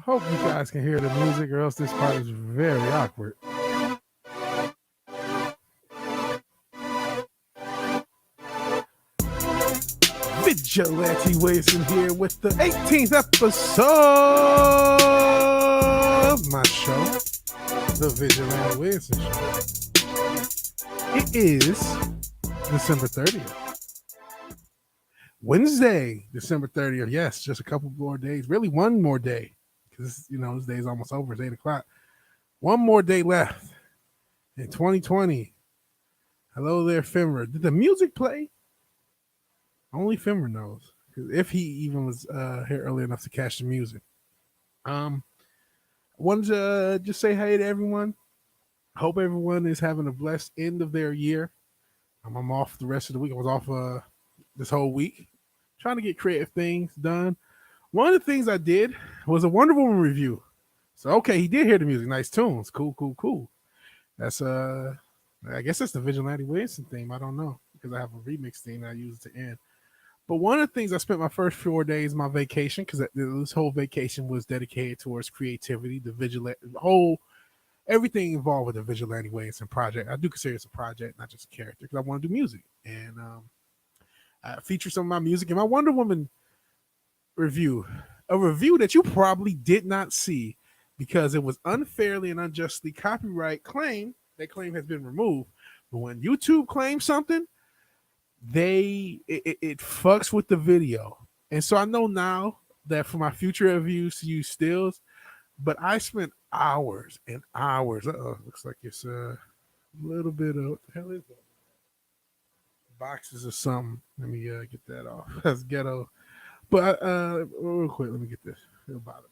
hope you guys can hear the music, or else this part is very awkward. Vigilante Williamson here with the 18th episode of my show, The Vigilante Williamson Show. It is December 30th. Wednesday, December 30th. Yes, just a couple more days. Really, one more day. Because, this day's almost over. It's 8 o'clock. One more day left in 2020. Hello there, Fimmer. Did the music play? Only Fimmer knows. If he even was here early enough to catch the music. Wanted to just say hey to everyone. Hope everyone is having a blessed end of their year. I'm off the rest of the week. I was off this whole week, trying to get creative things done. One of the things I did was a Wonder Woman review. So, okay, he did hear the music. Nice tunes. Cool. That's, I guess that's the Vigilante Williamson theme. I don't know, because I have a remix theme that I use to end. But one of the things I spent my first 4 days of my vacation, because this whole vacation was dedicated towards creativity, everything involved with the Vigilante Williamson project. I do consider it a project, not just a character, because I want to do music. And I featured some of my music in my Wonder Woman review, a review that you probably did not see because it was unfairly and unjustly copyright claimed. That claim has been removed. But when YouTube claims something, it fucks with the video. And so I know now that for my future reviews to use stills, but I spent hours and hours. Looks like it's a little bit of, what the hell is that? Boxes or something. Let me get that off. That's ghetto. But real quick, let me get this. It'll bother me.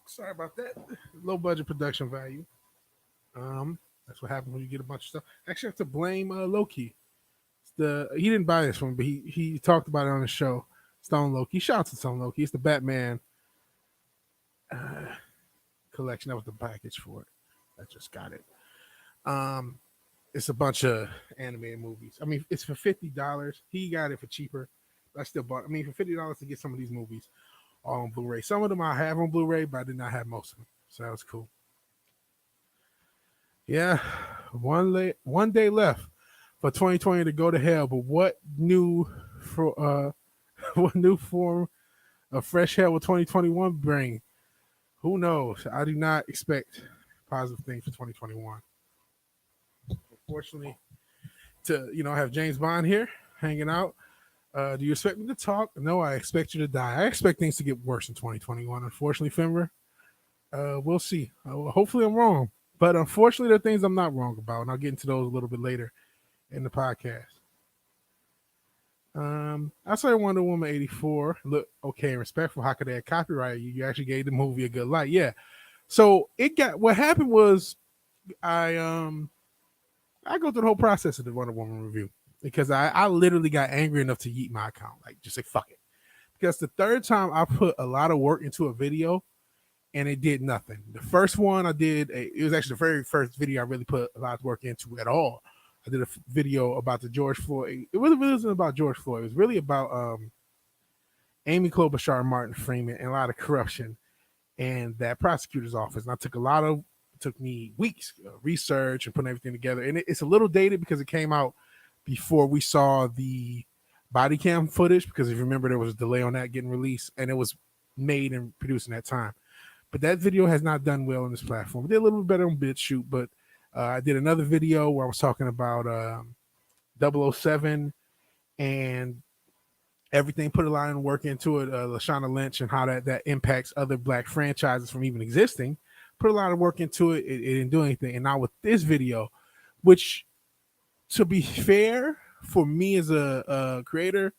Sorry about that. Low budget production value. That's what happens when you get a bunch of stuff. Actually, I have to blame Loki. He didn't buy this one, but he talked about it on the show. Stone Loki. Shout out to Stone Loki. It's the Batman collection. That was the package for it. I just got it. It's a bunch of animated movies. I mean, it's for $50. He got it for cheaper. I still bought it. I mean, for $50 to get some of these movies on Blu-ray. Some of them I have on Blu-ray, but I did not have most of them. So that was cool. Yeah, one day left for 2020 to go to hell. But what new form of fresh hell will 2021 bring? Who knows? I do not expect positive things for 2021. Unfortunately, to have James Bond here hanging out. Do you expect me to talk? No, I expect you to die. I expect things to get worse in 2021. Unfortunately, Fimber, we'll see. Hopefully, I'm wrong, but unfortunately, there are things I'm not wrong about, and I'll get into those a little bit later in the podcast. I say Wonder Woman 84 look okay and respectful. How could they have copyrighted you? You actually gave the movie a good light. Yeah. So what happened was I go through the whole process of the Wonder Woman review because I literally got angry enough to yeet my account, like just say fuck it. Because the third time I put a lot of work into a video and it did nothing. The first one I did, it was actually the very first video I really put a lot of work into at all. I did a video about the George Floyd. It really wasn't about George Floyd. It was really about Amy Klobuchar, Martin Freeman, and a lot of corruption and that prosecutor's office. And it took me weeks research and putting everything together. And it's a little dated because it came out before we saw the body cam footage. Because if you remember, there was a delay on that getting released, and it was made and produced in that time. But that video has not done well on this platform. It did a little bit better on BitChute, but I did another video where I was talking about 007 and everything, put a lot of work into it, Lashana Lynch, and how that impacts other Black franchises from even existing. Put a lot of work into it. It didn't do anything. And now with this video, which, to be fair, for me as a creator,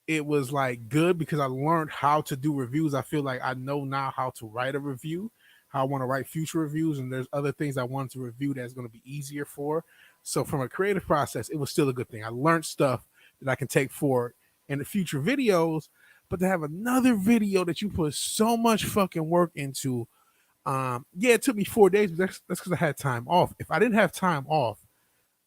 it was like good because I learned how to do reviews. I feel like I know now how to write a review, how I want to write future reviews, and there's other things I want to review that's going to be easier for. So from a creative process, it was still a good thing. I learned stuff that I can take forward in the future videos, but to have another video that you put so much fucking work into, it took me 4 days, but that's because I had time off. If I didn't have time off,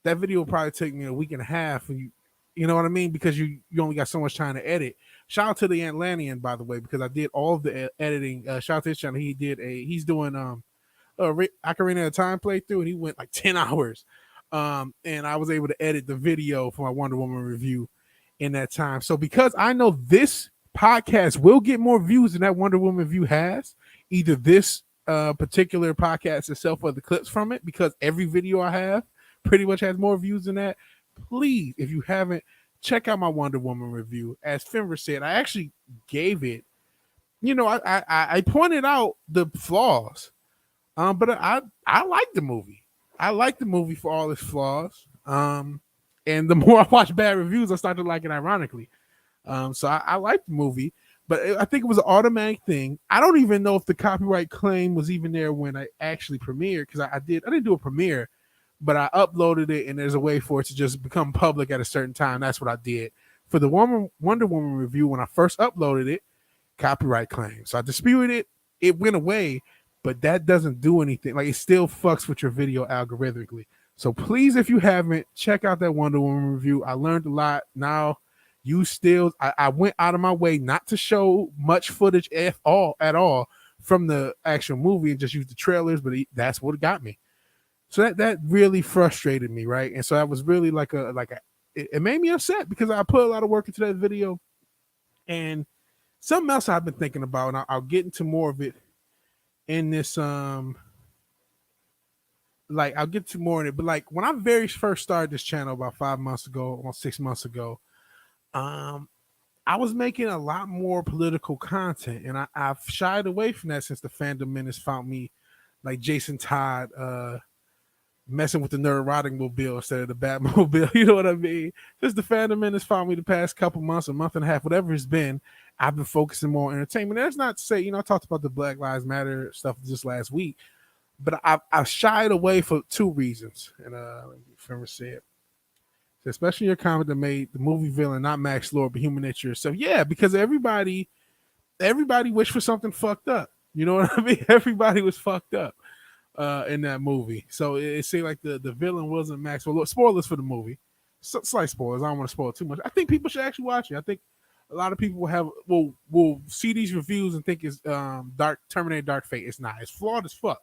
that video will probably take me a week and a half. And you know what I mean? Because you only got so much time to edit. Shout out to the Atlantean, by the way, because I did all of the editing. Shout out to his channel. He's doing Ocarina of Time playthrough, and he went like 10 hours. And I was able to edit the video for my Wonder Woman review in that time. So because I know this podcast will get more views than that Wonder Woman review has, either this particular podcast itself or the clips from it, because every video I have pretty much has more views than that. Please, if you haven't, check out my Wonder Woman review. As Finver said, I actually gave it, I pointed out the flaws, but I like the movie. I like the movie for all its flaws. And the more I watch bad reviews, I start to like it ironically. So I like the movie, but I think it was an automatic thing. I don't even know if the copyright claim was even there when I actually premiered, because I didn't do a premiere, but I uploaded it, and there's a way for it to just become public at a certain time. That's what I did for the Wonder Woman review. When I first uploaded it, copyright claim. So I disputed it. It went away, but that doesn't do anything. Like, it still fucks with your video algorithmically. So please, if you haven't, check out that Wonder Woman review. I learned a lot. Now, I went out of my way not to show much footage at all from the actual movie and just use the trailers, but that's what got me. So that really frustrated me, right? And so that was really it made me upset, because I put a lot of work into that video. And something else I've been thinking about, and I'll get into more of it in this I'll get to more in it, but like when I very first started this channel about 5 months ago or 6 months ago, I was making a lot more political content, and I've shied away from that since the Fandom Menace found me, like Jason Todd messing with the neurotic mobile instead of the Batmobile. You know what I mean? Since the Fandom Menace found me the past couple months, a month and a half, whatever it's been, I've been focusing more on entertainment. That's not to say, I talked about the Black Lives Matter stuff just last week, but I've shied away for two reasons. And Fenver said, especially your comment that made the movie villain not Max Lord but human nature itself. Yeah, because everybody wished for something fucked up. You know what I mean? Everybody was fucked up in that movie. So it seemed like the villain wasn't Max Lord. Spoilers for the movie. Slight spoilers. I don't want to spoil too much. I think people should actually watch it. I think a lot of people will see these reviews and think it's Terminator Dark Fate. It's not. It's flawed as fuck.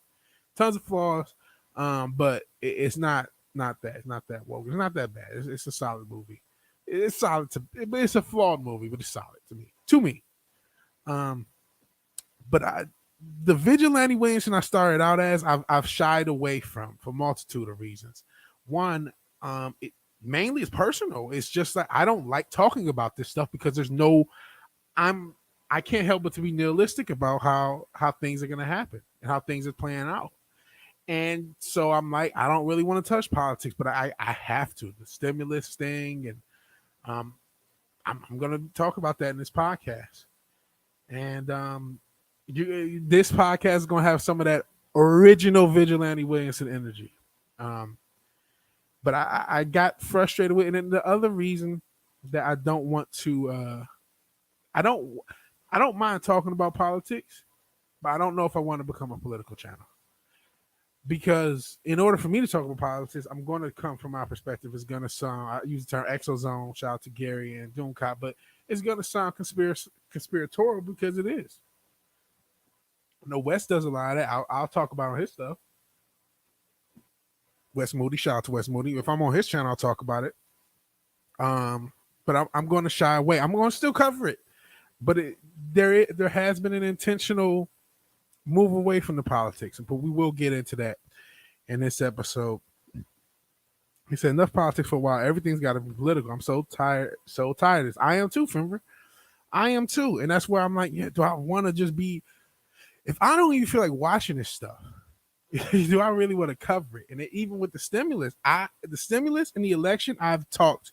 Tons of flaws. But it's not that. It's not that woke. It's not that bad. It's a solid movie. It's solid but it's a flawed movie, but it's solid to me. But the Vigilante Williamson I started out as, I've shied away from for a multitude of reasons. One, it mainly is personal. It's just like I don't like talking about this stuff because I can't help but to be nihilistic about how things are gonna happen and how things are playing out. And so I'm like, I don't really want to touch politics, but I have to. The stimulus thing, and I'm gonna talk about that in this podcast. And this podcast is gonna have some of that original Vigilante Williamson energy. But I got frustrated with it. And then the other reason that I don't want to I don't mind talking about politics, but I don't know if I want to become a political channel. Because in order for me to talk about politics, I'm going to come from my perspective. It's going to sound, I use the term exozone, shout out to Gary and Doomcop, but it's going to sound conspiratorial because it is. No, Wes does a lot of that. I'll talk about his stuff. Wes Moody, shout out to Wes Moody. If I'm on his channel, I'll talk about it. But I'm going to shy away. I'm going to still cover it. But there has been an intentional move away from the politics, but we will get into that in this episode. He said, enough politics for a while. Everything's got to be political. I'm so tired of this. I am too, Fenver. I am too. And that's where I'm like, yeah, do I want to just be, if I don't even feel like watching this stuff, do I really want to cover it? And even with the stimulus and the election, I've talked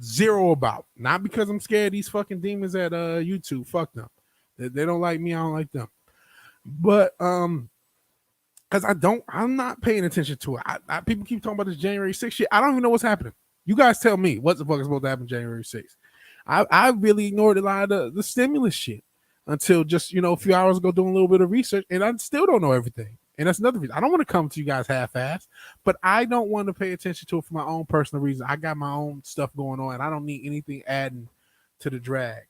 zero about. Not because I'm scared of these fucking demons at YouTube. Fuck them. They don't like me. I don't like them. But because I'm not paying attention to it. People keep talking about this January 6th shit. I don't even know what's happening. You guys tell me what the fuck is supposed to happen January 6th. I really ignored a lot of the stimulus shit until just a few hours ago doing a little bit of research, and I still don't know everything. And that's another reason. I don't want to come to you guys half-assed, but I don't want to pay attention to it for my own personal reasons. I got my own stuff going on, and I don't need anything adding to the drag.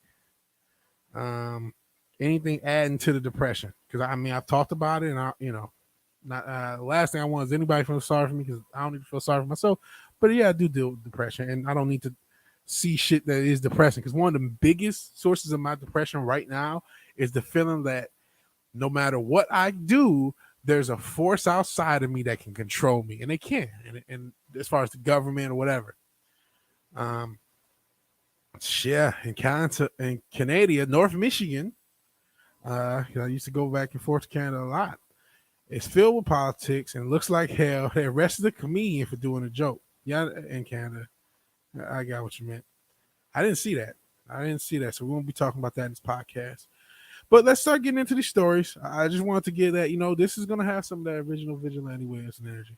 Anything adding to the depression. Because I mean, I've talked about it, and not the last thing I want is anybody to feel sorry for me because I don't need to feel sorry for myself. But yeah, I do deal with depression, and I don't need to see shit that is depressing. Because one of the biggest sources of my depression right now is the feeling that no matter what I do, there's a force outside of me that can control me, and they can. And as far as the government or whatever, yeah, in Canada, in Canada, North Michigan, I used to go back and forth to Canada a lot. It's filled with politics and looks like hell. They arrested a comedian for doing a joke. Yeah, in Canada, I got what you meant. I didn't see that. So we won't be talking about that in this podcast. But let's start getting into these stories. I just wanted to get that, this is going to have some of that original Vigilante Williamson energy.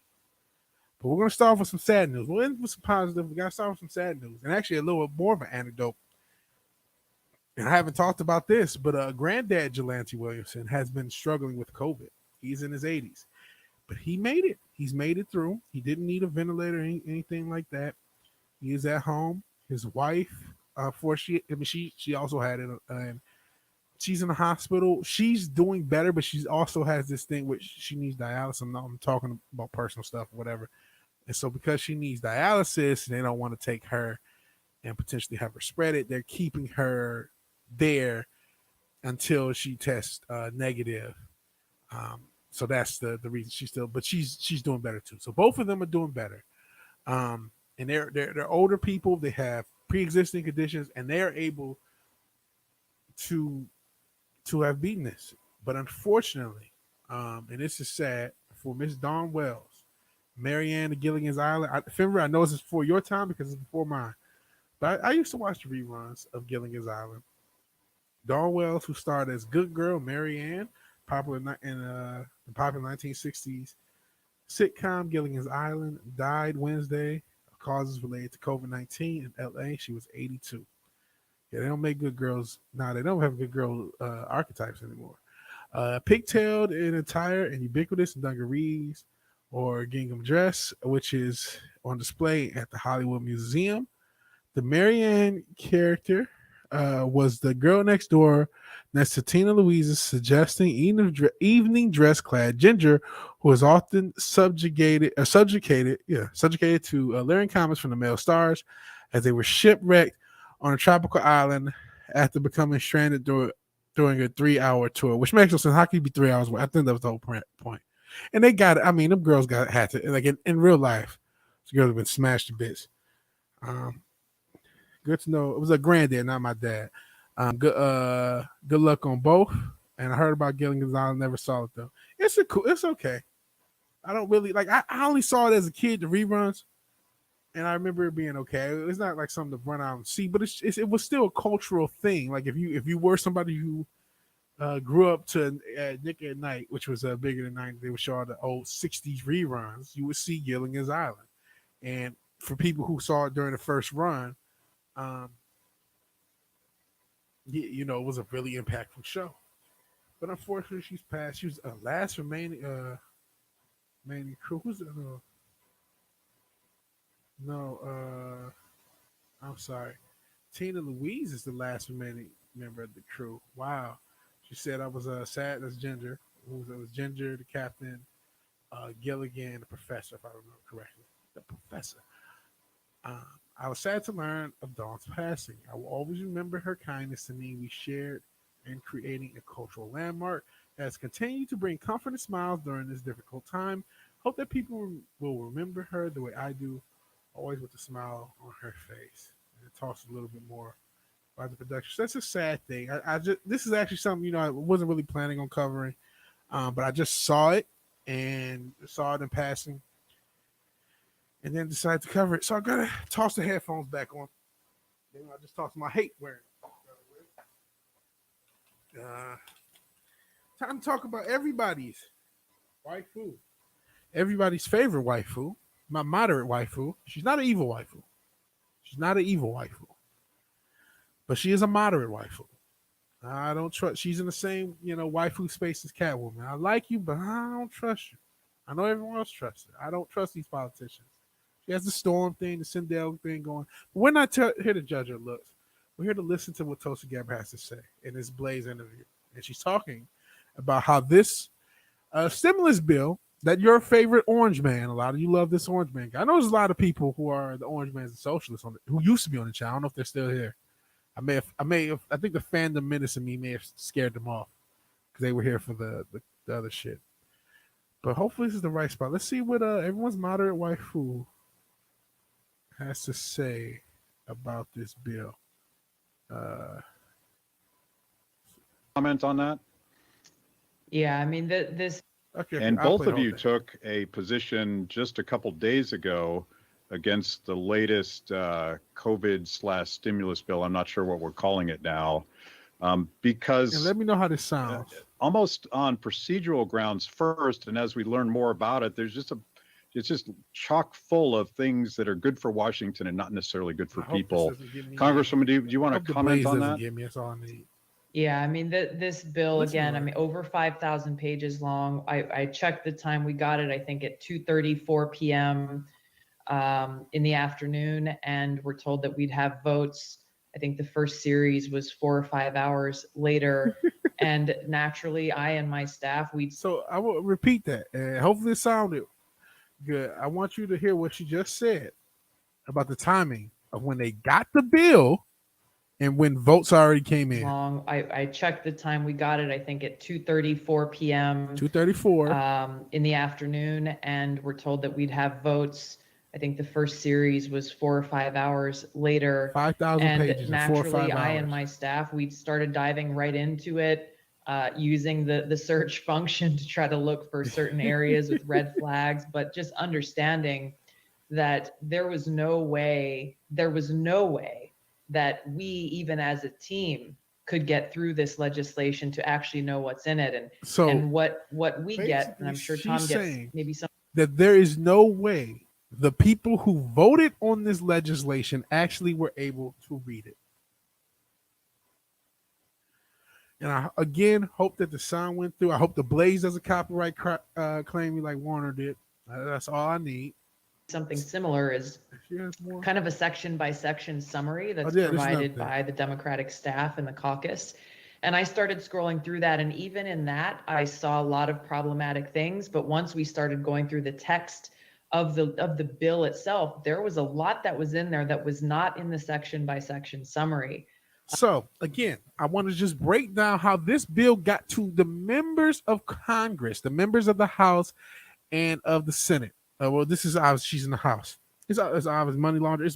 But we're going to start off with some sad news. We'll end with some positive. We got to start with some sad news. And actually a little more of an anecdote. And I haven't talked about this, but granddad Vigilante Williamson has been struggling with COVID. He's in his 80s. But he made it. He's made it through. He didn't need a ventilator or anything like that. He is at home. His wife, she also had it, and she's in the hospital. She's doing better, but she also has this thing which she needs dialysis. I'm talking about personal stuff, whatever. And so because she needs dialysis, they don't want to take her and potentially have her spread it. They're keeping her there until she tests negative. So that's the reason she's doing better too. So both of them are doing better. And they're older people. They have pre-existing conditions, and they're able to have beaten this. But unfortunately, and this is sad for Miss Dawn Wells, Marianne of Gilligan's Island. Fenrir, I know this is before your time because it's before mine. But I used to watch the reruns of Gilligan's Island. Dawn Wells, who starred as Good Girl Marianne, popular in the popular 1960s sitcom Gilligan's Island, died Wednesday. Causes related to COVID-19 in LA. She was 82. Yeah, they don't make good girls now. They don't have good girl archetypes anymore. Pigtailed in attire and ubiquitous in dungarees or gingham dress, which is on display at the Hollywood Museum. The Marianne character was the girl next door next to Tina Louise's suggesting evening dress clad ginger who is often subjugated to learning comments from the male stars as they were shipwrecked on a tropical island after becoming stranded during a 3-hour tour, which makes no sense. How can you be 3 hours away? I think that was the whole point. And they got it. I mean, them girls had to, like in real life, these girls have been smashed to bits. Good to know. It was a granddad, not my dad. Good luck on both. And I heard about Gilligan's Island, never saw it though. It's okay. I don't really like. I only saw it as a kid, the reruns, and I remember it being okay. It's not like something to run out and see, but it was still a cultural thing. Like if you were somebody who grew up to Nick at Night, which was bigger than 90s, they would show all the old 60s reruns. You would see Gilligan's Island, and for people who saw it during the first run. It was a really impactful show, but unfortunately, she's passed. She was last remaining crew. Who's I'm sorry. Tina Louise is the last remaining member of the crew. Wow, she said I was sad as Ginger. It was Ginger, the captain, Gilligan, the professor. If I remember correctly, the professor. I was sad to learn of Dawn's passing. I will always remember her kindness to me. We shared in creating a cultural landmark that has continued to bring comfort and smiles during this difficult time. Hope that people will remember her the way I do, always with a smile on her face. And it talks a little bit more about the production. So that's a sad thing. This is actually something I wasn't really planning on covering, but I just saw it in passing. And then decided to cover it. So I gotta toss the headphones back on. Then I just tossed my hate wearing. Time to talk about everybody's waifu. Everybody's favorite waifu. My moderate waifu. She's not an evil waifu. But she is a moderate waifu. I don't trust. She's in the same, waifu space as Catwoman. I like you, but I don't trust you. I know everyone else trusts her. I don't trust these politicians. She has the Storm thing, the Sindel thing going. But we're not here to judge her looks. We're here to listen to what Tulsi Gabbard has to say in this Blaze interview. And she's talking about how this stimulus bill that your favorite orange man, a lot of you love this orange man. I know there's a lot of people who are the orange mans and socialists who used to be on the channel. I don't know if they're still here. I think the fandom menace in me may have scared them off because they were here for the other shit. But hopefully this is the right spot. Let's see what everyone's moderate waifu has to say about this bill. Comment on that? Yeah, I mean, this. Okay. And both of you took a position just a couple days ago against the latest COVID/stimulus bill. I'm not sure what we're calling it now, because. And let me know how this sounds. Almost on procedural grounds first, and as we learn more about it, it's just chock full of things that are good for Washington and not necessarily good for people. Congresswoman, do you want to comment on that? That's all I need. Yeah, I mean, this bill, again, I mean, over 5,000 pages long. I checked the time we got it, I think at 2:34 p.m. In the afternoon, and we're told that we'd have votes. I think the first series was 4 or 5 hours later. And naturally, I and my staff, So I will repeat that, and hopefully it sounded good. I want you to hear what she just said about the timing of when they got the bill and when votes already came in. Long. I checked the time we got it, I think at 2:34 p.m. 2:34 in the afternoon, and we're told that we'd have votes. I think the first series was 4 or 5 hours later. 5,000 pages. And naturally, I and my staff, we started diving right into it, using the search function to try to look for certain areas with red flags, but just understanding that there was no way that we, even as a team, could get through this legislation to actually know what's in it and what we get. And I'm sure Tom gets maybe some. That there is no way the people who voted on this legislation actually were able to read it. And I, again, hope that the sound went through. I hope the Blaze does a copyright claim like Warner did. That's all I need. Something similar is kind of a section by section summary that's provided by the Democratic staff and the caucus. And I started scrolling through that. And even in that, I saw a lot of problematic things. But once we started going through the text of the bill itself, there was a lot that was in there that was not in the section by section summary. So again, I want to just break down how this bill got to the members of Congress, the members of the House and of the Senate. Well, this is obviously she's in the House. It's obviously money laundering.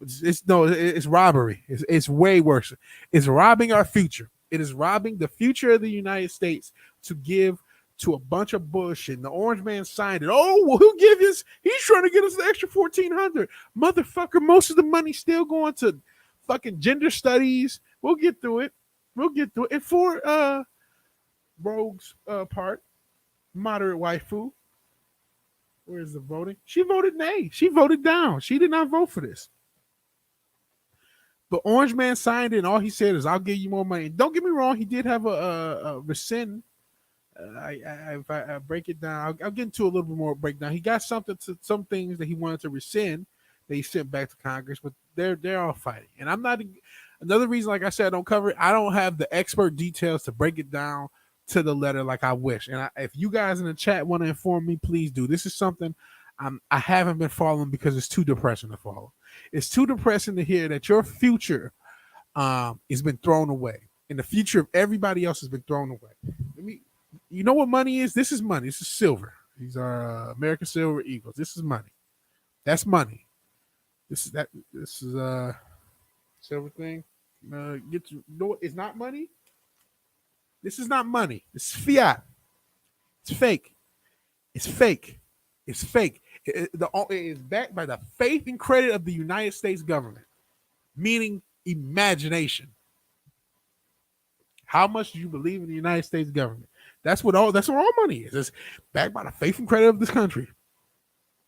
It's robbery. It's way worse. It's robbing our future. It is robbing the future of the United States to give to a bunch of bush, and the orange man signed it. Oh, well, who give us? He's trying to get us the extra $1,400. Motherfucker, most of the money's still going to fucking gender studies. We'll get through it. And for Rogue's part, moderate waifu, where's the voting? She voted nay. She voted down. She did not vote for this. But Orange Man signed it, and all he said is, I'll give you more money. Don't get me wrong, he did have a rescind. If I break it down, I'll get into a little bit more breakdown. He got some things that he wanted to rescind that he sent back to Congress, but they're all fighting. And I'm not, another reason, like I said, I don't cover it. I don't have the expert details to break it down to the letter like I wish. And if you guys in the chat want to inform me, please do. This is something I haven't been following because it's too depressing to follow. It's too depressing to hear that your future has been thrown away, and the future of everybody else has been thrown away. You know what money is? This is money. This is silver. These are American Silver Eagles. This is money. That's money. This is silver thing. It's not money. This is not money. It's fiat. It's fake. It's fake. It's fake. It is backed by the faith and credit of the United States government, meaning imagination. How much do you believe in the United States government? That's what all money is. It's backed by the faith and credit of this country.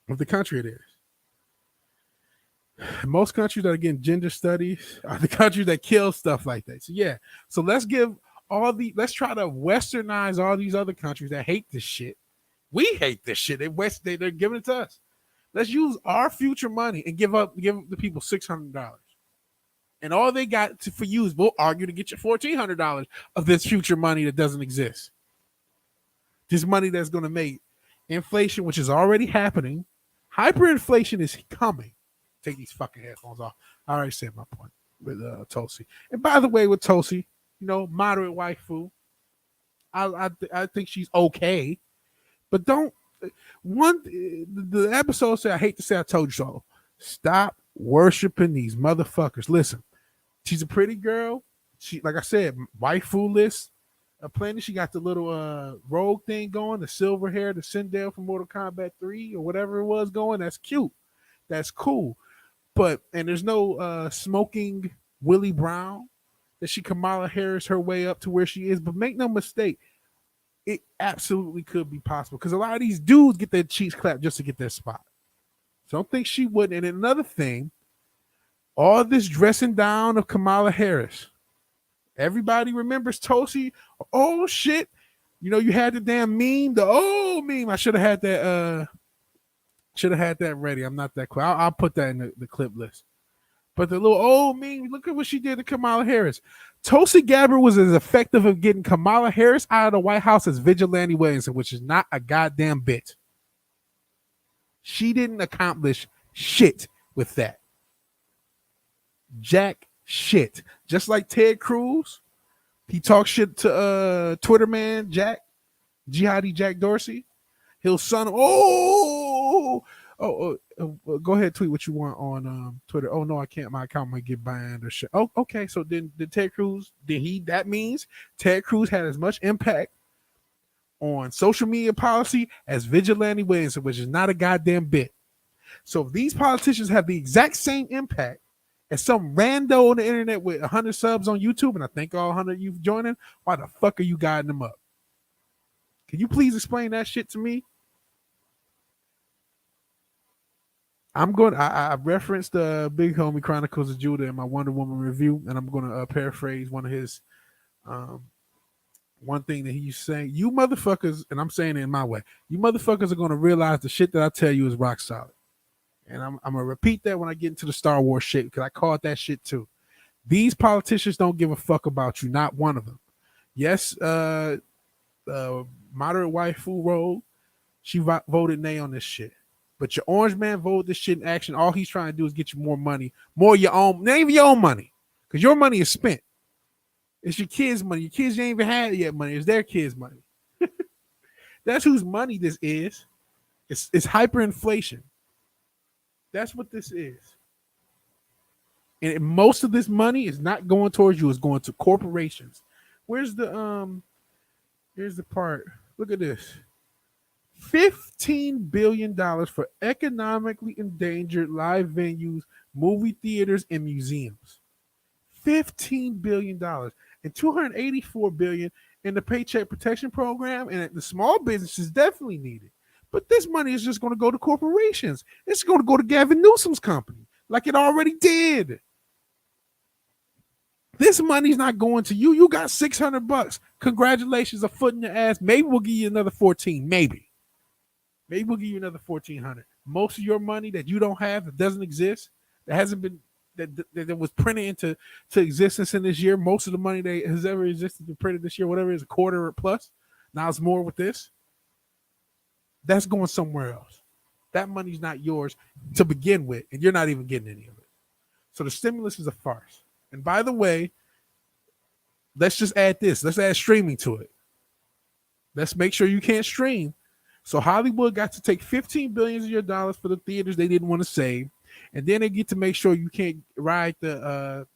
Of the country it is. most countries that are getting gender studies are the countries that kill stuff like that. So yeah, so let's try to westernize all these other countries that hate this shit. We hate this shit. They're giving it to us. Let's use our future money and give the people $600. And all they got for you is we'll argue to get you $1,400 of this future money that doesn't exist. This money that's going to make inflation, which is already happening, hyperinflation is coming. Take these fucking headphones off. I already said my point with Tulsi. And by the way, with Tulsi, moderate waifu. I think she's okay, but don't. The episode said, I hate to say I told you so. Stop worshiping these motherfuckers. Listen, she's a pretty girl. She, like I said, waifu list. Plenty. She got the little rogue thing going, the silver hair, the Sindel from Mortal Kombat 3 or whatever it was going. That's cute. That's cool. And there's no smoking Willie Brown that she Kamala Harris her way up to where she is. But make no mistake, it absolutely could be possible because a lot of these dudes get their cheeks clapped just to get their spot. So don't think she wouldn't. And another thing, all this dressing down of Kamala Harris. Everybody remembers Tulsi. Oh shit. You had the damn meme, the old meme. I should have had that ready. I'm not that quick. I'll put that in the clip list. But the little old meme, look at what she did to Kamala Harris. Tulsi Gabbard was as effective at getting Kamala Harris out of the White House as Vigilante Williamson, which is not a goddamn bit. She didn't accomplish shit with that. Jack shit. Just like Ted Cruz, he talks shit to Twitter man Jack, Jihadi Jack Dorsey. He'll son. Go ahead, tweet what you want on Twitter. Oh no, I can't. My account might get banned or shit. Oh, okay. So then, Ted Cruz? That means Ted Cruz had as much impact on social media policy as Vigilante Williamson, which is not a goddamn bit. So if these politicians have the exact same impact as some rando on the internet with 100 subs on YouTube, and I think all 100 of you joining, why the fuck are you guiding them up? Can you please explain that shit to me? I referenced the Big Homie Chronicles of Judah in my Wonder Woman review, and I'm going to paraphrase one of his, one thing that he's saying. You motherfuckers, and I'm saying it in my way, you motherfuckers are going to realize the shit that I tell you is rock solid. And I'm going to repeat that when I get into the Star Wars shit, because I called that shit too. These politicians don't give a fuck about you, not one of them. Yes, moderate waifu rogue, she voted nay on this shit. But your orange man voted this shit in action. All he's trying to do is get you more money, more your own, not even your own money, because your money is spent. It's your kids' money. Your kids ain't even had yet money. It's their kids' money. That's whose money this is. It's hyperinflation. That's what this is. And most of this money is not going towards you. It's going to corporations. Here's the part. Look at this. $15 billion for economically endangered live venues, movie theaters, and museums. $15 billion and $284 billion in the Paycheck Protection Program, and the small businesses definitely need it. But this money is just going to go to corporations. It's going to go to Gavin Newsom's company, like it already did. This money's not going to you. You got $600. Congratulations, a foot in your ass. Maybe we'll give you another 14. Maybe we'll give you another 1,400. Most of your money that you don't have, that doesn't exist, that hasn't been that was printed into existence in this year. Most of the money that has ever existed been printed this year, whatever it is, a quarter or plus. Now it's more with this. That's going somewhere else. That money's not yours to begin with, and you're not even getting any of it. So the stimulus is a farce. And by the way, let's just add this. Let's add streaming to it. Let's make sure you can't stream. So Hollywood got to take $15 billion of your dollars for the theaters they didn't want to save, and then they get to make sure you can't ride the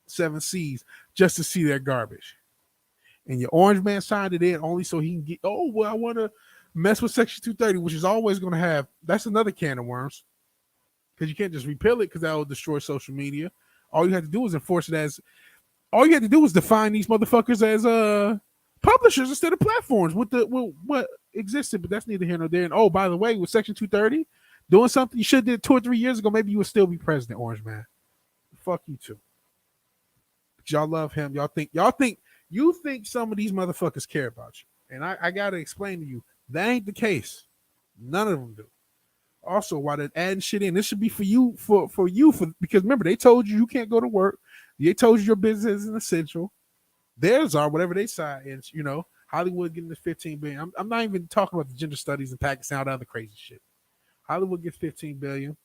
7 Seas just to see their garbage. And your orange man signed it in only so he can get, I want to mess with Section 230, which is always going to have, that's another can of worms, because you can't just repeal it because that will destroy social media. All you have to do is enforce it all you have to do is define these motherfuckers as publishers instead of platforms with what existed, but that's neither here nor there. And by the way, with Section 230, doing something you should have did 2 or 3 years ago, maybe you would still be president, Orange Man. Fuck you too. But y'all love him. You think some of these motherfuckers care about you. And I gotta explain to you, that ain't the case. None of them do. Also, while they're adding shit in, this should be for you, because remember, they told you can't go to work. They told you your business isn't essential. Theirs are, whatever they side is, Hollywood getting this 15 billion. I'm not even talking about the gender studies in Pakistan, all that other crazy shit. Hollywood gets 15 billion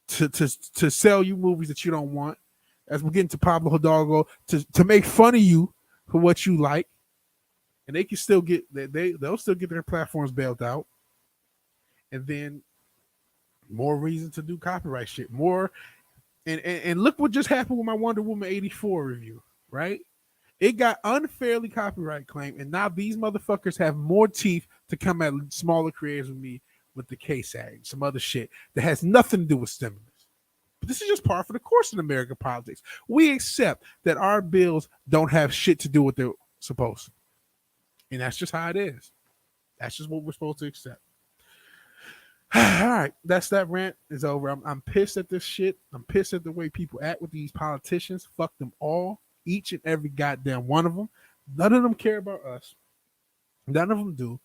to sell you movies that you don't want. As we're getting to Pablo Hidalgo, to make fun of you for what you like. And they can still get they'll still get their platforms bailed out. And then more reason to do copyright shit. More and look what just happened with my Wonder Woman 84 review, right? It got unfairly copyright claimed, and now these motherfuckers have more teeth to come at smaller creators with me with the case act, some other shit that has nothing to do with stimulus. But this is just par for the course in American politics. We accept that our bills don't have shit to do with what they're supposed to. And that's just how it is. That's just what we're supposed to accept. All right, that rant is over. I'm pissed at this shit. I'm pissed at the way people act with these politicians. Fuck them all. Each and every goddamn one of them. None of them care about us. None of them do.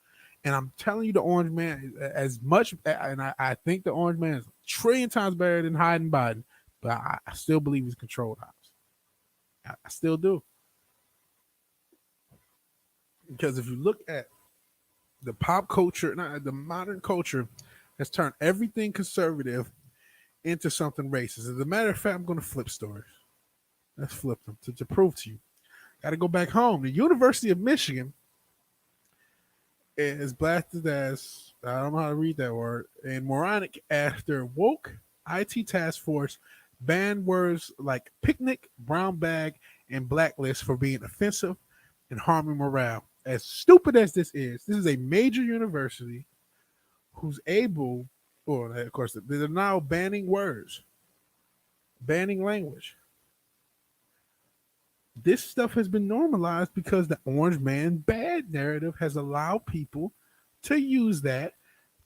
And I'm telling you, the Orange Man, as much, and I think the Orange Man is a trillion times better than Hyde Biden, but I still believe he's controlled house. I still do. Because if you look at the pop culture, the modern culture has turned everything conservative into something racist. As a matter of fact, I'm going to flip stories. Let's flip them to prove to you. Got to go back home. The University of Michigan is blasted as, I don't know how to read that word, and moronic after woke IT task force banned words like picnic, brown bag, and blacklist for being offensive and harming morale. As stupid as this is a major university who's able, well, of course, they're now banning words, banning language. This stuff has been normalized because the Orange Man bad narrative has allowed people to use that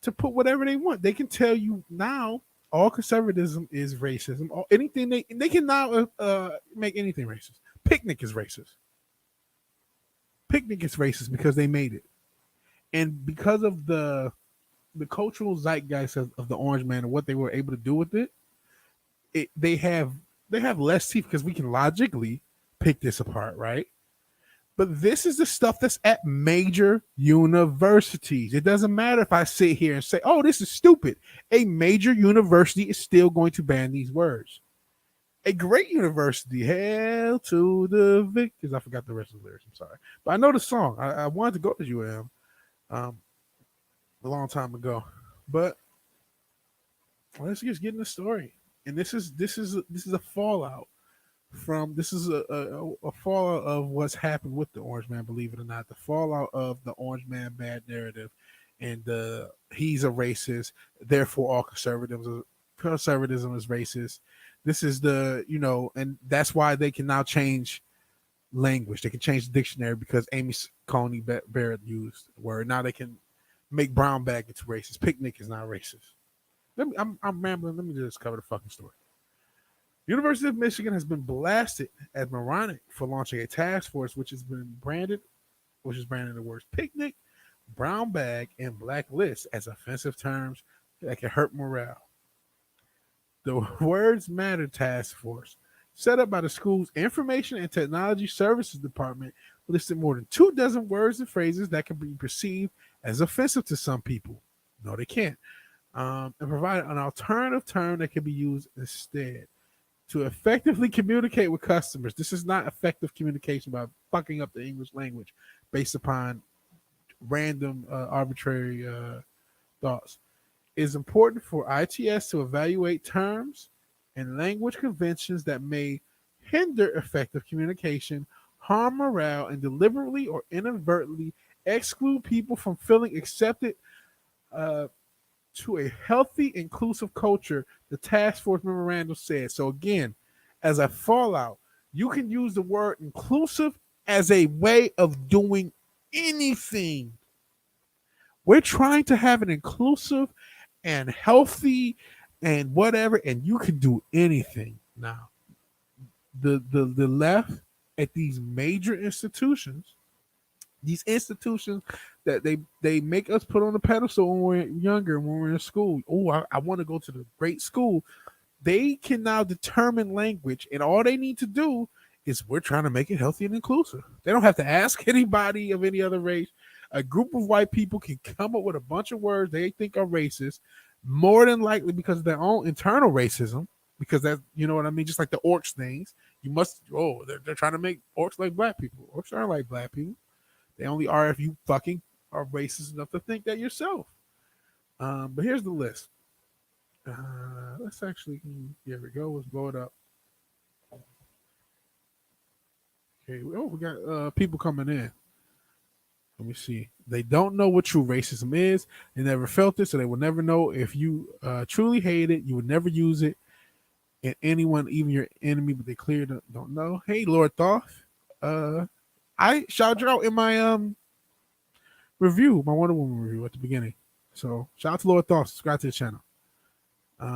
to put whatever they want. They can tell you now all conservatism is racism. Or anything they can now make anything racist. Picnic is racist. Picnic is racist because they made it. And because of the cultural zeitgeist of the Orange Man and what they were able to do with it, they have less teeth because we can logically pick this apart, right? But this is the stuff that's at major universities. It doesn't matter if I sit here and say, oh, this is stupid. A major university is still going to ban these words. A great university, hail to the victors. I forgot the rest of the lyrics. I'm sorry. But I know the song. I wanted to go to UM a long time ago. But let's just get in the story. And this is a fallout from a fallout of what's happened with the Orange Man, believe it or not. The fallout of the Orange Man bad narrative and he's a racist, therefore all conservatism is racist. This is and that's why they can now change language. They can change the dictionary because Amy Coney Barrett used the word. Now they can make brown bag into racist. Picnic is not racist. I'm rambling. Let me just cover the fucking story. University of Michigan has been blasted as moronic for launching a task force which is branded the words picnic, brown bag, and blacklist as offensive terms that can hurt morale. The Words Matter Task Force, set up by the school's Information and Technology Services Department, listed more than 24 words and phrases that can be perceived as offensive to some people. No, they can't. And provide an alternative term that can be used instead to effectively communicate with customers. This is not effective communication by fucking up the English language based upon random, arbitrary thoughts. It is important for ITS to evaluate terms and language conventions that may hinder effective communication, harm morale, and deliberately or inadvertently exclude people from feeling accepted to a healthy, inclusive culture, the task force memorandum said. So again, as a fallout, you can use the word inclusive as a way of doing anything. We're trying to have an inclusive and healthy and whatever, and you can do anything now. The left at these major institutions, these institutions that they make us put on the pedestal when we're younger, when we're in school. Oh, I want to go to the great school. They can now determine language, and all they need to do is we're trying to make it healthy and inclusive. They don't have to ask anybody of any other race. A group of white people can come up with a bunch of words they think are racist, more than likely because of their own internal racism, because that's, you know what I mean? Just like the orcs things. You must, they're trying to make orcs like black people. Orcs aren't like black people. They only are if you fucking are racist enough to think that yourself. But here's the list. Let's actually, here we go. Let's blow it up. Okay. Oh, we got people coming in. Let me see. They don't know what true racism is. They never felt it, so they will never know. If you truly hate it, you would never use it. And anyone, even your enemy, but they clearly don't know. Hey, Lord Thoth. I shouted you out in my review, my Wonder Woman review at the beginning. So shout out to Lord Thoth. Subscribe to the channel.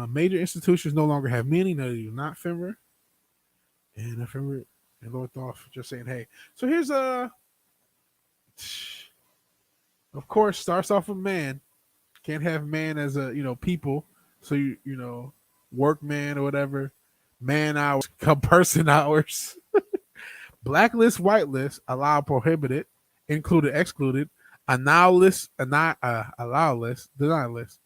Major institutions no longer have meaning. No, they do not, Fenrir. And Fenrir and Lord Thoth just saying, hey. So here's of course, starts off with man. Can't have man as a people. So you workman or whatever. Man hours become person hours. Blacklist, whitelist, allow, prohibited, included, excluded, annihilist, allow list, deny list.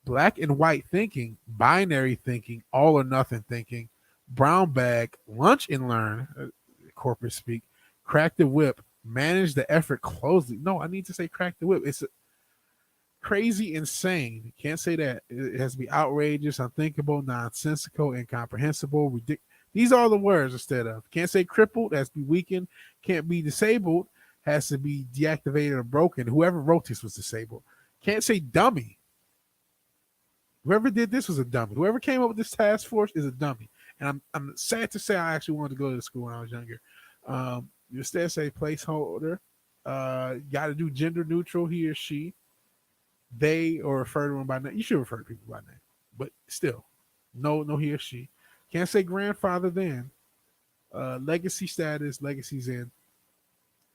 Black and white thinking, binary thinking, all or nothing thinking, brown bag, lunch and learn, corporate speak, crack the whip, manage the effort closely. No, I need to say crack the whip. It's crazy, insane. You can't say that. It has to be outrageous, unthinkable, nonsensical, incomprehensible, ridiculous. These are the words instead of. Can't say crippled, has to be weakened. Can't be disabled, has to be deactivated or broken. Whoever wrote this was disabled. Can't say dummy. Whoever did this was a dummy. Whoever came up with this task force is a dummy. And I'm sad to say I actually wanted to go to the school when I was younger. You instead say placeholder. Got to do gender neutral, he or she. They, or refer to them by name. You should refer to people by name. But still, no he or she. Can't say grandfather then. Legacy status, legacy's in.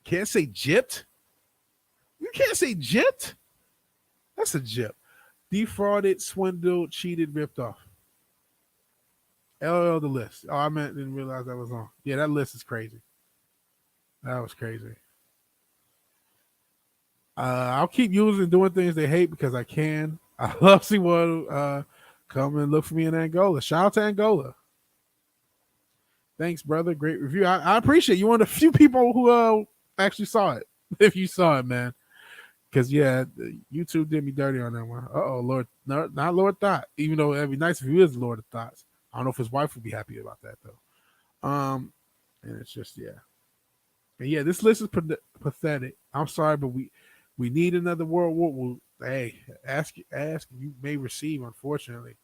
Can't say gypped. You can't say gypped. That's a gyp. Defrauded, swindled, cheated, ripped off. LL the list. Oh, I didn't realize that was on. Yeah, that list is crazy. That was crazy. I'll keep using doing things they hate because I can. I love seeing one come and look for me in Angola. Shout out to Angola. Thanks, brother. Great review. I appreciate you. One of the few people who actually saw it. If you saw it, man. Because YouTube did me dirty on that one. Lord, not Lord Thought. Even though it'd be nice if he is Lord of Thoughts. I don't know if his wife would be happy about that though. And it's just But yeah, this list is pathetic. I'm sorry, but we need another World War. Well, hey, ask, you may receive. Unfortunately,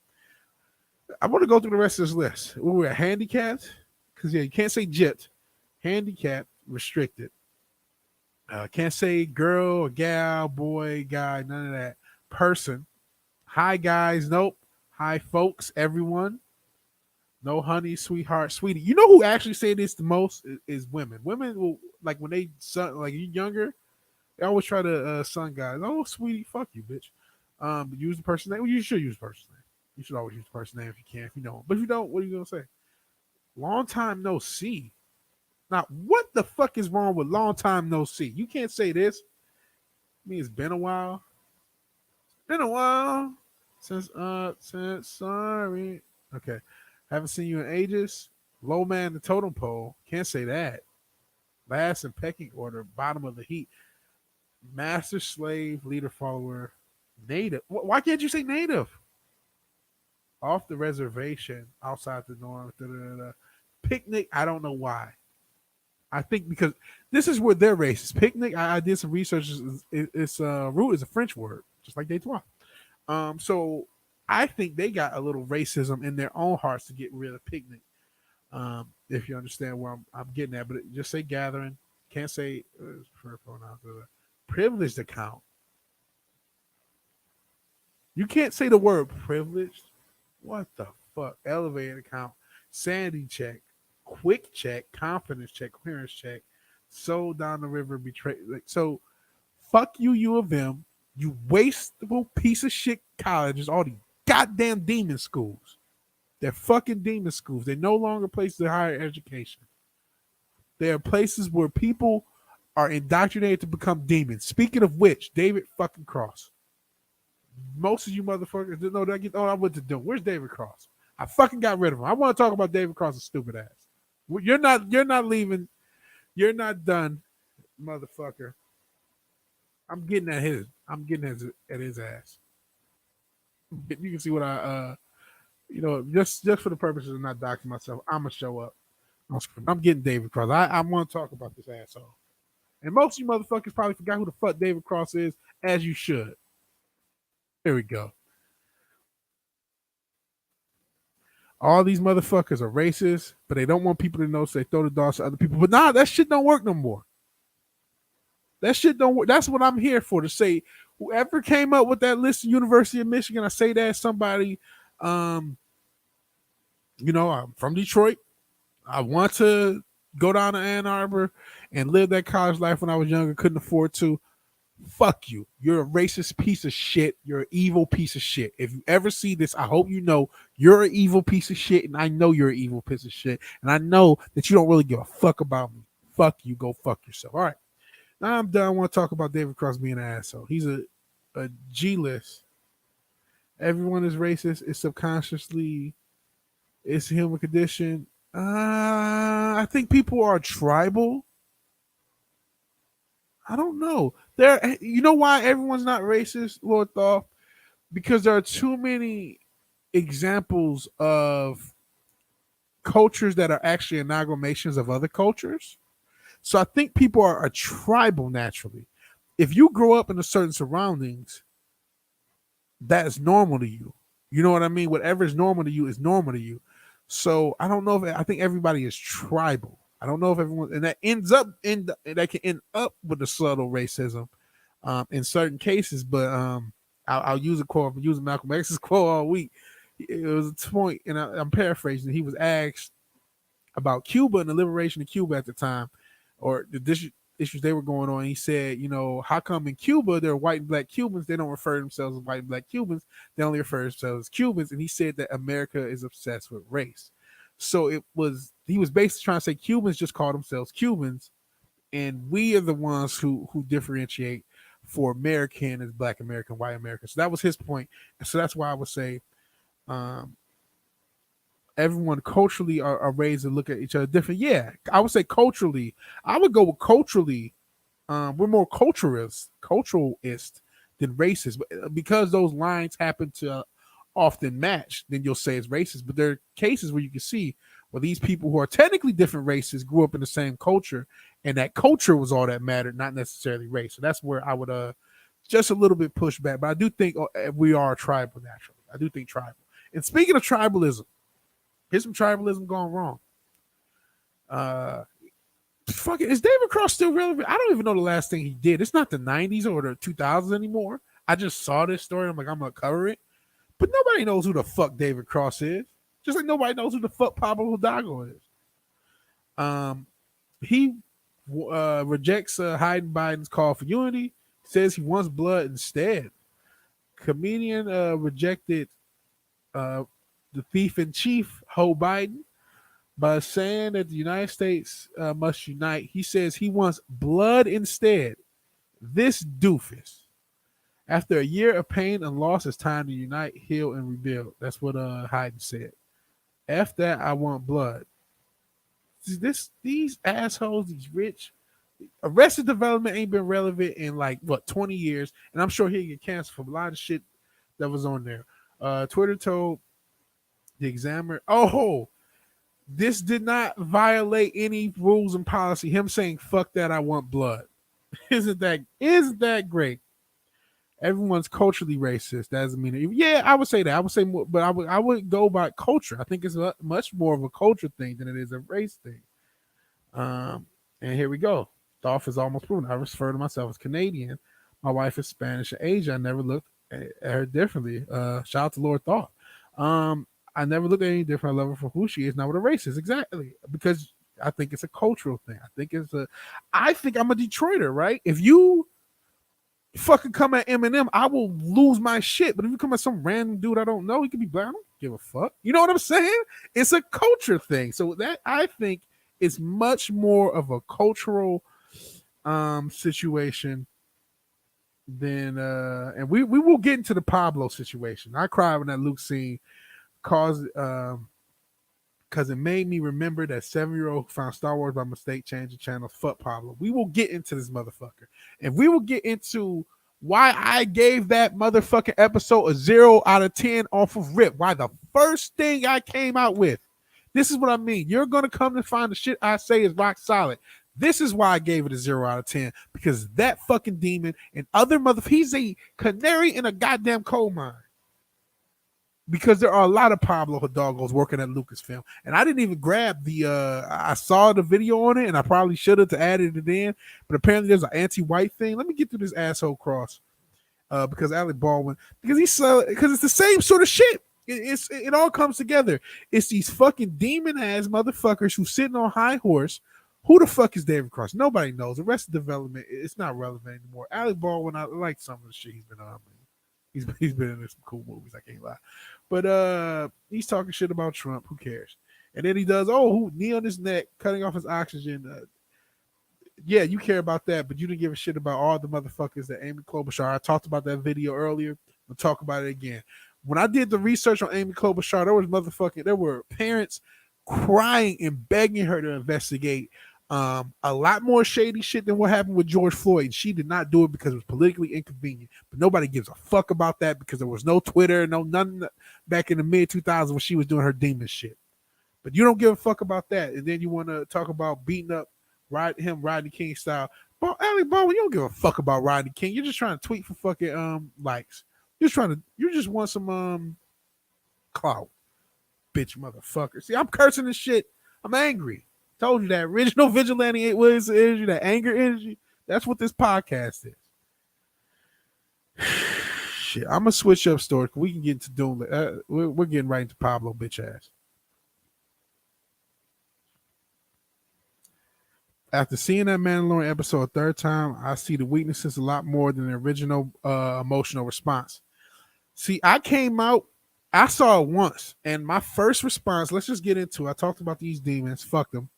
I want to go through the rest of this list. We're handicapped because you can't say jit. Handicapped, restricted. Can't say girl or gal, boy, guy, none of that. Person. Hi, guys. Nope. Hi, folks, everyone. No, honey, sweetheart, sweetie. You know who actually say this the most is women. Women will, like, when they son, like you younger, they always try to son guys. Oh, sweetie, fuck you, bitch. Use the person's name. Well, you should use the person's name. You should always use the person's name if you can, if you know. But if you don't, what are you gonna say? Long time no see. Now, what the fuck is wrong with long time no see? You can't say this. I mean, it's been a while. Been a while since sorry. Okay. Haven't seen you in ages. Low man the totem pole. Can't say that. Last in pecking order. Bottom of the heap. Master, slave, leader, follower, native. Why can't you say native? Off the reservation, outside the norm. Picnic. I don't know why. I think because this is where their race is. Picnic. I did some research. It's root is a French word, just like Detroit. So I think they got a little racism in their own hearts to get rid of picnic. If you understand where I'm getting at, but just say gathering. Can't say for pronouns. Privileged account. You can't say the word privileged. What the fuck? Elevator account, sanity check, quick check, confidence check, clearance check, sold down the river, betrayed. Like, so, fuck you, U of M. You wasteful piece of shit colleges, all these goddamn demon schools. They're fucking demon schools. They're no longer places of higher education. They are places where people are indoctrinated to become demons. Speaking of which, David fucking Cross. Most of you motherfuckers didn't know that. Oh, I went to do. Where's David Cross? I fucking got rid of him. I want to talk about David Cross's stupid ass. You're not leaving. You're not done, motherfucker. I'm getting at his ass. You can see what just for the purposes of not doxing myself, I'm gonna show up. I'm getting David Cross. I want to talk about this asshole. And most of you motherfuckers probably forgot who the fuck David Cross is, as you should. Here we go. All these motherfuckers are racist, but they don't want people to know, so they throw the dogs to other people. But nah, that shit don't work no more. That shit don't work. That's what I'm here for, to say whoever came up with that list of University of Michigan, I say that as somebody, I'm from Detroit. I want to go down to Ann Arbor and live that college life when I was younger, couldn't afford to. Fuck you. You're a racist piece of shit. You're an evil piece of shit. If you ever see this, I hope you know you're an evil piece of shit, and I know you're an evil piece of shit, and I know that you don't really give a fuck about me. Fuck you. Go fuck yourself. All right. Now I'm done. I want to talk about David Cross being an asshole. He's a G-list. Everyone is racist. It's subconsciously. It's a human condition. I think people are tribal. I don't know. You know why everyone's not racist, Lord Thoth? Because there are too many examples of cultures that are actually amalgamations of other cultures. So I think people are tribal naturally. If you grow up in a certain surroundings, that is normal to you. You know what I mean? Whatever is normal to you is normal to you. So I don't know I think everybody is tribal. I don't know if everyone, and that that can end up with the subtle racism in certain cases. But I'll use a quote. I'm using Malcolm X's quote all week. It was a point, and I'm paraphrasing. He was asked about Cuba and the liberation of Cuba at the time, or the issues they were going on. He said, how come in Cuba there are white and black Cubans? They don't refer to themselves as white and black Cubans. They only refer to themselves as Cubans. And he said that America is obsessed with race. So he was basically trying to say Cubans just call themselves Cubans, and we are the ones who differentiate for American as black American, white American. So that was his point. And so that's why I would say everyone culturally are raised to look at each other different. Yeah, I would say culturally. I would go with culturally. We're more culturalist than racist, but because those lines happen to often match, then you'll say it's racist. But there are cases where you can see where these people who are technically different races grew up in the same culture, and that culture was all that mattered, not necessarily race. So that's where I would just a little bit push back. But I do think we are tribal naturally. I do think tribal. And speaking of tribalism, here's some tribalism gone wrong. Is David Cross still relevant? I don't even know the last thing he did. It's not the 90s or the 2000s anymore. I just saw this story. I'm like, I'm going to cover it. But nobody knows who the fuck David Cross is. Just like nobody knows who the fuck Pablo Hidalgo is. He rejects Biden's call for unity. Says he wants blood instead. Comedian rejected the thief in chief, Joe Biden, by saying that the United States must unite. He says he wants blood instead. This doofus. After a year of pain and loss, it's time to unite, heal, and rebuild. That's what Hayden said. After that, I want blood. These assholes, these rich. Arrested Development ain't been relevant in 20 years, and I'm sure he'll get canceled for a lot of shit that was on there. Twitter told the Examiner, this did not violate any rules and policy. Him saying "fuck that, I want blood." Isn't that great? Everyone's culturally racist. That doesn't mean it. Yeah, I would say that. I would say more, but I would go by culture. I think it's much more of a culture thing than it is a race thing. And here we go. The office is almost proven. I refer to myself as Canadian. My wife is Spanish and Asian. I never looked I heard differently. Shout out to Lord Thought. I never look at any different. I love her for who she is, not what a race is. Exactly. Because I think it's a cultural thing. I think I'm a Detroiter, right? If you fucking come at Eminem, I will lose my shit. But if you come at some random dude I don't know, he could be black. I don't give a fuck. You know what I'm saying? It's a culture thing. So that I think is much more of a cultural situation than and we will get into the Pablo situation. I cried when that Luke scene caused because it made me remember that 7-year-old found Star Wars by mistake, changing channels. Fuck Pablo. We will get into this motherfucker. And we will get into why I gave that motherfucking episode a 0 out of 10 off of rip. Why the first thing I came out with. This is what I mean. You're going to come to find the shit I say is rock solid. This is why I gave it a 0 out of 10. Because that fucking demon and other he's a canary in a goddamn coal mine. Because there are a lot of Pablo Hidalgos working at Lucasfilm. And I didn't even grab I saw the video on it, and I probably should have to added it in. But apparently there's an anti-white thing. Let me get through this asshole cross. Because Alec Baldwin, because it's the same sort of shit. It all comes together. It's these fucking demon ass motherfuckers who sitting on high horse. Who the fuck is David Cross? Nobody knows. The rest of the development, it's not relevant anymore. Alec Baldwin, I like some of the shit he's been on. He's been in some cool movies, I can't lie. But he's talking shit about Trump. Who cares? And then he does, knee on his neck, cutting off his oxygen. Yeah, you care about that, but you didn't give a shit about all the motherfuckers that Amy Klobuchar. I talked about that video earlier. We'll talk about it again. When I did the research on Amy Klobuchar, there were parents crying and begging her to investigate a lot more shady shit than what happened with George Floyd. She did not do it because it was politically inconvenient. But nobody gives a fuck about that because there was no Twitter, none back in the mid 2000s when she was doing her demon shit. But you don't give a fuck about that, and then you want to talk about beating up Rodney King style. But Alec Baldwin, you don't give a fuck about Rodney King. You're just trying to tweet for fucking likes. You just want some clout, bitch motherfucker. See, I'm cursing this shit. I'm angry. Told you that original vigilante was energy, that anger energy. That's what this podcast is. Shit, I'm gonna switch up stories. We can get into Doom. We're getting right into Pablo bitch ass. After seeing that Mandalorian episode a third time, I see the weaknesses a lot more than the original emotional response. See, I saw it once, and my first response, let's just get into it. I talked about these demons. Fuck them.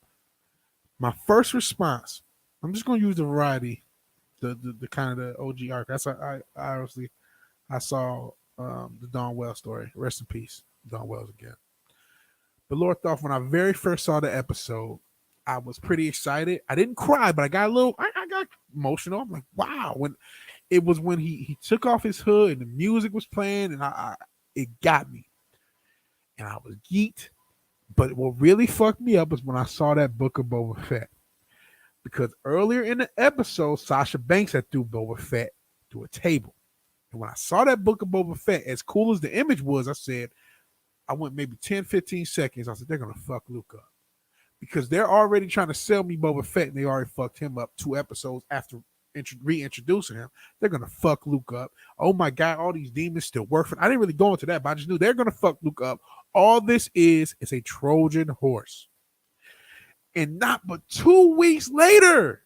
My first response, I'm just going to use the variety, the kind of the OG arc. I saw the Don Wells story. Rest in peace, Don Wells again. But Lord Thoth, when I very first saw the episode, I was pretty excited. I didn't cry, but I got emotional. I'm like, wow. When he took off his hood and the music was playing, and it got me. And I was geeked. But what really fucked me up was when I saw that Book of Boba Fett. Because earlier in the episode, Sasha Banks had threw Boba Fett to a table. And when I saw that Book of Boba Fett, as cool as the image was, I said, I went maybe 10, 15 seconds. I said, they're going to fuck Luke up. Because they're already trying to sell me Boba Fett, and they already fucked him up 2 episodes after reintroducing him. They're going to fuck Luke up. Oh my God, all these demons still work for. I didn't really go into that, but I just knew they're going to fuck Luke up. All this is a Trojan horse. And not but 2 weeks later,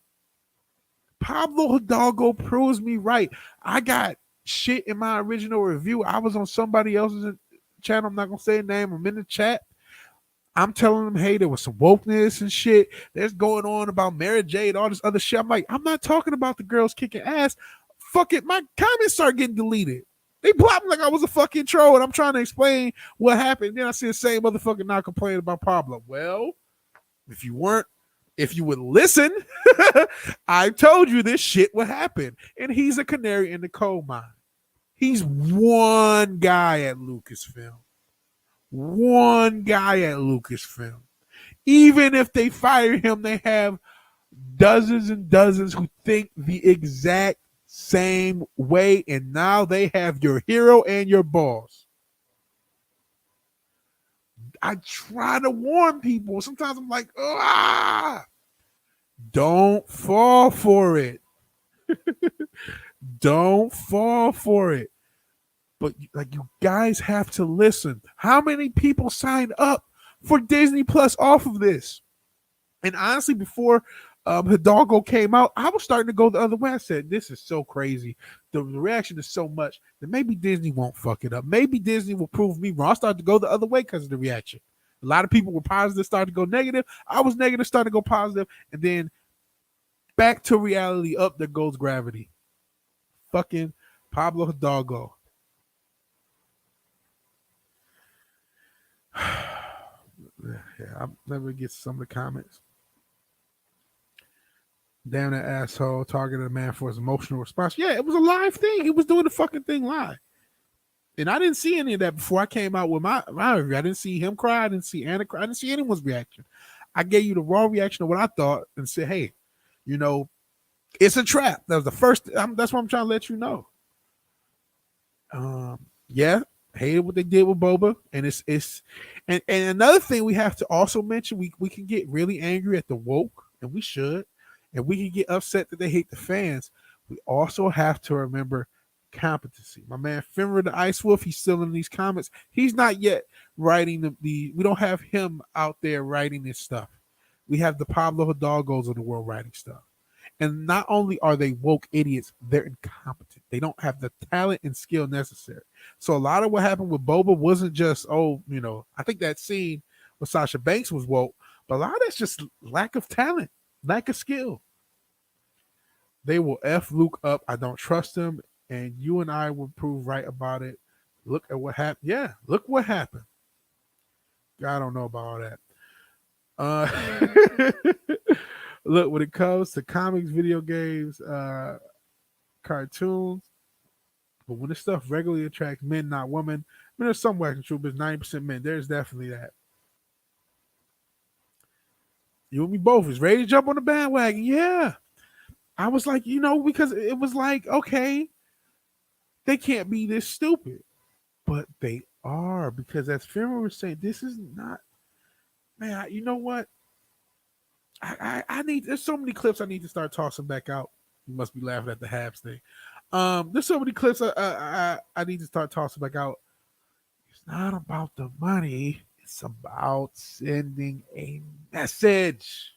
Pablo Hidalgo proves me right. I got shit in my original review. I was on somebody else's channel. I'm not going to say a name. I'm in the chat. I'm telling them, hey, there was some wokeness and shit that's going on about Mary J and all this other shit. I'm like, I'm not talking about the girls kicking ass. Fuck it. My comments start getting deleted. They blocked me like I was a fucking troll, and I'm trying to explain what happened. Then I see the same motherfucker now complaining about Pablo. Well, if you would listen, I told you this shit would happen. And he's a canary in the coal mine. He's one guy at Lucasfilm. One guy at Lucasfilm. Even if they fire him, they have dozens and dozens who think the exact same way, and now they have your hero and your boss. I try to warn people. Sometimes I'm like, don't fall for it. Don't fall for it. But like, you guys have to listen. How many people signed up for Disney Plus off of this? And honestly, before Hidalgo came out, I was starting to go the other way. I said, this is so crazy. The reaction is so much that maybe Disney won't fuck it up. Maybe Disney will prove me wrong. I started to go the other way because of the reaction. A lot of people were positive, started to go negative. I was negative, started to go positive. And then back to reality, up there goes gravity. Fucking Pablo Hidalgo. Yeah, I'm never get some of the comments. Damn, that asshole targeted a man for his emotional response. Yeah, it was a live thing. He was doing the fucking thing live. And I didn't see any of that before I came out with my review. I didn't see him cry. I didn't see Anna cry. I didn't see anyone's reaction. I gave you the raw reaction of what I thought and said, hey, it's a trap. That was the first. That's what I'm trying to let you know. Yeah, hated what they did with Boba. And and another thing we have to also mention, we can get really angry at the woke, and we should. And we can get upset that they hate the fans. We also have to remember competency. My man Fenrir the Ice Wolf, he's still in these comments. He's not yet writing we don't have him out there writing this stuff. We have the Pablo Hidalgos of the world writing stuff. And not only are they woke idiots, they're incompetent. They don't have the talent and skill necessary. So a lot of what happened with Boba wasn't just, I think that scene with Sasha Banks was woke, but a lot of that's just lack of talent. Lack of skill. They will F Luke up. I don't trust him. And you and I will prove right about it. Look at what happened. Yeah, look what happened. I don't know about all that. Look, when it comes to comics, video games, cartoons, but when this stuff regularly attracts men, not women, there's some wax and truth, but 90% men. There's definitely that. You and me both is ready to jump on the bandwagon. Yeah. I was like, because it was like, okay, they can't be this stupid. But they are, because as Fenrir was saying, this is not, man, you know what? There's so many clips I need to start tossing back out. You must be laughing at the Habs thing. There's so many clips I need to start tossing back out. It's not about the money. It's about sending a message.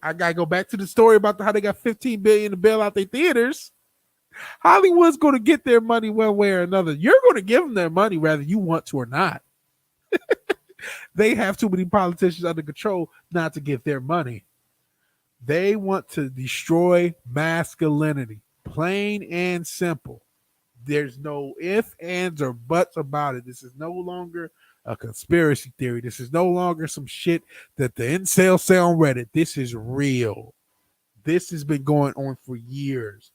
I gotta go back to the story about how they got $15 billion to bail out their theaters. Hollywood's going to get their money one way or another. You're going to give them their money whether you want to or not. They have too many politicians under control not to get their money. They want to destroy masculinity, plain and simple. There's no ifs, ands, or buts about it. This is no longer a conspiracy theory. This is no longer some shit that the incels say on Reddit. This is real. This has been going on for years.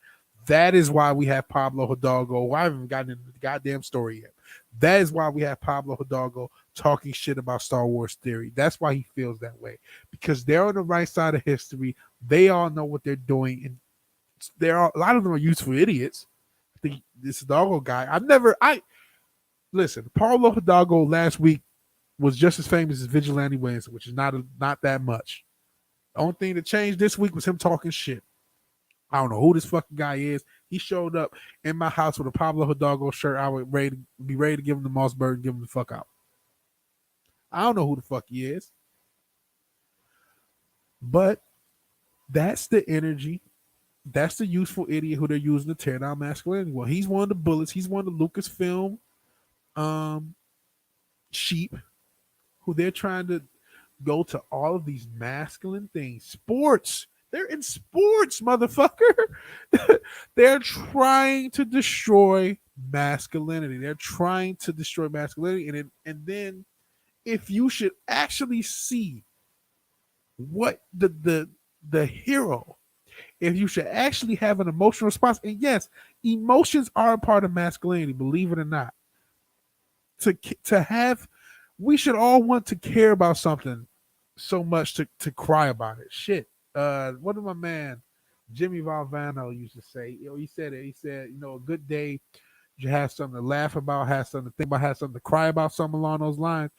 That is why we have Pablo Hidalgo. I haven't gotten into the goddamn story yet. That is why we have Pablo Hidalgo talking shit about Star Wars theory. That's why he feels that way. Because they're on the right side of history. They all know what they're doing. And a lot of them are useful idiots. I think this Hidalgo guy, listen, Pablo Hidalgo last week was just as famous as Vigilante Williamson, which is not that much. The only thing that changed this week was him talking shit. I don't know who this fucking guy is. He showed up in my house with a Pablo Hidalgo shirt. I would be ready to give him the Mossberg and give him the fuck out. I don't know who the fuck he is. But that's the energy. That's the useful idiot who they're using to tear down masculinity. Well, he's one of the bullets. He's one of the Lucasfilm sheep who they're trying to go to all of these masculine things. Sports. They're in sports, motherfucker. They're trying to destroy masculinity. They're trying to destroy masculinity. And then if you should actually see what the hero, if you should actually have an emotional response, and yes, emotions are a part of masculinity, believe it or not. We should all want to care about something so much to cry about it. Shit. What did my man Jimmy Valvano used to say? He said it. He said, a good day, you have something to laugh about, have something to think about, have something to cry about, something along those lines.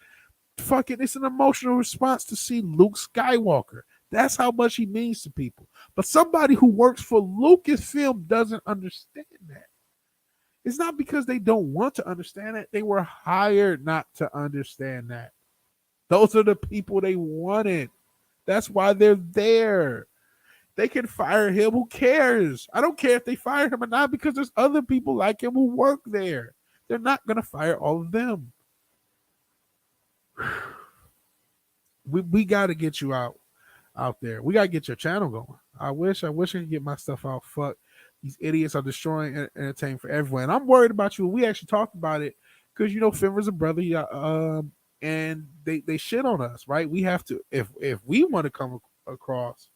Fuck it, it's an emotional response to see Luke Skywalker. That's how much he means to people. But somebody who works for Lucasfilm doesn't understand that. It's not because they don't want to understand it. They were hired not to understand that. Those are the people they wanted. That's why they're there. They can fire him. Who cares? I don't care if they fire him or not because there's other people like him who work there. They're not going to fire all of them. We got to get you out there. We got to get your channel going. I wish I could get my stuff out. Fuck. These idiots are destroying entertainment for everyone. And I'm worried about you. We actually talked about it because, Finver's a brother. And they shit on us, right? We have to, if we want to come across,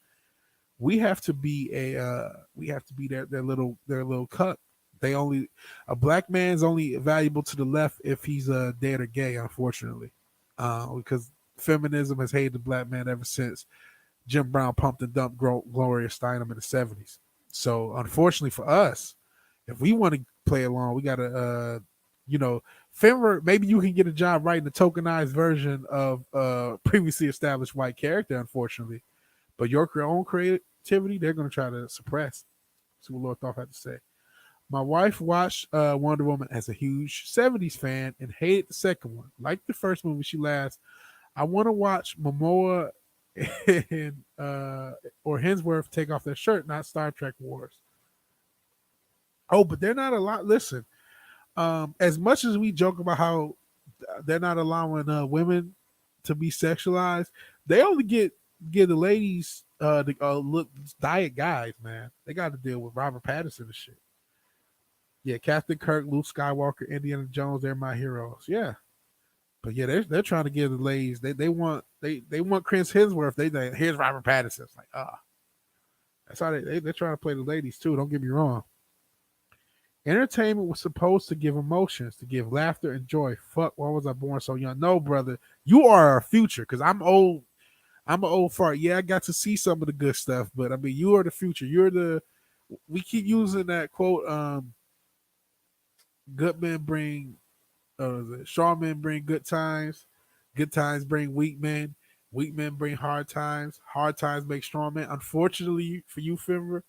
we have to be their little cuck. A black man's only valuable to the left if he's dead or gay, unfortunately, because feminism has hated the black man ever since Jim Brown pumped and dumped Gloria Steinem in the 70s. So unfortunately for us, if we want to play along, we gotta Fenver, maybe you can get a job writing the tokenized version of previously established white character, unfortunately. But your own creativity, they're going to try to suppress. See what Lord Thoth had to say. My wife watched Wonder Woman as a huge 70s fan and hated the second one. Like the first movie, she laughs. I want to watch Momoa and or Hemsworth take off their shirt, not Star Trek Wars. Oh, but they're not a lot. Listen, as much as we joke about how they're not allowing women to be sexualized, they only give the ladies look diet guys, man. They got to deal with Robert Pattinson and shit. Yeah, Captain Kirk, Luke Skywalker, Indiana Jones, they're my heroes. Yeah. But yeah, they're trying to give the ladies, they want Chris Hemsworth. They here's Robert Pattinson. It's like, that's how they're trying to play the ladies too. Don't get me wrong. Entertainment was supposed to give emotions, to give laughter and joy. Fuck, why was I born so young? No, brother, you are our future. Because I'm old. I'm an old fart. Yeah, I got to see some of the good stuff, but I mean, you are the future. We keep using that quote. Good men bring, strong men bring good times bring weak men bring hard times make strong men. Unfortunately for you, Fenver,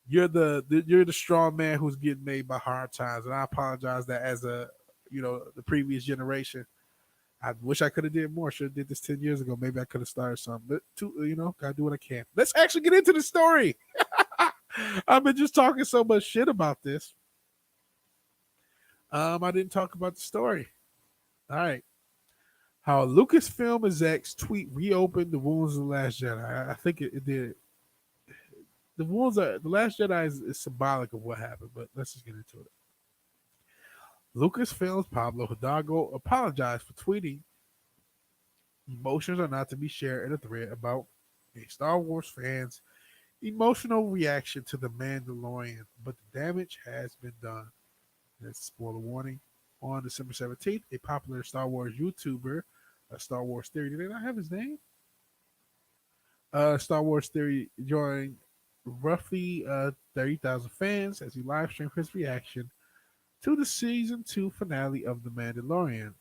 you're the strong man who's getting made by hard times, and I apologize that as the previous generation. I wish I could have did more. Should have did this 10 years ago. Maybe I could have started something. But gotta do what I can. Let's actually get into the story. I've been just talking so much shit about this. I didn't talk about the story. All right. How Lucasfilm execs tweet reopened the wounds of the Last Jedi. I think it did. The Last Jedi is symbolic of what happened, but let's just get into it. Lucasfilm's Pablo Hidalgo apologized for tweeting emotions are not to be shared in a thread about a Star Wars fan's emotional reaction to The Mandalorian, but the damage has been done. That's a spoiler warning. On December 17th, a popular Star Wars YouTuber, Star Wars Theory, did I not have his name? Star Wars Theory joined roughly 30,000 fans as he live streamed his reaction to the season 2 finale of The Mandalorian.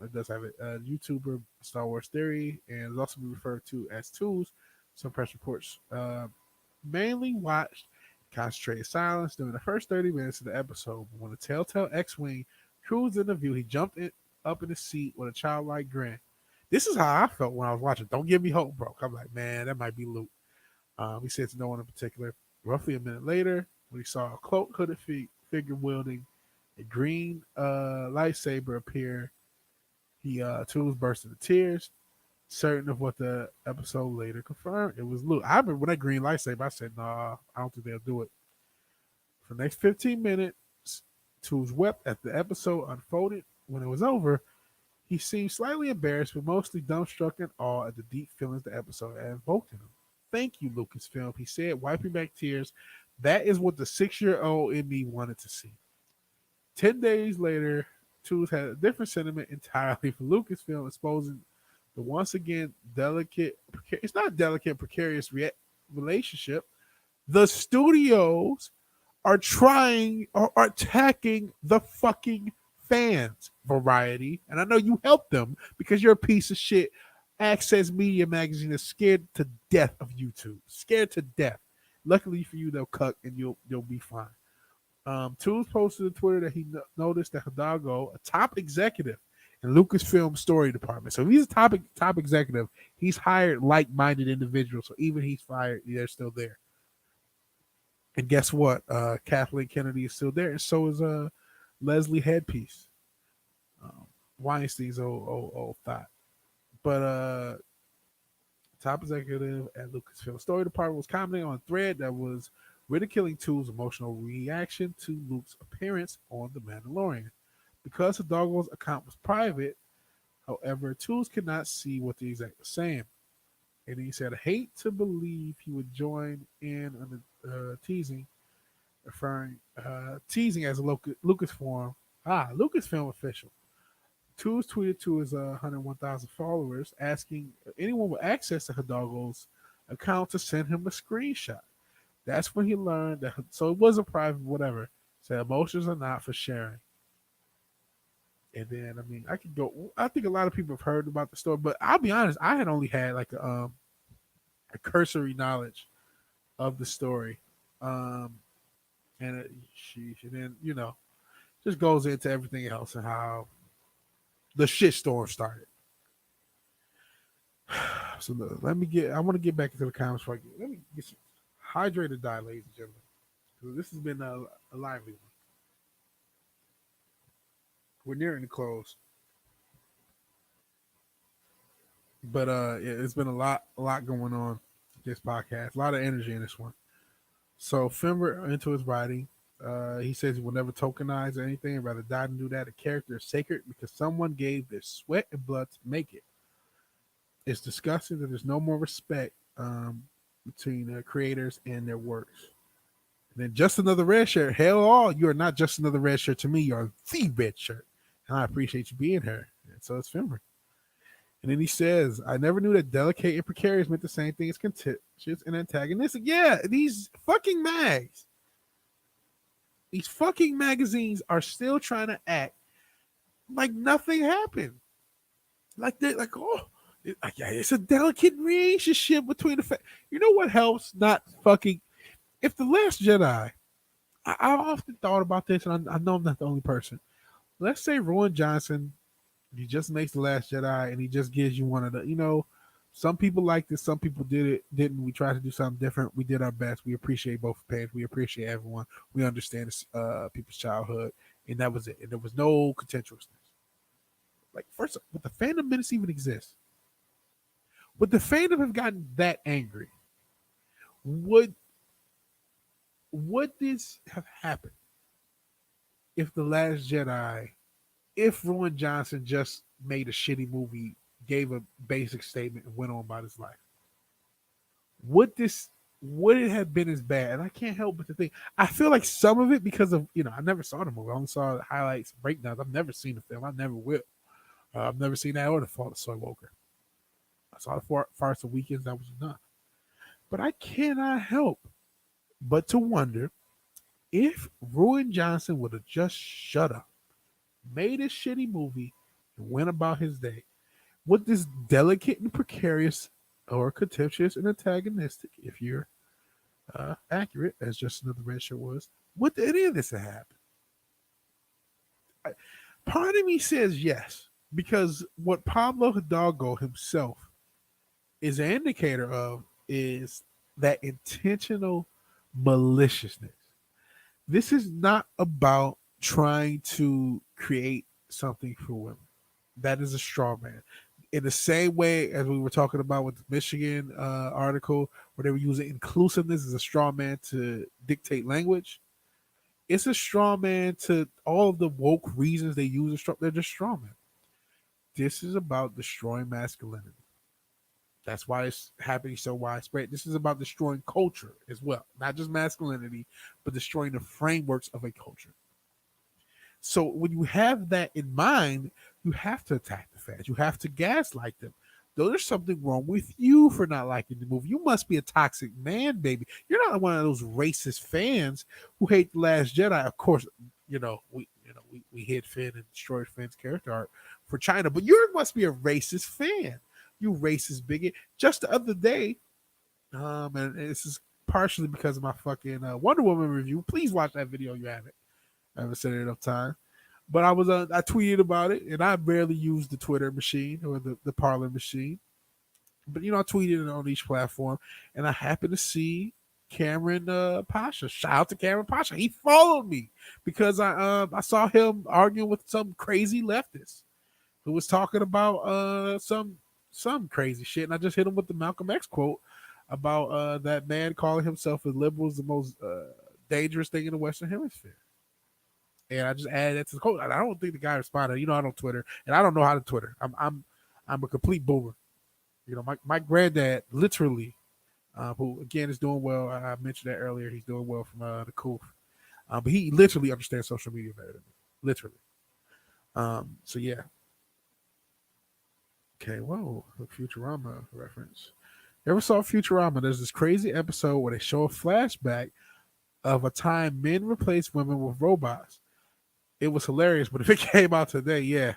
It does have a YouTuber, Star Wars Theory, and is also referred to as Tools. Some press reports mainly watched concentrated silence during the first 30 minutes of the episode. But when the Telltale X-Wing cruised in the view, he jumped up in his seat with a childlike grin. This is how I felt when I was watching. Don't give me hope, bro. I'm like, man, that might be Luke. He said to no one in particular. Roughly a minute later, when he saw a cloak hooded figure wielding a green lightsaber appear, Tools burst into tears, certain of what the episode later confirmed. It was Luke. I remember when that green lightsaber, I said, nah, I don't think they'll do it. For the next 15 minutes, Tools wept as the episode unfolded. When it was over, he seemed slightly embarrassed, but mostly dumbstruck in awe at the deep feelings the episode had invoked in him. Thank you, Lucasfilm, he said, wiping back tears. That is what the 6-year-old in me wanted to see. 10 days later, Tools had a different sentiment entirely for Lucasfilm, exposing the once again precarious relationship. The studios are attacking the fucking fans, Variety. And I know you helped them because you're a piece of shit. Access Media Magazine is scared to death of YouTube. Scared to death. Luckily for you, they'll cut and you'll be fine. Tools posted on Twitter that he noticed that Hidalgo, a top executive in Lucasfilm story department. So if he's a top executive, he's hired like-minded individuals. So even he's fired, they're still there. And guess what? Kathleen Kennedy is still there, and so is Leslie Headpiece, Weinstein's old thought. But top executive at Lucasfilm story department was commenting on a thread that was ridiculing Tools' emotional reaction to Luke's appearance on The Mandalorian. Because Hidalgo's account was private, however, Tools could not see what the exec was saying. And he said, I hate to believe he would join in on the teasing, teasing as a Lucasfilm official. Tools tweeted to his 101,000 followers asking anyone with access to Hidalgo's account to send him a screenshot. That's when he learned that, so it was a private whatever. Said emotions are not for sharing. And then, I mean, I could go. I think a lot of people have heard about the story, but I'll be honest, I had only had like a cursory knowledge of the story, and then just goes into everything else and how the shitstorm started. So I want to get back into the comments before let me get some hydrated die, ladies and gentlemen, because this has been a lively one. We're nearing the close, but it's been a lot going on this podcast. A lot of energy in this one. So Fimber, into his writing, he says he will never tokenize anything and rather die than do that. A character is sacred because someone gave their sweat and blood to make it. It's disgusting that there's no more respect between creators and their works. And then just another red shirt. Hell, you are not just another red shirt to me. You're the red shirt. And I appreciate you being here. And so it's Fimber. And then he says, I never knew that delicate and precarious meant the same thing as contentious and antagonistic. Yeah, these fucking mags. These fucking magazines are still trying to act like nothing happened. Like they're like, it's a delicate relationship between you know what helps? Not fucking. If The Last Jedi, I often thought about this, and I know I'm not the only person. Let's say Rowan Johnson, he just makes The Last Jedi, and he just gives you one of the, some people liked it, some people didn't. We tried to do something different. We did our best. We appreciate both opinions. We appreciate everyone. We understand people's childhood, and that was it. And there was no contentiousness. Like, first, would the fandom minutes even exist? Would the fandom have gotten that angry? Would this have happened if The Last Jedi, if Rowan Johnson just made a shitty movie, gave a basic statement, and went on about his life? Would it have been as bad? And I can't help but to think, I feel like some of it, because of, I never saw the movie. I only saw the highlights, breakdowns. I've never seen the film. I never will. I've never seen that or The Fault of Soy Walker. I saw the Farce of Weekends. That was enough. But I cannot help but to wonder if Rowan Johnson would have just shut up, made a shitty movie, and went about his day, would this delicate and precarious or contemptuous and antagonistic, if you're accurate, as just another red shirt was, would any of this have happened? Part of me says yes, because what Pablo Hidalgo himself is an indicator of is that intentional maliciousness. This is not about trying to create something for women. That is a straw man. In the same way as we were talking about with the Michigan article, where they were using inclusiveness as a straw man to dictate language, it's a straw man to all of the woke reasons they use. They're just straw men. This is about destroying masculinity. That's why it's happening so widespread. This is about destroying culture as well, not just masculinity, but destroying the frameworks of a culture. So when you have that in mind, you have to attack the fans. You have to gaslight them. Though there's something wrong with you for not liking the movie. You must be a toxic man, baby. You're not one of those racist fans who hate The Last Jedi. Of course, we hit Finn and destroyed Finn's character art for China, but you must be a racist fan. You racist bigot. Just the other day, and this is partially because of my fucking Wonder Woman review. Please watch that video. You have it. I haven't said it enough time. But I tweeted about it, and I barely use the Twitter machine or the Parler machine. But I tweeted it on each platform, and I happened to see Cameron Pasha. Shout out to Cameron Pasha. He followed me because I saw him arguing with some crazy leftist who was talking about some crazy shit, and I just hit him with the Malcolm X quote about that man calling himself a liberal is the most dangerous thing in the Western Hemisphere. And I just added that to the quote. I don't think the guy responded. I don't Twitter, and I don't know how to Twitter. I'm a complete boomer. My granddad literally, who again is doing well. I mentioned that earlier. He's doing well from the Coof, but he literally understands social media better than me. Literally. So yeah. Okay, whoa, a Futurama reference. You ever saw Futurama? There's this crazy episode where they show a flashback of a time men replaced women with robots. It was hilarious, but if it came out today, yeah,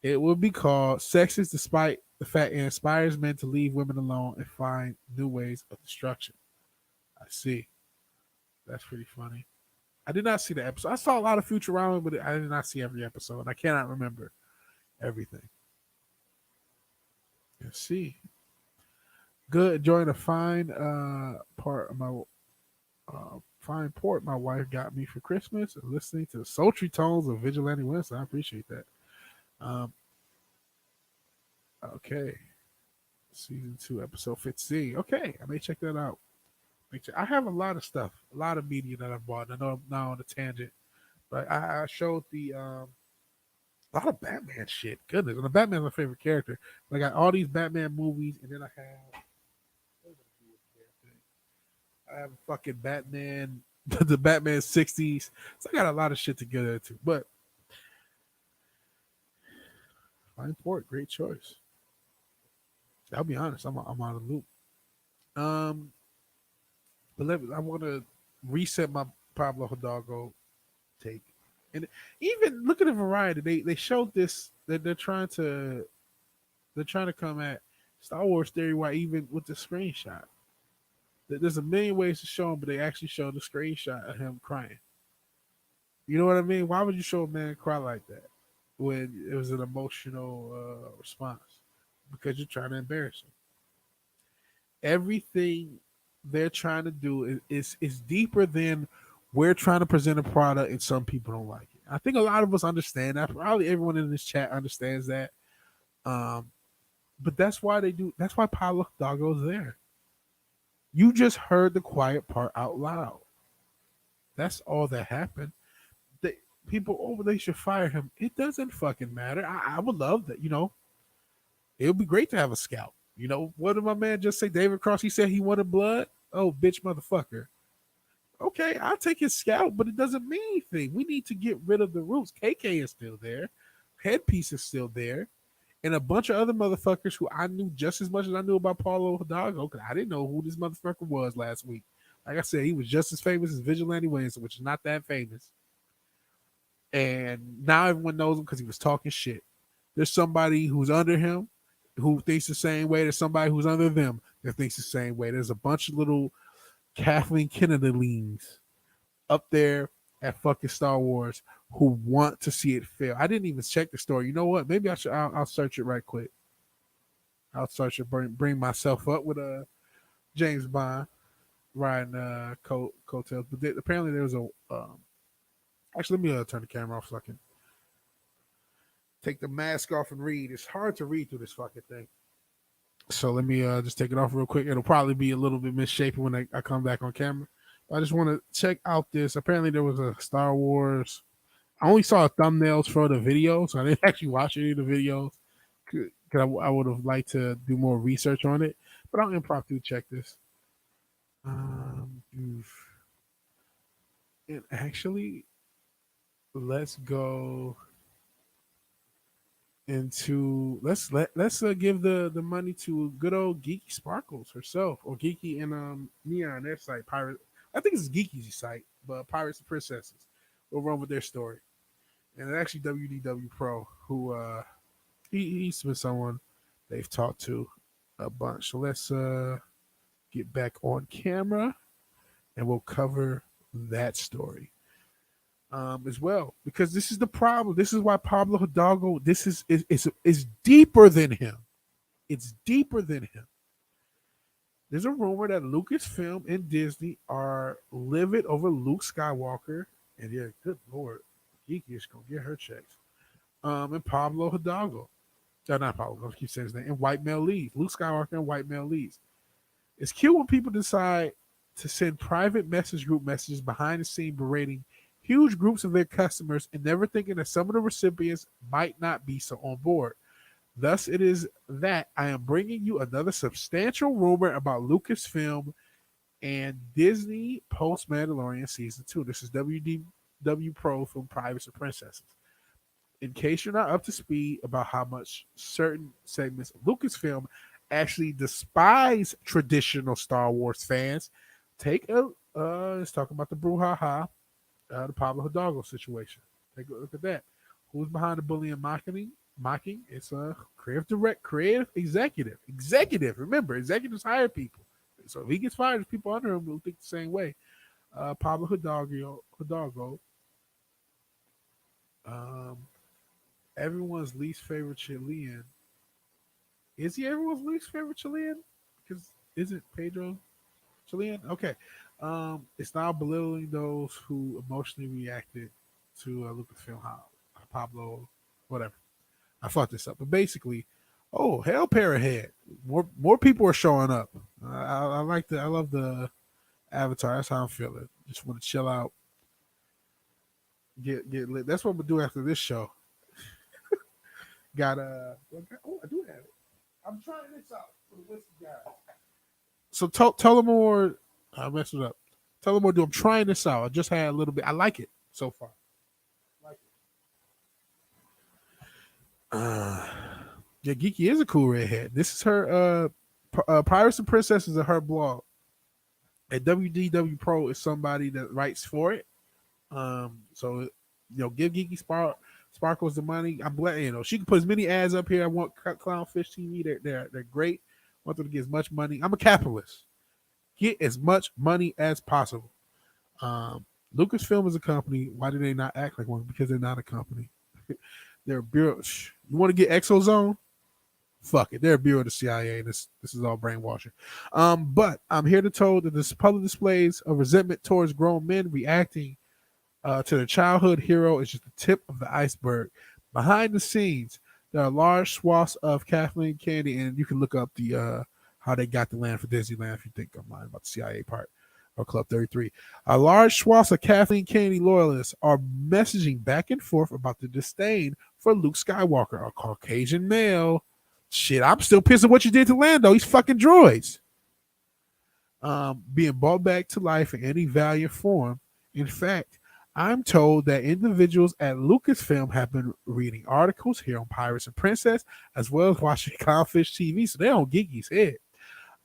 it would be called Sexist Despite the Fact It Inspires Men to Leave Women Alone and Find New Ways of Destruction. I see. That's pretty funny. I did not see the episode. I saw a lot of Futurama, but I did not see every episode. I cannot remember everything. Let's see. Good. Enjoying a fine part of my fine port my wife got me for Christmas and listening to the sultry tones of Vigilante Williamson. I appreciate that. Okay. Season 2, episode 15. Okay, I may check that out. I have a lot of stuff, a lot of media that I've bought. I know I'm now on a tangent, but I showed the a lot of Batman shit. Goodness, and the Batman's my favorite character. But I got all these Batman movies, and then I have a fucking Batman, the Batman 60s. So I got a lot of shit to get into. But fine port, great choice. I'll be honest, I'm out of the loop. But I want to reset my Pablo Hidalgo take, and even look at the variety. They showed this that they're trying to come at Star Wars theory. Why even with the screenshot, there's a million ways to show him, but they actually showed the screenshot of him crying. You know what I mean? Why would you show a man cry like that when it was an emotional response? Because you're trying to embarrass him. Everything they're trying to do is deeper than we're trying to present a product and some people don't like it. I think a lot of us understand that. Probably everyone in this chat understands that. But that's why they do. That's why Pablo Hidalgo is there. You just heard the quiet part out loud. That's all that happened. People, they should fire him. It doesn't fucking matter. I would love that. It would be great to have a scout. What did my man just say? David Cross, he said he wanted blood. Oh, bitch, motherfucker. Okay, I'll take his scout, but it doesn't mean anything. We need to get rid of the roots. KK is still there. Headpiece is still there. And a bunch of other motherfuckers who I knew just as much as I knew about Paulo Hidalgo, because I didn't know who this motherfucker was last week. Like I said, he was just as famous as Vigilante Williamson, which is not that famous. And now everyone knows him because he was talking shit. There's somebody who's under him who thinks the same way. There's somebody who's under them that thinks the same way. There's a bunch of little Kathleen Kennedy-leans up there at fucking Star Wars who want to see it fail. I didn't even check the story. You know what? Maybe I'll search it right quick. I'll search it, bring myself up with a James Bond riding coattails. But apparently there was a actually, let me turn the camera off so I can take the mask off and read. It's hard to read through this fucking thing. So let me just take it off real quick. It'll probably be a little bit misshapen when I come back on camera. I just want to check out this. Apparently there was a Star Wars. I only saw thumbnails for the video, so I didn't actually watch any of the videos because I would have liked to do more research on it. But I'll impromptu check this. And actually, let's go into let's give the money to good old Geeky Sparkles herself, or Geeky and Neon, their site. Pirate, I think it's Geeky's site, but Pirates and Princesses will run with their story. And it's actually WDW Pro, who he's been someone they've talked to a bunch. So let's get back on camera and we'll cover that story. as well, because this is the problem. This is why Pablo Hidalgo. This is deeper than him. It's deeper than him. There's a rumor that Lucasfilm and Disney are livid over Luke Skywalker, and yeah, good lord, Geeky is gonna get her checks. And Pablo Hidalgo. Not Pablo, I keep saying his name. And white male leads. Luke Skywalker and white male leads. It's cute when people decide to send private message group messages behind the scene berating huge groups of their customers and never thinking that some of the recipients might not be so on board. Thus, it is that I am bringing you another substantial rumor about Lucasfilm and Disney post Mandalorian season 2. This is WDW Pro from Privates and Princesses. In case you're not up to speed about how much certain segments of Lucasfilm actually despise traditional Star Wars fans, let's talk about the brouhaha, the Pablo Hidalgo situation. Take a look at that. Who's behind the bullying and mocking? It's a creative executive. Remember, executives hire people. So if he gets fired, there's people under him will think the same way. Pablo Hidalgo. Everyone's least favorite Chilean. Is he everyone's least favorite Chilean? Because isn't Pedro Chilean? Okay. It's now belittling those who emotionally reacted to Lucasfilm, Pablo, whatever. I fucked this up, but basically, hell, Parahead. More people are showing up. I love the avatar. That's how I'm feeling. Just want to chill out, get lit. That's what I'm gonna do after this show. I do have it. I'm trying this out for the whiskey guys. So tell them more. I messed it up. Tell them more. I'm trying this out. I just had a little bit. I like it so far. Yeah, Geeky is a cool redhead. This is her. Pirates and Princesses are her blog. And WDW Pro is somebody that writes for it. So give Geeky Sparkles the money. I'm glad she can put as many ads up here. I want Clownfish TV. They're great. I want them to get as much money. I'm a capitalist. Get as much money as possible. Lucasfilm is a company. Why do they not act like one? Because they're not a company. They're a bureau. You want to get Exozone? Fuck it. They're a bureau of the CIA. This is all brainwashing. But I'm here to tell that this public displays of resentment towards grown men reacting to their childhood hero is just the tip of the iceberg. Behind the scenes, there are large swaths of Kathleen Kennedy, and you can look up the how they got the land for Disneyland if you think I'm lying about the CIA part. Or Club 33. A large swath of Kathleen Kennedy loyalists are messaging back and forth about the disdain for Luke Skywalker, a Caucasian male. Shit, I'm still pissed at what you did to Lando. He's fucking droids. Being brought back to life in any valiant form. In fact, I'm told that individuals at Lucasfilm have been reading articles here on Pirates and Princess, as well as watching Clownfish TV, so they're on Geeky's head.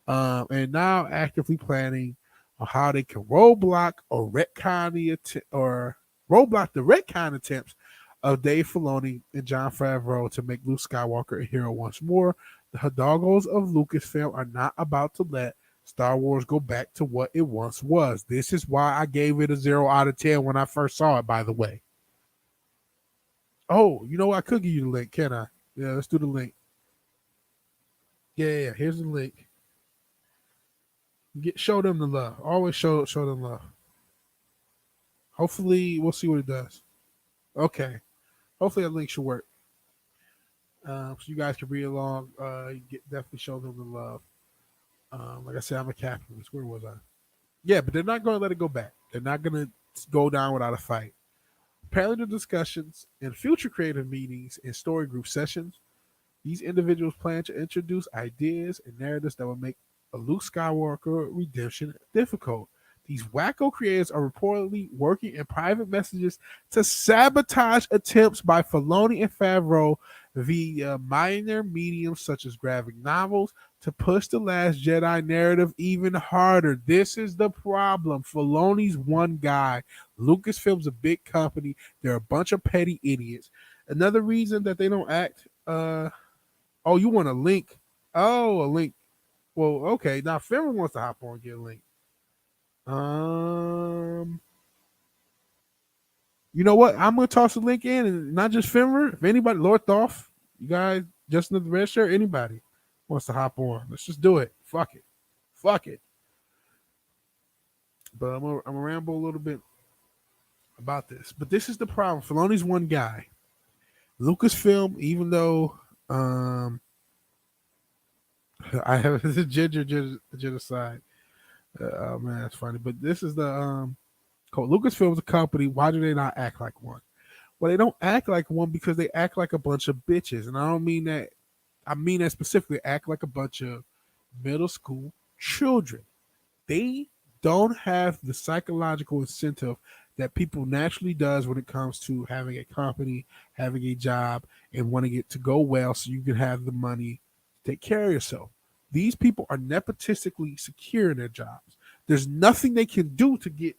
And now actively planning on how they can roadblock the retcon attempts of Dave Filoni and Jon Favreau to make Luke Skywalker a hero once more. The Hidalgos of Lucasfilm are not about to let Star Wars go back to what it once was. This is why I gave it a 0 out of 10 when I first saw it, by the way. Oh, you know what? I could give you the link, can I? Yeah, let's do the link. Yeah, here's the link. Show them the love. Always show them love. Hopefully, we'll see what it does. Okay. Hopefully, that link should work. So you guys can read along. Definitely show them the love. Like I said, I'm a capitalist. Where was I? Yeah, but they're not going to let it go back. They're not going to go down without a fight. Apparently, the discussions and future creative meetings and story group sessions, these individuals plan to introduce ideas and narratives that will make a Luke Skywalker redemption difficult. These wacko creators are reportedly working in private messages to sabotage attempts by Filoni and Favreau via minor mediums such as graphic novels to push the Last Jedi narrative even harder. This is the problem. Filoni's one guy. Lucasfilm's a big company. They're a bunch of petty idiots. Another reason that they don't act. You want a link? Oh, a link. Well, okay. Now, Finland wants to hop on and get a link. You know what? I'm gonna toss a link in, and not just Fenrir. If anybody, Lord Thoth, you guys, Justin of the Red Shirt, anybody wants to hop on, let's just do it. Fuck it, fuck it. But I'm gonna ramble a little bit about this. But this is the problem. Filoni's one guy. Lucasfilm, even though I have the genocide. Oh man, that's funny. But this is the Lucasfilm's a company. Why do they not act like one? Well, they don't act like one because they act like a bunch of bitches, and I don't mean that. I mean that specifically. Act like a bunch of middle school children. They don't have the psychological incentive that people naturally does when it comes to having a company, having a job, and wanting it to go well so you can have the money to take care of yourself. These people are nepotistically secure in their jobs. There's nothing they can do to get.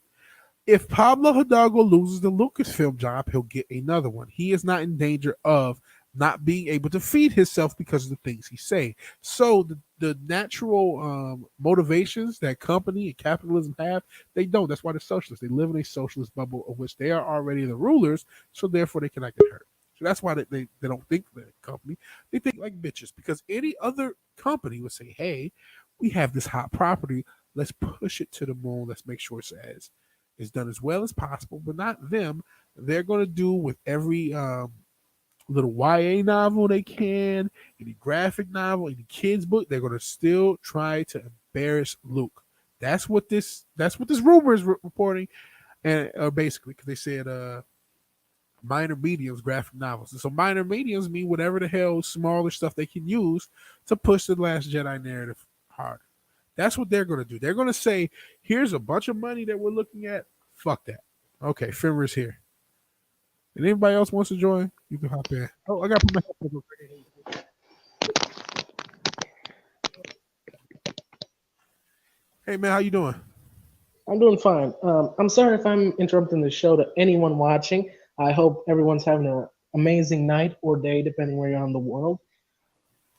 If Pablo Hidalgo loses the Lucasfilm job, he'll get another one. He is not in danger of not being able to feed himself because of the things he say. So the natural motivations that company and capitalism have, they don't. That's why they're socialists. They live in a socialist bubble of which they are already the rulers, so therefore they cannot get hurt. So that's why they don't think the company. They think like bitches because any other company would say, hey, we have this hot property. Let's push it to the moon. Let's make sure it's done as well as possible, but not them. They're going to do with every little YA novel they can, any graphic novel, any kids book. They're going to still try to embarrass Luke. That's what this rumor is reporting, and basically because they said minor mediums graphic novels. And so minor mediums mean whatever the hell smaller stuff they can use to push the Last Jedi narrative harder. That's what they're going to do. They're going to say, here's a bunch of money that we're looking at. Fuck that. Okay, Fenrir's here. And anybody else wants to join, you can hop in. Oh, I got to put my headphones on. Hey, man, how you doing? I'm doing fine. I'm sorry if I'm interrupting the show to anyone watching. I hope everyone's having an amazing night or day, depending where you're on the world.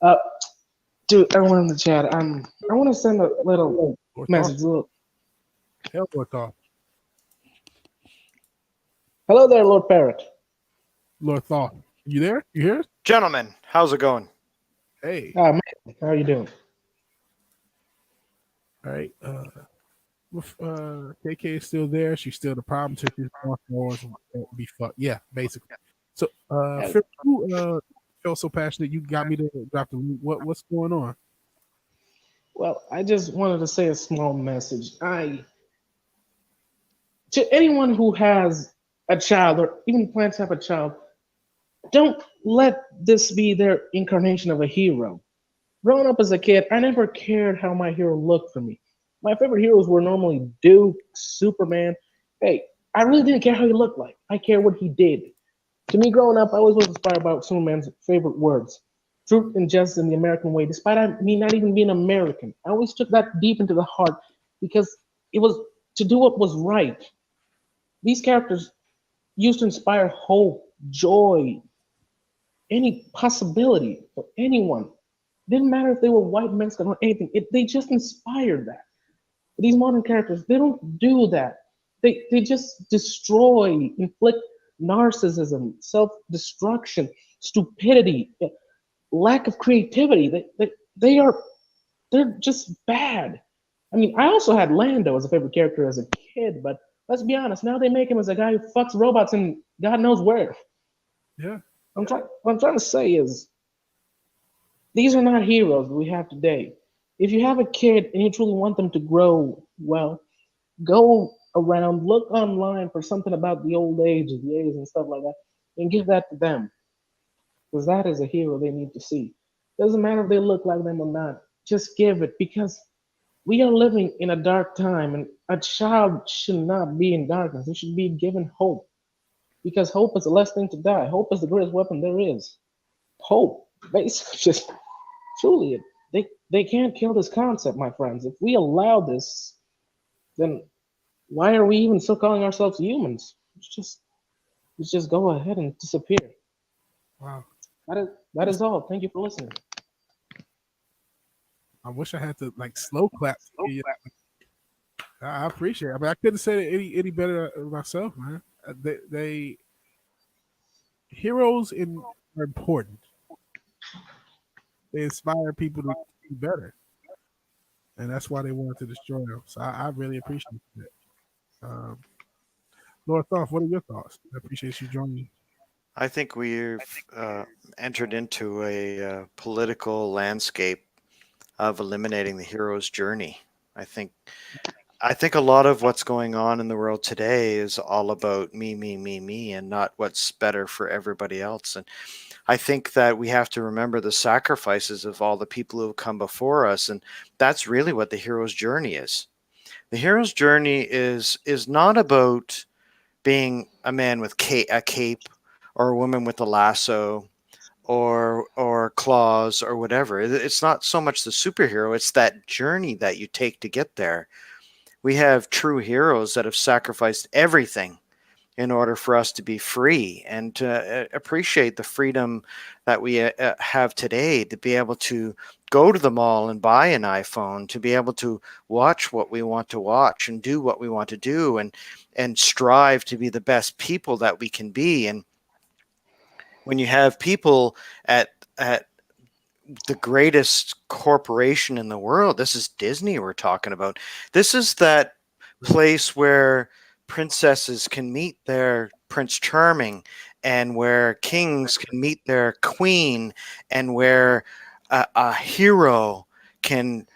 To everyone in the chat, I want to send a little message. Hell, Lord Thoth. Hello there, Lord Parrot. Lord Thoth. You there? You here? Gentlemen, how's it going? Hey. Man, how are you doing? All right. KK is still there. She's still the problem. So she's going forward and be fucked. Yeah, basically. So, you felt so passionate. You got me to drop the what's going on? Well, I just wanted to say a small message. To anyone who has a child or even plans to have a child, don't let this be their incarnation of a hero. Growing up as a kid, I never cared how my hero looked for me. My favorite heroes were normally Duke, Superman. Hey, I really didn't care how he looked like. I cared what he did. To me, growing up, I always was inspired by Superman's favorite words: truth and justice in the American way, despite me not even being American. I always took that deep into the heart because it was to do what was right. These characters used to inspire hope, joy, any possibility for anyone. Didn't matter if they were white, Mexican, or anything. They just inspired that. These modern characters, they don't do that. They just destroy, inflict narcissism, self-destruction, stupidity, lack of creativity. They're just bad. I mean, I also had Lando as a favorite character as a kid, but let's be honest, now they make him as a guy who fucks robots in God knows where. Yeah. What I'm trying to say is, these are not heroes we have today. If you have a kid and you truly want them to grow well, go around, look online for something about the old age, the A's and stuff like that, and give that to them. Because that is a hero they need to see. Doesn't matter if they look like them or not. Just give it, because we are living in a dark time, and a child should not be in darkness. They should be given hope, because hope is the last thing to die. Hope is the greatest weapon there is. Hope, basically, just truly, they can't kill this concept, my friends. If we allow this, then why are we even still calling ourselves humans? Let's just go ahead and disappear. Wow. That is all. Thank you for listening. I wish I had to slow clap. I appreciate it. I mean, I couldn't say it any better myself, man. they heroes are important. They inspire people to be better, and that's why they wanted to destroy them. So I really appreciate that. Um, Lord Thoth, what are your thoughts? I appreciate you joining. I think we've entered into a political landscape of eliminating the hero's journey. I think a lot of what's going on in the world today is all about me, me, me, me, and not what's better for everybody else. And I think that we have to remember the sacrifices of all the people who have come before us, and that's really what the hero's journey is. The hero's journey is not about being a man with a cape or a woman with a lasso or claws or whatever. It's not so much the superhero, it's that journey that you take to get there. We have true heroes that have sacrificed everything in order for us to be free and to appreciate the freedom that we have today, to be able to go to the mall and buy an iPhone, to be able to watch what we want to watch and do what we want to do, and strive to be the best people that we can be. And when you have people at the greatest corporation in the world, this is Disney we're talking about. This is that place where princesses can meet their Prince Charming, and where kings can meet their queen, and where a hero can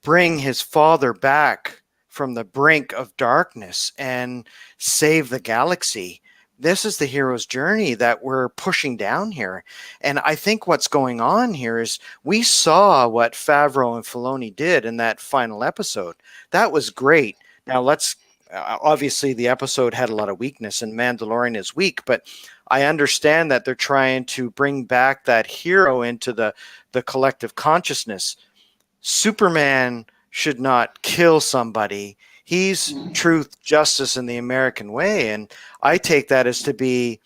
bring his father back from the brink of darkness and save the galaxy. This is the hero's journey that we're pushing down here. And I think what's going on here is we saw what Favreau and Filoni did in that final episode. That was great. Now obviously the episode had a lot of weakness, and Mandalorian is weak, but I understand that they're trying to bring back that hero into the collective consciousness. Superman should not kill somebody. He's truth, justice, in the American way. And I take that as to be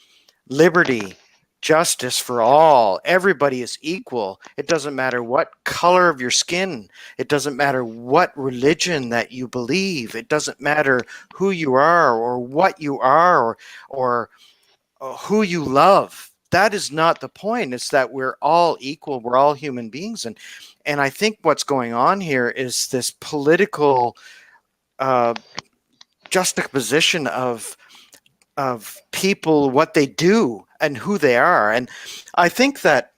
liberty, justice for all. Everybody is equal. It doesn't matter what color of your skin. It doesn't matter what religion that you believe. It doesn't matter who you are or what you are or who you love. That is not the point. It's that we're all equal. We're all human beings. And I think what's going on here is this political juxtaposition of people, what they do and who they are. And I think that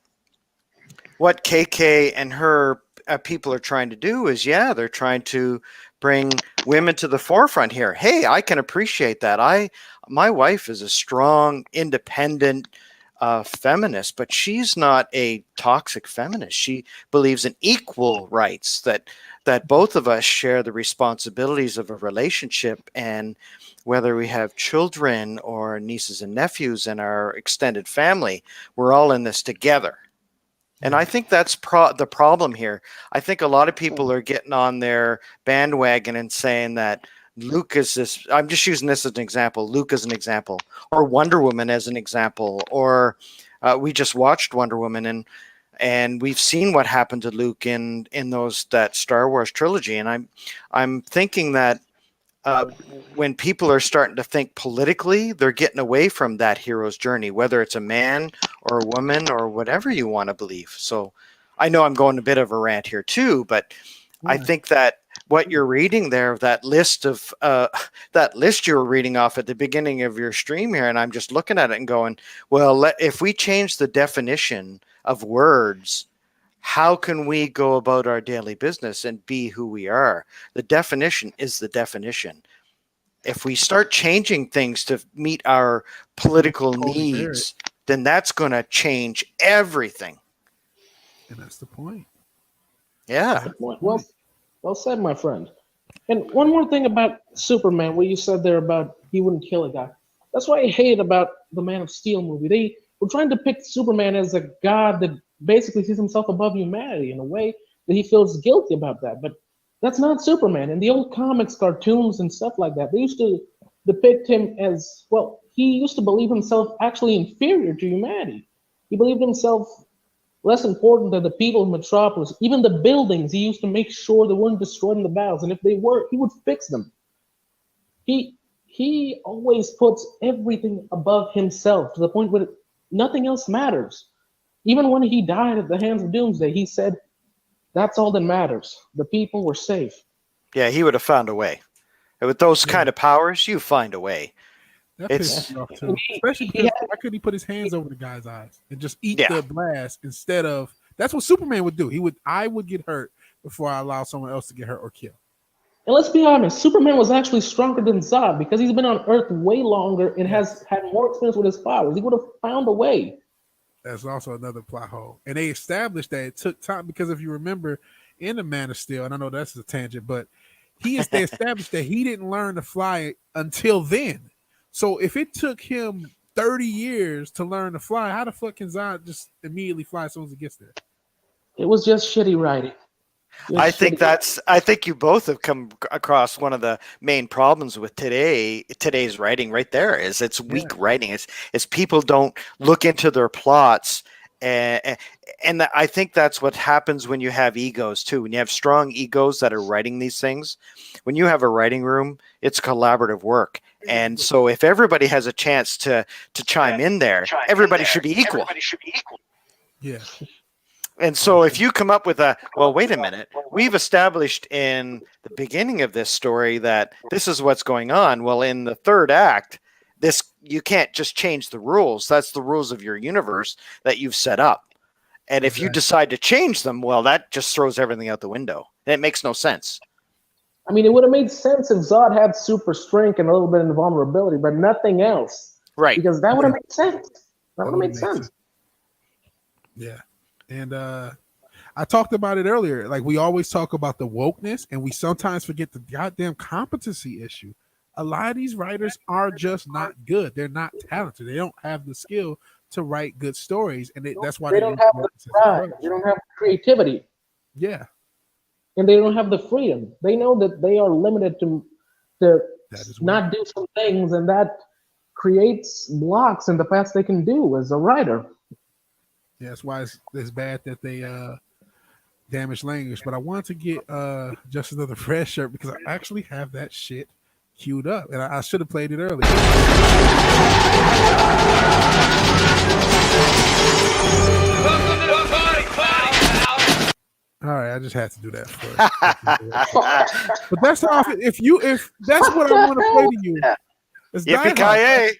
what KK and her people are trying to do is, they're trying to bring women to the forefront here. Hey, I can appreciate that. My wife is a strong, independent feminist, but she's not a toxic feminist. She believes in equal rights, that both of us share the responsibilities of a relationship, and whether we have children or nieces and nephews in our extended family, we're all in this together. And I think that's the problem here. I think a lot of people are getting on their bandwagon and saying that Luke is this, I'm just using this as an example, Luke as an example, or Wonder Woman as an example, or we just watched Wonder Woman, and we've seen what happened to Luke in that Star Wars trilogy. And I'm thinking that when people are starting to think politically, they're getting away from that hero's journey, whether it's a man or a woman or whatever you want to believe. So I know I'm going a bit of a rant here too, but I think that what you're reading there, that list you were reading off at the beginning of your stream here, and I'm just looking at it and going, well, if we change the definition of words, how can we go about our daily business and be who we are? The definition is the definition. If we start changing things to meet our political needs, then that's going to change everything. And that's the point. Yeah. Well said, my friend. And one more thing about Superman, what you said there about he wouldn't kill a guy. That's what I hate about the Man of Steel movie. They were trying to pick Superman as a god that basically sees himself above humanity in a way that he feels guilty about that. But that's not Superman. In the old comics, cartoons, and stuff like that, they used to depict him as, well, he used to believe himself actually inferior to humanity. He believed himself less important than the people in Metropolis. Even the buildings, he used to make sure they weren't destroyed in the battles. And if they were, he would fix them. He he always puts everything above himself to the point where nothing else matters. Even when he died at the hands of Doomsday, he said, "That's all that matters. The people were safe." Yeah, he would have found a way. And with those kind of powers, you find a way. That It's pisses me off too. Especially because why couldn't he put his hands over the guy's eyes and just eat the blast instead of that's what Superman would do. I would get hurt before I allow someone else to get hurt or kill. And let's be honest, Superman was actually stronger than Zod because he's been on Earth way longer and has had more experience with his powers. He would have found a way. That's also another plot hole. And they established that it took time because if you remember in the Man of Steel, and I know that's a tangent, but they established that he didn't learn to fly until then. So if it took him 30 years to learn to fly, how the fuck can Zod just immediately fly as soon as he gets there? It was just shitty writing. I think you both have come across one of the main problems with today's writing right there is it's weak writing. It's people don't look into their plots. And I think that's what happens when you have egos too. When you have strong egos that are writing these things, when you have a writing room, it's collaborative work. And so if everybody has a chance to chime in there, everybody should be equal. Yeah. And so if you come up with well, wait a minute, we've established in the beginning of this story that this is what's going on. Well, in the third act, you can't just change the rules. That's the rules of your universe that you've set up. And if you decide to change them, well, that just throws everything out the window. And it makes no sense. I mean, it would have made sense if Zod had super strength and a little bit of invulnerability, but nothing else. Right. Because that would have made sense. That would have made sense. Yeah. And I talked about it earlier. Like we always talk about the wokeness and we sometimes forget the goddamn competency issue. A lot of these writers are just not good. They're not talented. They don't have the skill to write good stories. And that's why they don't have the drive. They don't have the creativity. Yeah. And they don't have the freedom. They know that they are limited to not do some things, and that creates blocks in the paths they can do as a writer. Yeah, that's why it's bad that they damage language. But I want to get just another fresh shirt because I actually have that shit queued up, and I should have played it earlier. All right, I just had to do that for it. But that's how if that's what I want to play to you. It's Yippee-ki-yay.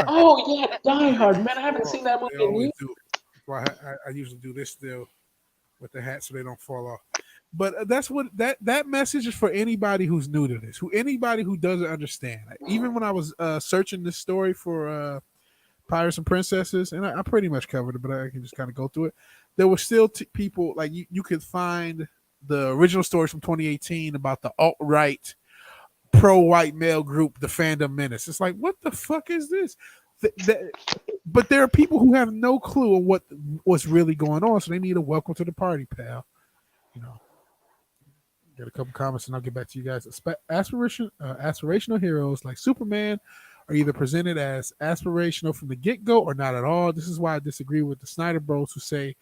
Oh yeah, Die Hard, man! I haven't seen that movie in years. Well, I usually do this still with the hat so they don't fall off. But that's what that message is for anybody who's new to this, anybody who doesn't understand. Even when I was searching this story for Pirates and Princesses, and I pretty much covered it, but I can just kind of go through it. There were still people like you could find the original stories from 2018 about the alt-right pro-white male group, the Fandom Menace. It's like, what the fuck is this? But there are people who have no clue of what's really going on, so they need a welcome to the party, pal. You know, get a couple comments and I'll get back to you guys. Aspirational heroes like Superman are either presented as aspirational from the get-go or not at all. This is why I disagree with the Snyder Bros who say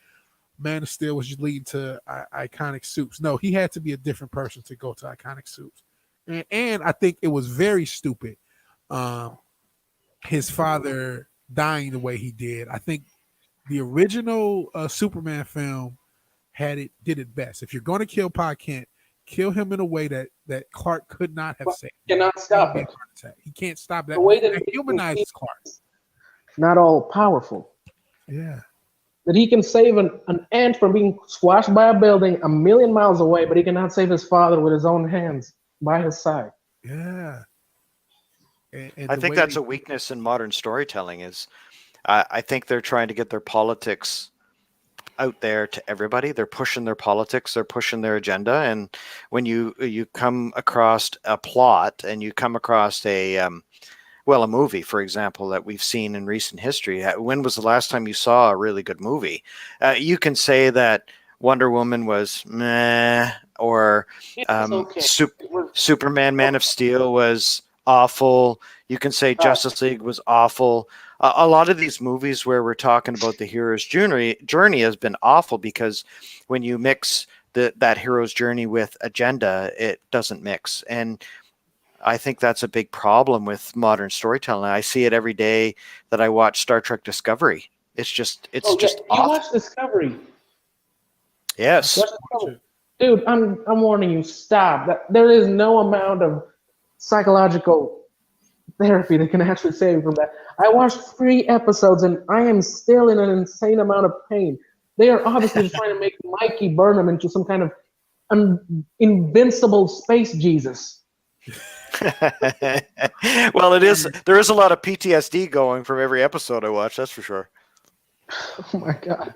Man of Steel was leading to iconic suits. No, he had to be a different person to go to iconic suits. And I think it was very stupid. His father dying the way he did. I think the original Superman film did it best. If you're going to kill Pa Kent, kill him in a way that Clark could not have saved. Cannot stop it. He can't stop that. The way that humanizes Clark. Not all powerful. Yeah. That he can save an ant from being squashed by a building 1,000,000 miles away, but he cannot save his father with his own hands by his side. Yeah. And I think that's a weakness in modern storytelling is I think they're trying to get their politics out there to everybody. They're pushing their politics, they're pushing their agenda. And when you come across a plot and you come across a movie, for example, that we've seen in recent history, when was the last time you saw a really good movie? You can say that Wonder Woman was meh, or okay. Superman, Man of Steel was awful. You can say Justice League was awful. A lot of these movies where we're talking about the hero's journey has been awful because when you mix that hero's journey with agenda, it doesn't mix. And I think that's a big problem with modern storytelling. I see it every day that I watch Star Trek Discovery. It's just You awful. watch Discovery. Yes. Watch Discovery. Dude, I'm warning you, stop. There is no amount of psychological therapy that can actually save you from that. I watched 3 episodes and I am still in an insane amount of pain. They are obviously just trying to make Mikey Burnham into some kind of invincible space Jesus. Well, there is a lot of PTSD going from every episode I watch, that's for sure. Oh my god.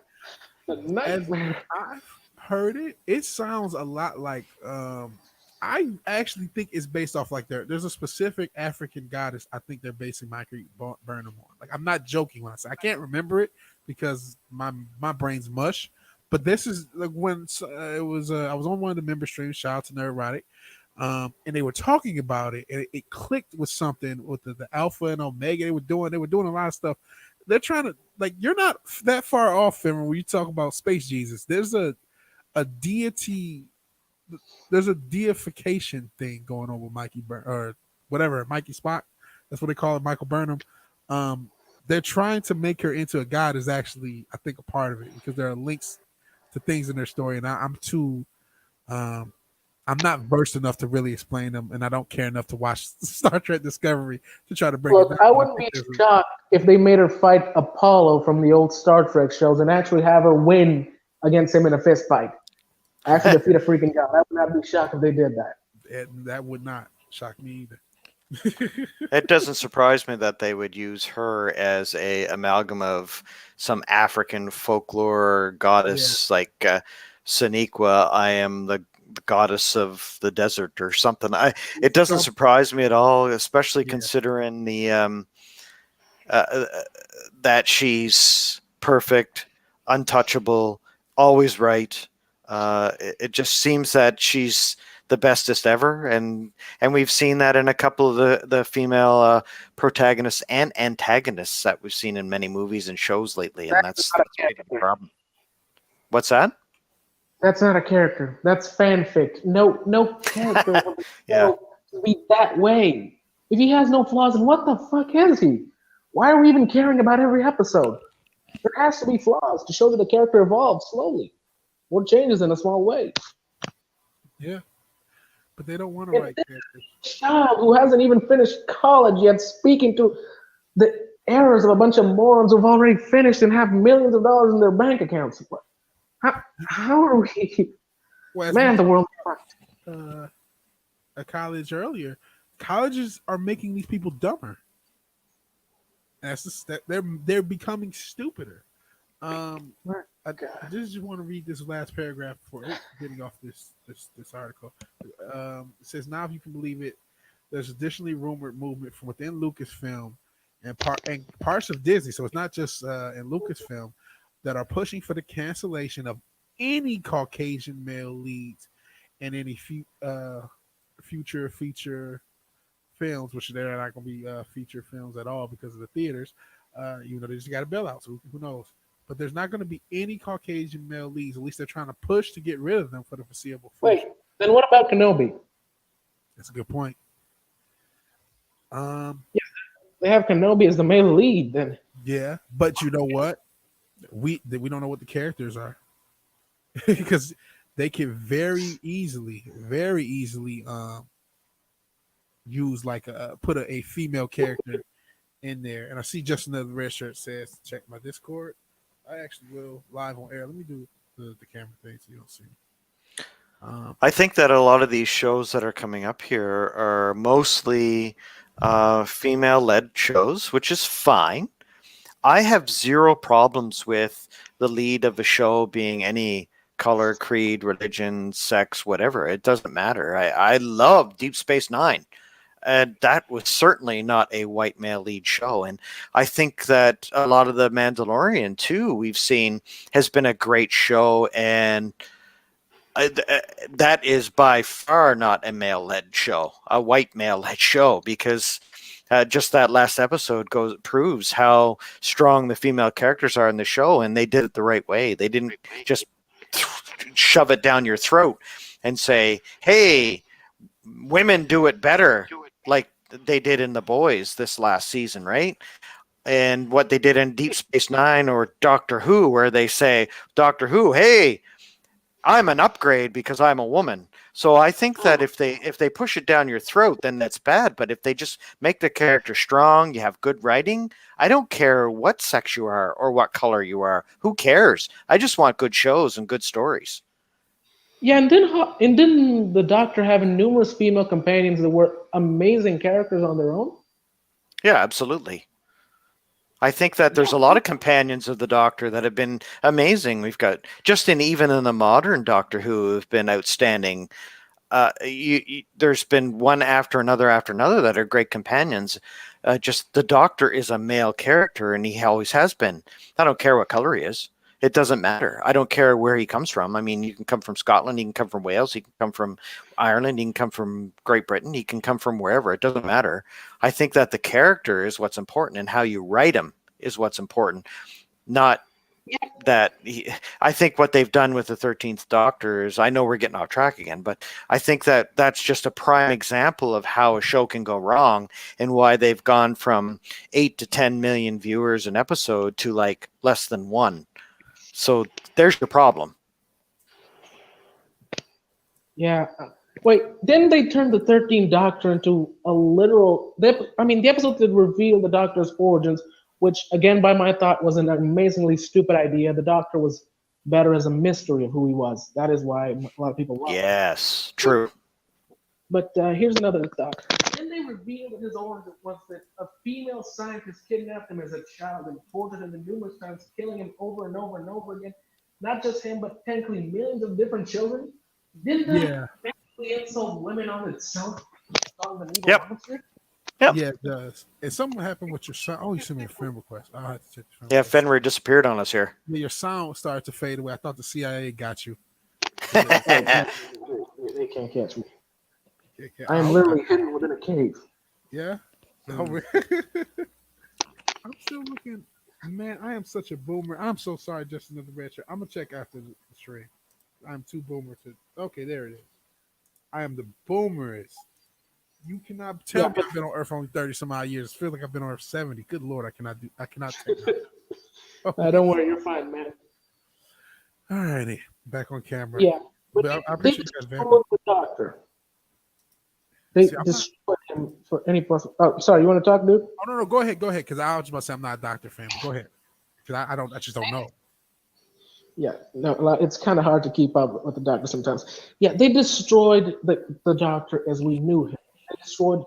The nightmare. I've heard it sounds a lot like I actually think it's based off like there's a specific African goddess I think they're basing Mikey Burnham on. Like, I'm not joking when I say I can't remember it because my brain's mush. But this is like when it was I was on one of the member streams, shout out to Neurotic, and they were talking about it, and it clicked with something with the Alpha and Omega. They were doing a lot of stuff. They're trying to, like, you're not that far off, Fimmer, when you talk about Space Jesus. There's a deity, there's a deification thing going on with Mikey or whatever, Mikey Spock. That's what they call it, Michael Burnham. They're trying to make her into a god is actually, I think, a part of it because there are links to things in their story, and I'm too I'm not versed enough to really explain them, and I don't care enough to watch Star Trek Discovery to try to break it down. I wouldn't be shocked if they made her fight Apollo from the old Star Trek shows and actually have her win against him in a fist fight. Actually defeat a freaking god. I would not be shocked if they did that. That would not shock me either. It doesn't surprise me that they would use her as a amalgam of some African folklore goddess, like Sonequa. I am the goddess of the desert or something. It doesn't surprise me at all, especially considering the that she's perfect, untouchable, always right. It just seems that she's the bestest ever, and we've seen that in a couple of the female protagonists and antagonists that we've seen in many movies and shows lately, and that's maybe the problem. What's that? That's not a character. That's fanfic. No character would be that way. If he has no flaws, then what the fuck is he? Why are we even caring about every episode? There has to be flaws to show that the character evolves slowly or changes in a small way. Yeah. But they don't want to write characters. Child who hasn't even finished college yet speaking to the errors of a bunch of morons who've already finished and have millions of dollars in their bank accounts. How are we? Well, man, the world a college earlier. Colleges are making these people dumber. That's just that they're becoming stupider. I just want to read this last paragraph before getting off this article. It says, now, if you can believe it, there's additionally rumored movement from within Lucasfilm and parts of Disney. So it's not just in Lucasfilm that are pushing for the cancellation of any Caucasian male leads in any future feature films, which they're not going to be feature films at all because of the theaters. They just got a bailout, so who knows? But there's not going to be any Caucasian male leads. At least they're trying to push to get rid of them for the foreseeable future. Wait, then what about Kenobi? That's a good point. They have Kenobi as the male lead, then. Yeah, but you know what? We don't know what the characters are because they can very easily use put a female character in there. And I see Justin of the Red Shirt says, check my Discord. I actually will live on air. Let me do the camera thing so you don't see me. I think that a lot of these shows that are coming up here are mostly female-led shows, which is fine. I have zero problems with the lead of a show being any color, creed, religion, sex, whatever. It doesn't matter. I love Deep Space Nine. And that was certainly not a white male lead show. And I think that a lot of the Mandalorian, too, we've seen has been a great show. And that is by far not a male-led show, a white male-led show, because just that last episode proves how strong the female characters are in the show, and they did it the right way. They didn't just shove it down your throat and say, hey, women do it better. like they did in The Boys this last season, right? And what they did in Deep Space Nine or Doctor Who, where they say, Doctor Who, hey, I'm an upgrade because I'm a woman. So I think that if they push it down your throat, then that's bad. But if they just make the character strong, you have good writing. I don't care what sex you are or what color you are. Who cares? I just want good shows and good stories. Yeah, and then the Doctor having numerous female companions that were amazing characters on their own. Yeah, absolutely. I think that there's a lot of companions of the Doctor that have been amazing. We've got even in the modern Doctor Who have been outstanding. There's been one after another that are great companions. Just the Doctor is a male character, and he always has been. I don't care what color he is. It doesn't matter. I don't care where he comes from. I mean, you can come from Scotland, he can come from Wales, he can come from Ireland, he can come from Great Britain, he can come from wherever. It doesn't matter. I think that the character is what's important, and how you write him is what's important, not that I think what they've done with the 13th Doctor is, I know we're getting off track again, but I think that that's just a prime example of how a show can go wrong, and why they've gone from 8 to 10 million viewers an episode to like less than one. So there's your problem. Yeah. Wait, then they turned the 13th Doctor into a literal. The episode that revealed the Doctor's origins, which, again, by my thought, was an amazingly stupid idea. The Doctor was better as a mystery of who he was. That is why a lot of people love him. Yes, true. But here's another thought. Then they revealed that his origin was that a female scientist kidnapped him as a child and tortured him numerous times, killing him over and over and over again. Not just him, but technically millions of different children. Didn't that basically insult women on itself? Yep. Yeah, it does. And something happened with your sound. Oh, you sent me a friend request. I'll have to check the friend Yeah, request. Fenrir disappeared on us here. Yeah, your sound started to fade away. I thought the CIA got you. They can't catch me. I am literally hidden within a cave. Yeah. I'm still looking. Man, I am such a boomer. I'm so sorry, Justin of the Red Shirt. I'm gonna check after the stream. I'm too boomer to. Okay, there it is. I am the boomerist. You cannot tell me I've been on Earth only 30 some odd years. I feel like I've been on Earth 70. Good Lord, I cannot take that. Oh. Don't worry, you're fine, man. All righty, back on camera. Yeah, but I appreciate you guys. The Doctor. They destroyed him for any person. Oh, sorry, you want to talk, dude? Oh no, go ahead, because I was just about to say I'm not a Doctor fan. Go ahead, because I just don't know. Yeah, no, it's kind of hard to keep up with the Doctor sometimes. Yeah, they destroyed the Doctor as we knew him. They destroyed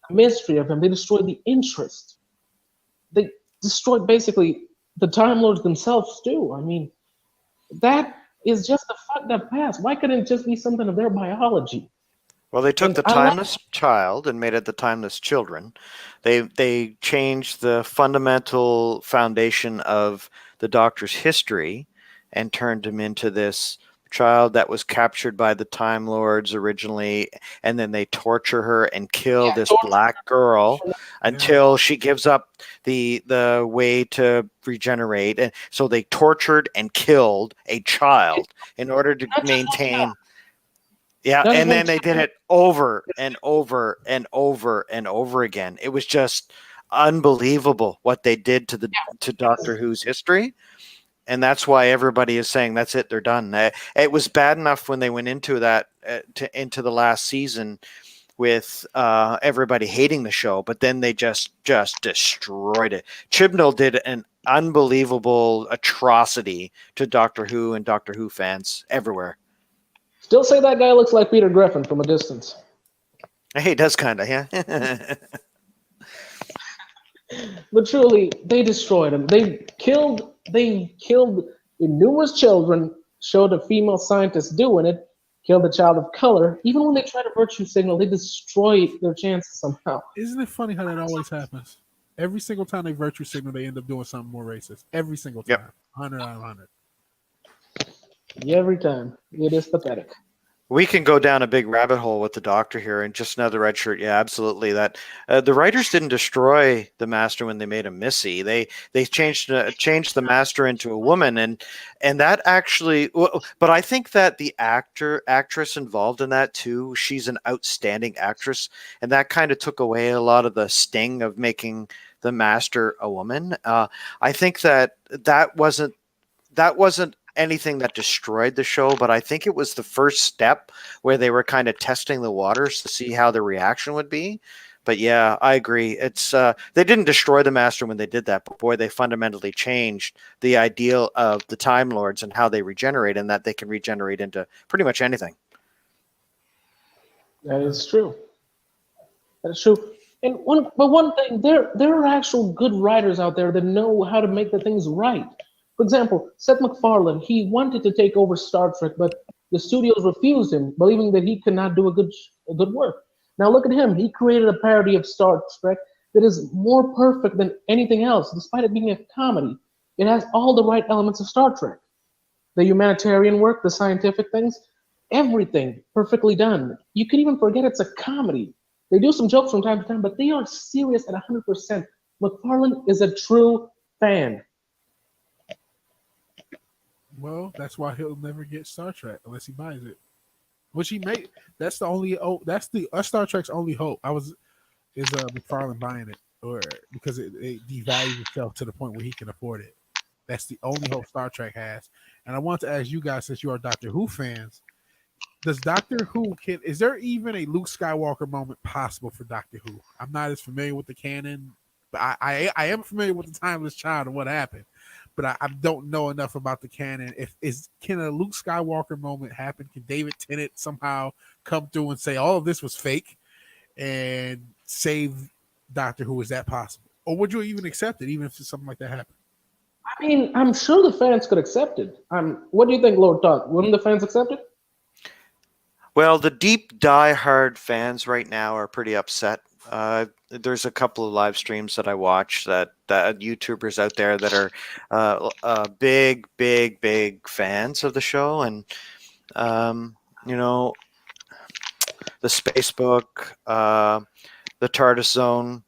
the mystery of him. They destroyed the interest. They destroyed basically the Time Lords themselves too. I mean, that is just a fucked up past. Why couldn't it just be something of their biology? Well, they took the timeless child and made it the timeless children. They changed the fundamental foundation of the Doctor's history and turned him into this child that was captured by the Time Lords originally, and then they torture her and kill this black girl until she gives up the way to regenerate. And so they tortured and killed a child in order to maintain. Yeah, and then they did it over and over and over and over again. It was just unbelievable what they did to Doctor Who's history. And that's why everybody is saying that's it, they're done. It was bad enough when they went into that into the last season with everybody hating the show, but then they just destroyed it. Chibnall did an unbelievable atrocity to Doctor Who and Doctor Who fans everywhere. Still say that guy looks like Peter Griffin from a distance. He does kind of, yeah. But truly, they destroyed him. They killed numerous children, showed a female scientist doing it, killed a child of color. Even when they try to virtue signal, they destroy their chances somehow. Isn't it funny how that always happens? Every single time they virtue signal, they end up doing something more racist. Every single time. 100 out of 100. Every time. It is pathetic. We can go down a big rabbit hole with the Doctor here, and just another red shirt. Yeah, absolutely. That the writers didn't destroy the Master when they made him Missy. They changed the Master into a woman, and that actually. But I think that the actress involved in that too. She's an outstanding actress, and that kind of took away a lot of the sting of making the Master a woman. I think that wasn't anything that destroyed the show, but I think it was the first step where they were kind of testing the waters to see how the reaction would be. But yeah, I agree. It's they didn't destroy the Master when they did that, but boy, they fundamentally changed the ideal of the Time Lords and how they regenerate, and that they can regenerate into pretty much anything. That is true. That is true. And one thing, there are actual good writers out there that know how to make the things right. For example, Seth MacFarlane, he wanted to take over Star Trek, but the studios refused him, believing that he could not do a good work. Now look at him. He created a parody of Star Trek that is more perfect than anything else, despite it being a comedy. It has all the right elements of Star Trek. The humanitarian work, the scientific things, everything perfectly done. You can even forget it's a comedy. They do some jokes from time to time, but they are serious at 100%. MacFarlane is a true fan. Well, that's why he'll never get Star Trek unless he buys it. Which he may. That's the only. Oh, that's the Star Trek's only hope. Is McFarlane buying it, or because it devalues itself to the point where he can afford it. That's the only hope Star Trek has. And I want to ask you guys, since you are Doctor Who fans, does Doctor Who is there even a Luke Skywalker moment possible for Doctor Who? I'm not as familiar with the canon, but I am familiar with the Timeless Child and what happened. But I don't know enough about the canon. Can a Luke Skywalker moment happen? Can David Tennant somehow come through and say all of this was fake and save Doctor Who? Is that possible? Or would you even accept it, even if something like that happened? I mean, I'm sure the fans could accept it. What do you think, Lord Todd? Wouldn't the fans accept it? Well, the deep die-hard fans right now are pretty upset. There's a couple of live streams that I watch that YouTubers out there that are big fans of the show, and you know, the Spacebook, the TARDIS Zone.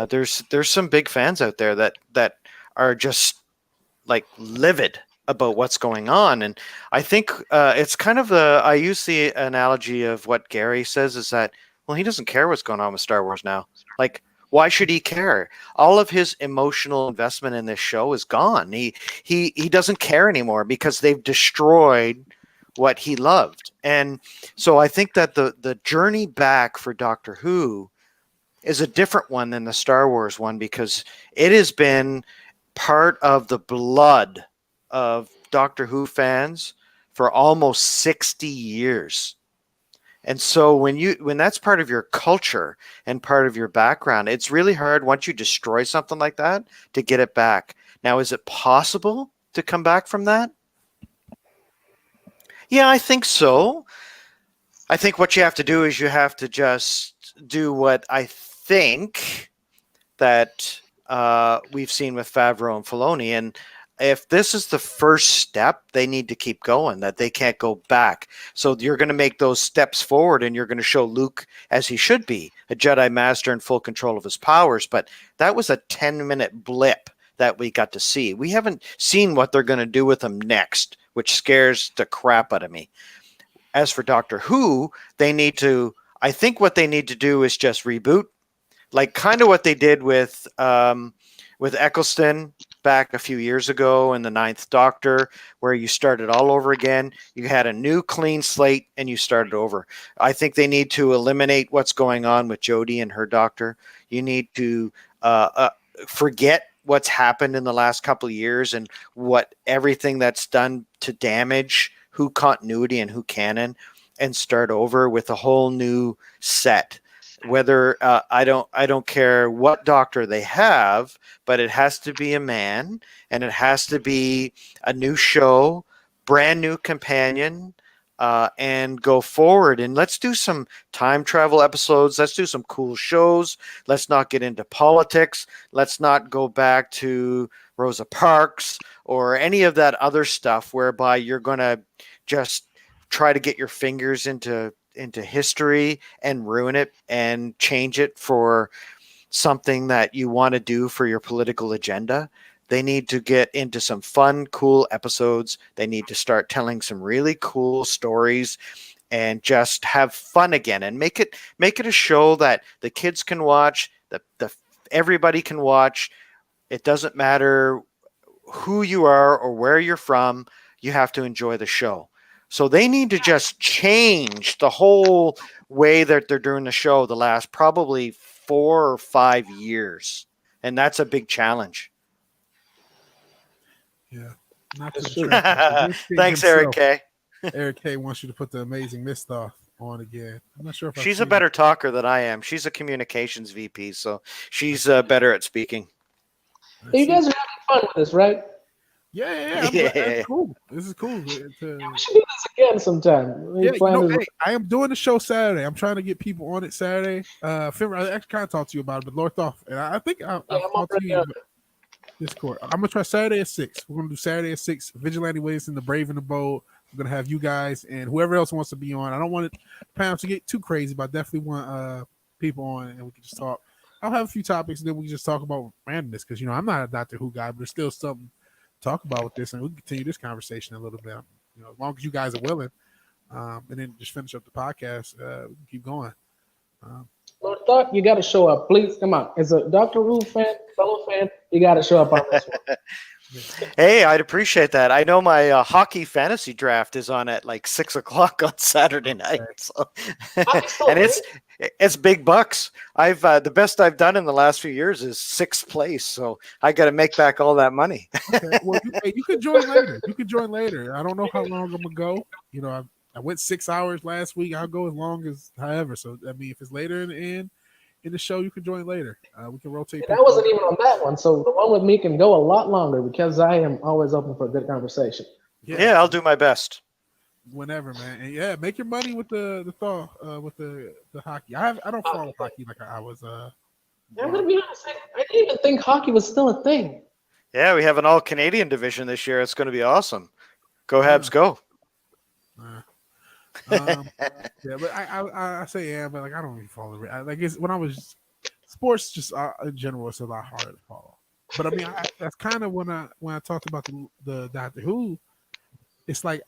There's some big fans out there that are just like livid about what's going on, and I think it's kind of I use the analogy of what Gary says is that, well, he doesn't care what's going on with Star Wars now. Like, why should he care? All of his emotional investment in this show is gone. He doesn't care anymore because they've destroyed what he loved. And so I think that the journey back for Doctor Who is a different one than the Star Wars one, because it has been part of the blood of Doctor Who fans for almost 60 years. And so when that's part of your culture and part of your background, it's really hard once you destroy something like that to get it back. Now, is it possible to come back from that? Yeah, I think so. I think what you have to do is you have to just do what I think that we've seen with Favreau and Filoni. And if this is the first step, they need to keep going, that they can't go back. So you're going to make those steps forward, and you're going to show Luke as he should be, a Jedi Master in full control of his powers. But that was a 10-minute blip that we got to see. We haven't seen what they're going to do with him next, which scares the crap out of me. As for Doctor Who, I think what they need to do is just reboot, like kind of what they did with Eccleston back a few years ago in the Ninth Doctor, where you started all over again. You had a new clean slate and you started over. I think they need to eliminate what's going on with Jodie and her doctor. You need to forget what's happened in the last couple of years and everything that's done to damage Who continuity and Who canon, and start over with a whole new set. Whether I don't care what doctor they have, but it has to be a man, and it has to be a new show, brand new companion, and go forward. And let's do some time travel episodes. Let's do some cool shows. Let's not get into politics. Let's not go back to Rosa Parks or any of that other stuff whereby you're going to just try to get your fingers into history and ruin it and change it for something that you want to do for your political agenda. They need to get into some fun, cool episodes. They need to start telling some really cool stories and just have fun again, and make it a show that the kids can watch, that everybody can watch. It doesn't matter who you are or where you're from, you have to enjoy the show. So they need to just change the whole way that they're doing the show the last probably 4 or 5 years. And that's a big challenge. Yeah. Not That's to true. Thanks, Eric K. Eric K wants you to put the Amazing Miss Star on again. I'm not sure if She's a better talker than I am. She's a communications VP, so she's better at speaking. Hey, you guys are having fun with this, right? Yeah. That's cool. This is cool. We should do this again sometime. Hey, I am doing the show Saturday. I'm trying to get people on it Saturday. Fimmer, I actually kind of talked to you about it, but Lord Thoth, and I think I'll talk to you. Discord. I'm gonna try Saturday at 6. We're gonna do Saturday at 6. Vigilante Williamson, the Brave and the Bold. We're gonna have you guys and whoever else wants to be on. I don't want it Pam to get too crazy, but I definitely want people on and we can just talk. I'll have a few topics and then we can just talk about randomness because I'm not a Doctor Who guy, but there's still something to talk about with this, and we can continue this conversation a little bit. As long as you guys are willing, and then just finish up the podcast. We can keep going. Lord Thought, you got to show up, please. Come on, as a Doctor Who fan, fellow fan, you got to show up on this one. Hey, I'd appreciate that. I know my hockey fantasy draft is on at like 6 o'clock on Saturday night, so. And it's big bucks. I've the best I've done in the last few years is 6th place, so I got to make back all that money. Okay. Well, you could join later. You could join later. I don't know how long I'm gonna go. I went 6 hours last week. I'll go as long as however. So I mean, if it's later in the show, you can join later. We can rotate. I wasn't even on that one, so the one with me can go a lot longer because I am always open for a good conversation. Yeah, I'll do my best. Whenever, man, and make your money with the hockey. I don't follow hockey like I was. I'm gonna be honest. I didn't even think hockey was still a thing. Yeah, we have an all-Canadian division this year. It's going to be awesome. Go Habs, go! Yeah, but I say but like I don't even follow it. Like when I was sports, just in general, it's a lot harder to follow. But I mean, that's kind of when I talked about the Doctor Who. It's like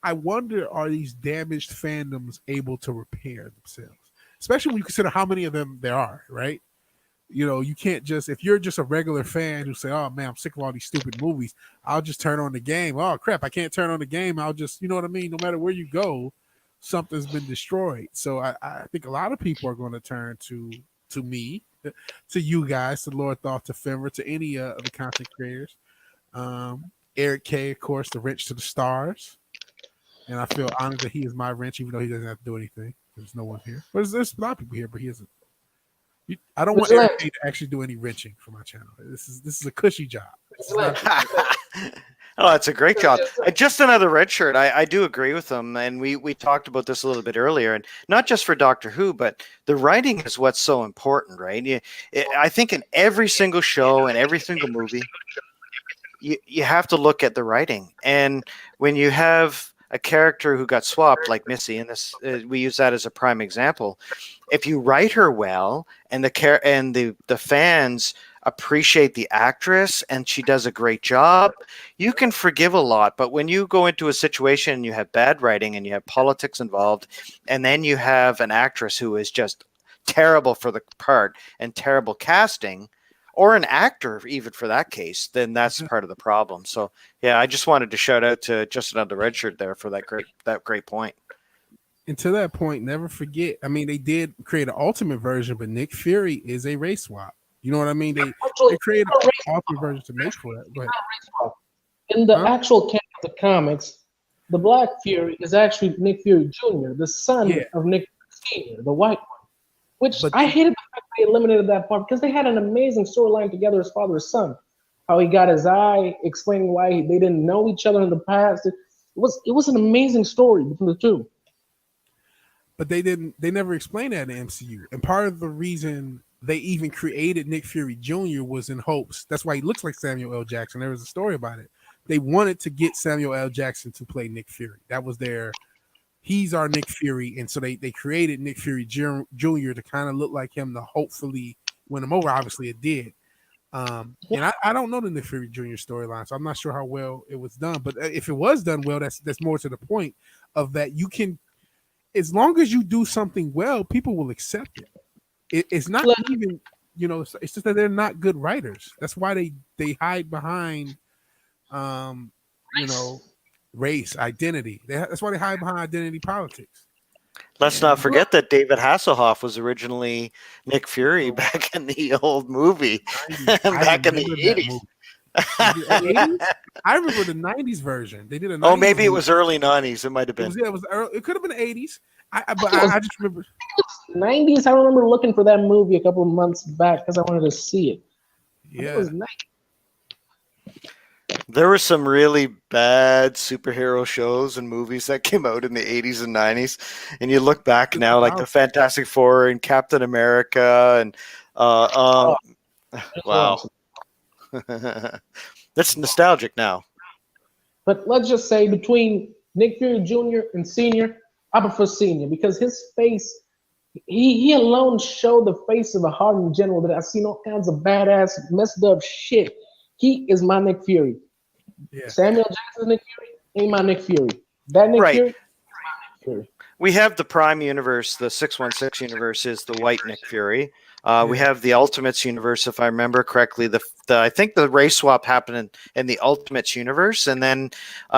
I wonder, are these damaged fandoms able to repair themselves? Especially when you consider how many of them there are, right? You can't just, if you're just a regular fan who say, oh man, I'm sick of all these stupid movies, I'll just turn on the game. Oh crap, I can't turn on the game. I'll just, you know what I mean? No matter where you go, something's been destroyed. So I think a lot of people are going to turn to me, to you guys, to Lord Thoth, to Fimmer, to any of the content creators. Eric K, of course, the wrench to the stars. And I feel honored that he is my wrench, even though he doesn't have to do anything. There's no one here. But there's a lot of people here, but he isn't. I don't want Eric K to actually do any wrenching for my channel. This is a cushy job. Oh, that's a great job. Just another red shirt. I do agree with them. And we talked about this a little bit earlier. And not just for Doctor Who, but the writing is what's so important, right? I think in every single show and every single movie, you have to look at the writing. And when you have a character who got swapped, like Missy, and this we use that as a prime example. If you write her well, and the fans appreciate the actress, and she does a great job, you can forgive a lot. But when you go into a situation and you have bad writing and you have politics involved, and then you have an actress who is just terrible for the part and terrible casting, or an actor, even for that case, then that's part of the problem. So, yeah, I just wanted to shout out to Just Another Red Shirt there for that great point. And to that point, never forget. I mean, they did create an ultimate version, but Nick Fury is a race swap. You know what I mean? They created an ultimate version to make for that. But in the actual canon of the comics, the Black Fury is actually Nick Fury Jr., the son of Nick Sr., the white one. Which I hated the fact they eliminated that part because they had an amazing storyline together as father and son. How he got his eye, explaining why they didn't know each other in the past. It was an amazing story between the two. But they never explained that in the MCU. And part of the reason they even created Nick Fury Jr. was in hopes. That's why he looks like Samuel L. Jackson. There was a story about it. They wanted to get Samuel L. Jackson to play Nick Fury. That was their he's our Nick Fury, and so they created Nick Fury Jr. to kind of look like him to hopefully win him over. Obviously, it did. And I don't know the Nick Fury Jr. storyline, so I'm not sure how well it was done. But if it was done well, that's more to the point of that you can, as long as you do something well, people will accept it. It's not even, it's just that they're not good writers. That's why they hide behind, race, identity. That's why they hide behind identity politics. Let's not forget that David Hasselhoff was originally Nick Fury back in the old movie, back in the 80s. I remember the 90s version. They did a 90s maybe movie. It was early 90s. It might have been. It was early. It could have been 80s. I just remember 90s. I remember looking for that movie a couple of months back because I wanted to see it. Yeah. It was nice. There were some really bad superhero shows and movies that came out in the 80s and 90s. And you look back now, like the Fantastic Four and Captain America and wow. That's nostalgic now. But let's just say between Nick Fury Jr. and Senior, I prefer Senior because his face, he alone showed the face of a hardened general that I've seen all kinds of badass, messed up shit. He is my Nick Fury. Yeah. Samuel Jackson's Nick Fury ain't my Nick Fury. That Nick Fury, my Nick Fury. We have the Prime universe, the 616 universe is the white Nick Fury. We have the Ultimates universe, if I remember correctly. I think the race swap happened in the Ultimates universe, and then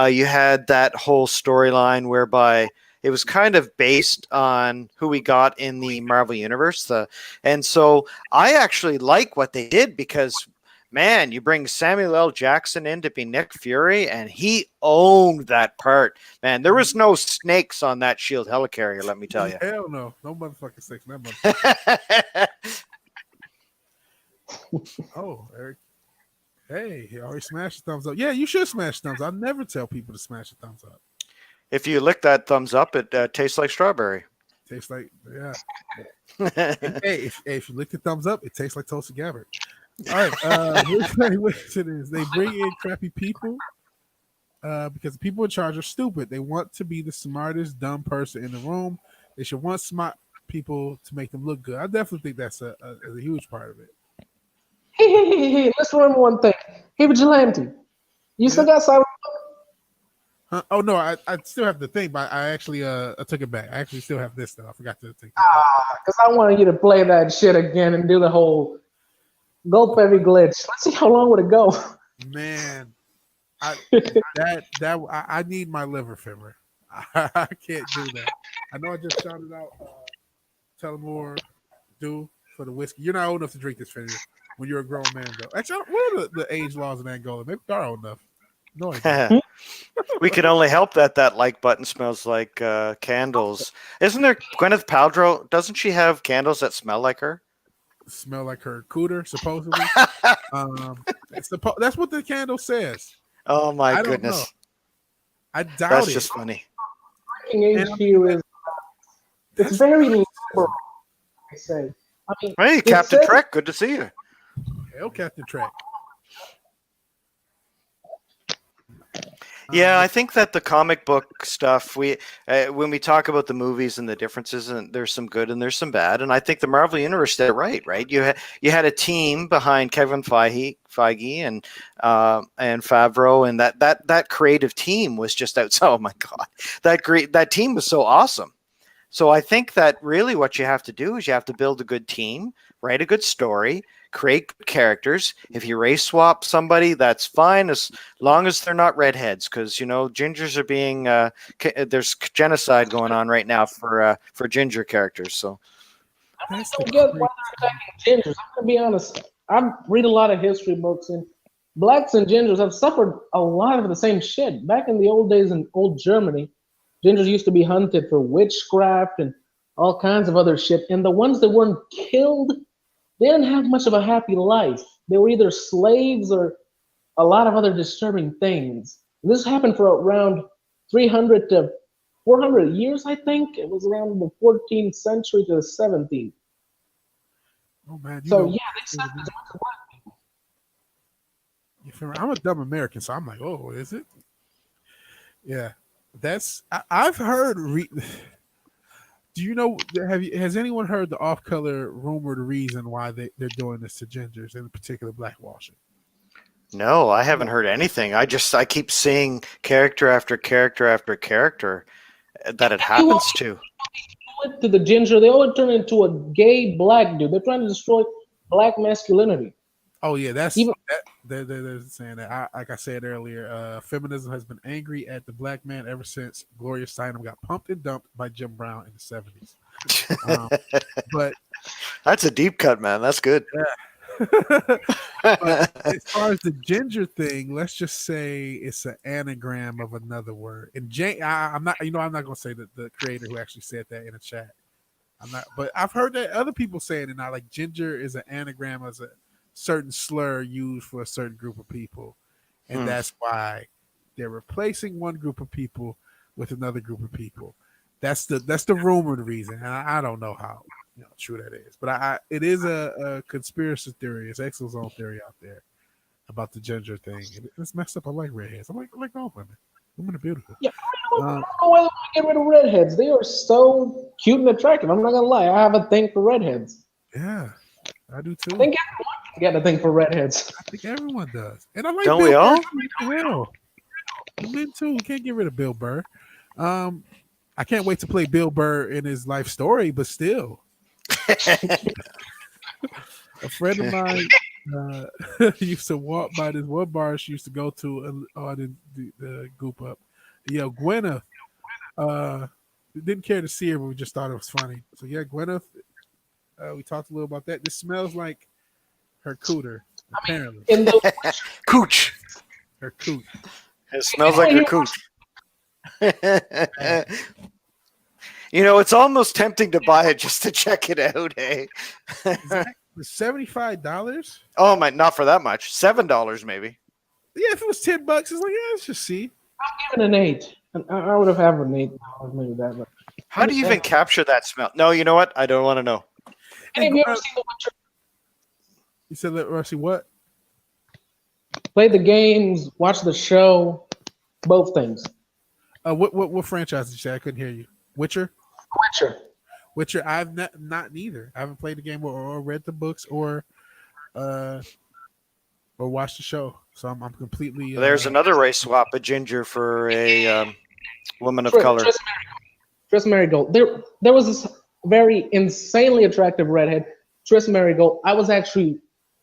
you had that whole storyline whereby it was kind of based on who we got in the Marvel universe. And so I actually like what they did because, man, you bring Samuel L. Jackson in to be Nick Fury, and he owned that part. Man, there was no snakes on that shield helicarrier, let me tell you. Hell no. No motherfucking snakes. No motherfucking Oh, Eric. Hey, he already smashed the thumbs up. Yeah, you should smash thumbs up. I never tell people to smash the thumbs up. If you lick that thumbs up, it tastes like strawberry. Tastes like, yeah. Hey, if you lick the thumbs up, it tastes like toasted Gabbard. All right, they bring in crappy people because the people in charge are stupid. They want to be the smartest dumb person in the room. They should want smart people to make them look good. I definitely think that's a huge part of it. Hey, let's remember one thing. Hey, Vigilante, you still got Cyberpunk? Oh no, I still have the thing, but I actually I took it back. I actually still have this stuff. I forgot to take it. Because I wanted you to play that shit again and do the whole gulp every glitch. Let's see how long would it go. Man, I need my liver fibber. I can't do that. I know I just shouted out Tullamore Dew for the whiskey. You're not old enough to drink this, Fender, when you're a grown man, though. Actually, what are the age laws in Angola? Maybe they are old enough. No idea. We can only help that like button smells like candles. Isn't there Gwyneth Paltrow? Doesn't she have candles that smell like her? Smell like her cooter, supposedly. That's what the candle says. Oh my goodness! Know. I doubt That's it. just funny. Drinking age here is it's very liberal. I say. I mean, hey, Captain Trek, good to see you. Hell, Captain Trek. Yeah, I think that the comic book stuff, when we talk about the movies and the differences, and there's some good and there's some bad, and I think the Marvel Universe did it right. You had a team behind Kevin Feige and Favreau, and that creative team was just out. Oh my God, that team was so awesome. So I think that really what you have to do is you have to build a good team, write a good story, create good characters. If you race swap somebody, that's fine as long as they're not redheads, because gingers are being there's genocide going on right now for ginger characters. So I don't get why they're attacking gingers. I'm gonna be honest. I read a lot of history books, and blacks and gingers have suffered a lot of the same shit. Back in the old days in old Germany, gingers used to be hunted for witchcraft and all kinds of other shit. And the ones that weren't killed, they didn't have much of a happy life. They were either slaves or a lot of other disturbing things. And this happened for around 300 to 400 years, I think. It was around the 14th century to the 17th. Oh man! So yeah, they said this was black people. I'm a dumb American, so I'm like, oh, is it? Yeah. I've heard. Do you know? Has anyone heard the off-color rumored reason why they're doing this to gingers, in particular blackwashing? No, I haven't heard anything. I keep seeing character after character after character that it happens to. To the ginger, they always turn into a gay black dude. They're trying to destroy black masculinity. Oh yeah, they're saying that. Like I said earlier, feminism has been angry at the black man ever since Gloria Steinem got pumped and dumped by Jim Brown in the 70s. But that's a deep cut, man. That's good. Yeah. But as far as the ginger thing, let's just say it's an anagram of another word. And I'm not going to say that the creator who actually said that in a chat. I'm not, but I've heard that other people saying it now. Like ginger is an anagram as a certain slur used for a certain group of people, and that's why they're replacing one group of people with another group of people. That's the rumored reason, and I don't know how true that is, but it is a conspiracy theory. It's Exo's theory out there about the ginger thing. It's messed up. I like redheads. I like all women. Women are beautiful. Yeah, I don't know why they want to get rid of redheads. They are so cute and attractive. I'm not gonna lie. I have a thing for redheads. Yeah, I do too. I think everyone can get a thing for redheads. I think everyone does, and I like. Don't Bill we all? Burr. Men too. We can't get rid of Bill Burr. I can't wait to play Bill Burr in his life story, but still. A friend of mine used to walk by this one bar she used to go to. I didn't goop up. Gwyneth didn't care to see her, but we just thought it was funny. So yeah, Gwyneth, we talked a little about that. This smells like her cooter, apparently. Cooch. Her cooch. It smells like her cooch. It's almost tempting to buy it just to check it out, hey? $75? Oh my, not for that much. $7 maybe. Yeah, if it was $10, it's like, yeah, let's just see. I'm giving an 8. I would have had an 8. Maybe that. But how do you even capture that smell? No, you know what? I don't want to know. Have you ever seen The Witcher? You said that, Rusty, what? Play the games, watch the show, both things. What franchise did you say? I couldn't hear you. Witcher? Witcher. I've not neither. I haven't played the game or read the books or watched the show. So I'm completely. There's another race swap: a ginger for a woman of color. Triss Marigold. There was this very insanely attractive redhead, Triss Marigold. I was actually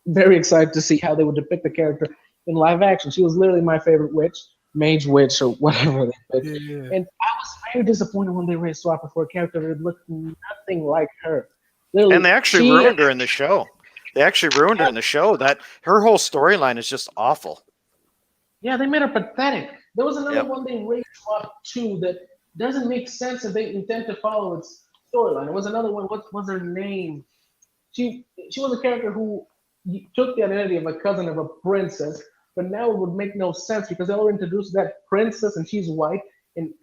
very excited to see how they would depict the character in live action. She was literally my favorite witch, mage witch, or whatever they picked. Yeah. And I was very disappointed when they race swapped her for a character that looked nothing like her. Literally, and they actually ruined her in the show. That her whole storyline is just awful. Yeah, they made her pathetic. There was another one they race swapped too that doesn't make sense if they intend to follow its storyline. There was another one. What was her name? She was a character who took the identity of a cousin of a princess, but now it would make no sense because they were introduced that princess and she's white, and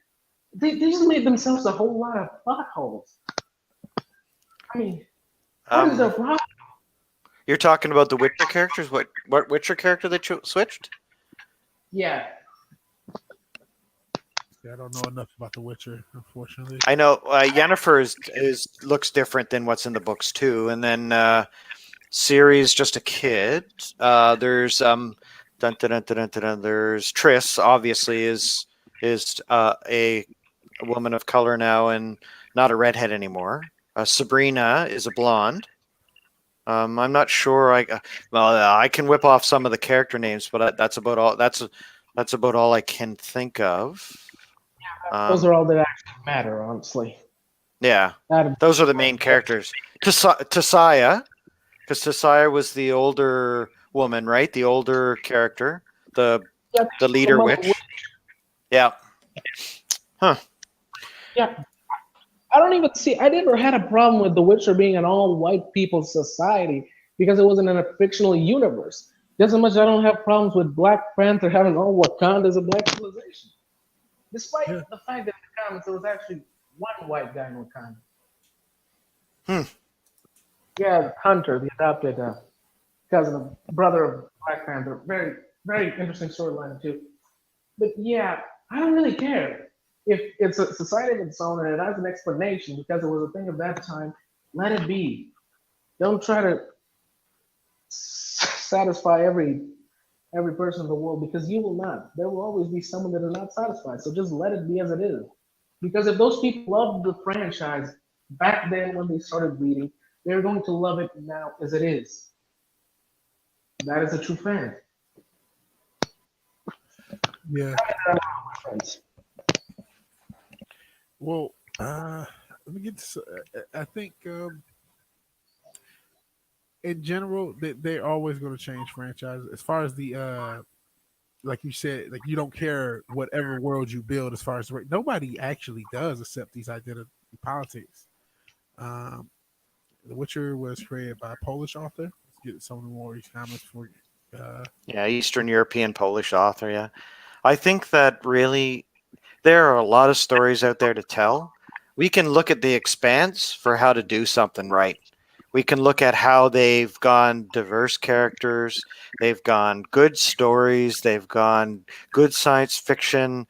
they just made themselves a whole lot of plot holes. I mean, what is the problem? You're talking about the Witcher characters? What Witcher character they switched? Yeah. I don't know enough about The Witcher, unfortunately. I know Yennefer looks different than what's in the books too, and then Ciri's just a kid. There's there's Triss, obviously is a woman of color now and not a redhead anymore. Sabrina is a blonde. I'm not sure. I can whip off some of the character names, but that's about all. That's about all I can think of. Those are all that actually matter, honestly. Yeah, those are the main characters. Tisaya, because Tisaya was the older woman, right? The older character, the leader witch. Yeah. Huh. Yeah. I never had a problem with The Witcher being an all-white people society because it wasn't in a fictional universe. Just as much as I don't have problems with Black Panther having all Wakanda as a black civilization. Despite the fact that in the comics there was actually one white guy in Wakanda. Yeah, Hunter, the adopted brother of Black Panther. Very, very interesting storyline too. But yeah, I don't really care. If it's a society of its own and it has an explanation because it was a thing of that time, let it be. Don't try to satisfy every person in the world because you will not. There will always be someone that is not satisfied. So just let it be as it is. Because if those people loved the franchise back then when they started reading, they're going to love it now as it is. That is a true fan. Yeah. Friends. Well, let me get to. I think in general they're always going to change franchises. As far as the like you said, like you don't care whatever world you build. As far as nobody actually does accept these identity politics. The Witcher was created by a Polish author. Let's get some more of these comments for you. Yeah, Eastern European Polish author. Yeah, I think that really there are a lot of stories out there to tell. We can look at The Expanse for how to do something right. We can look at how they've gone diverse characters, they've gone good stories, they've gone good science fiction.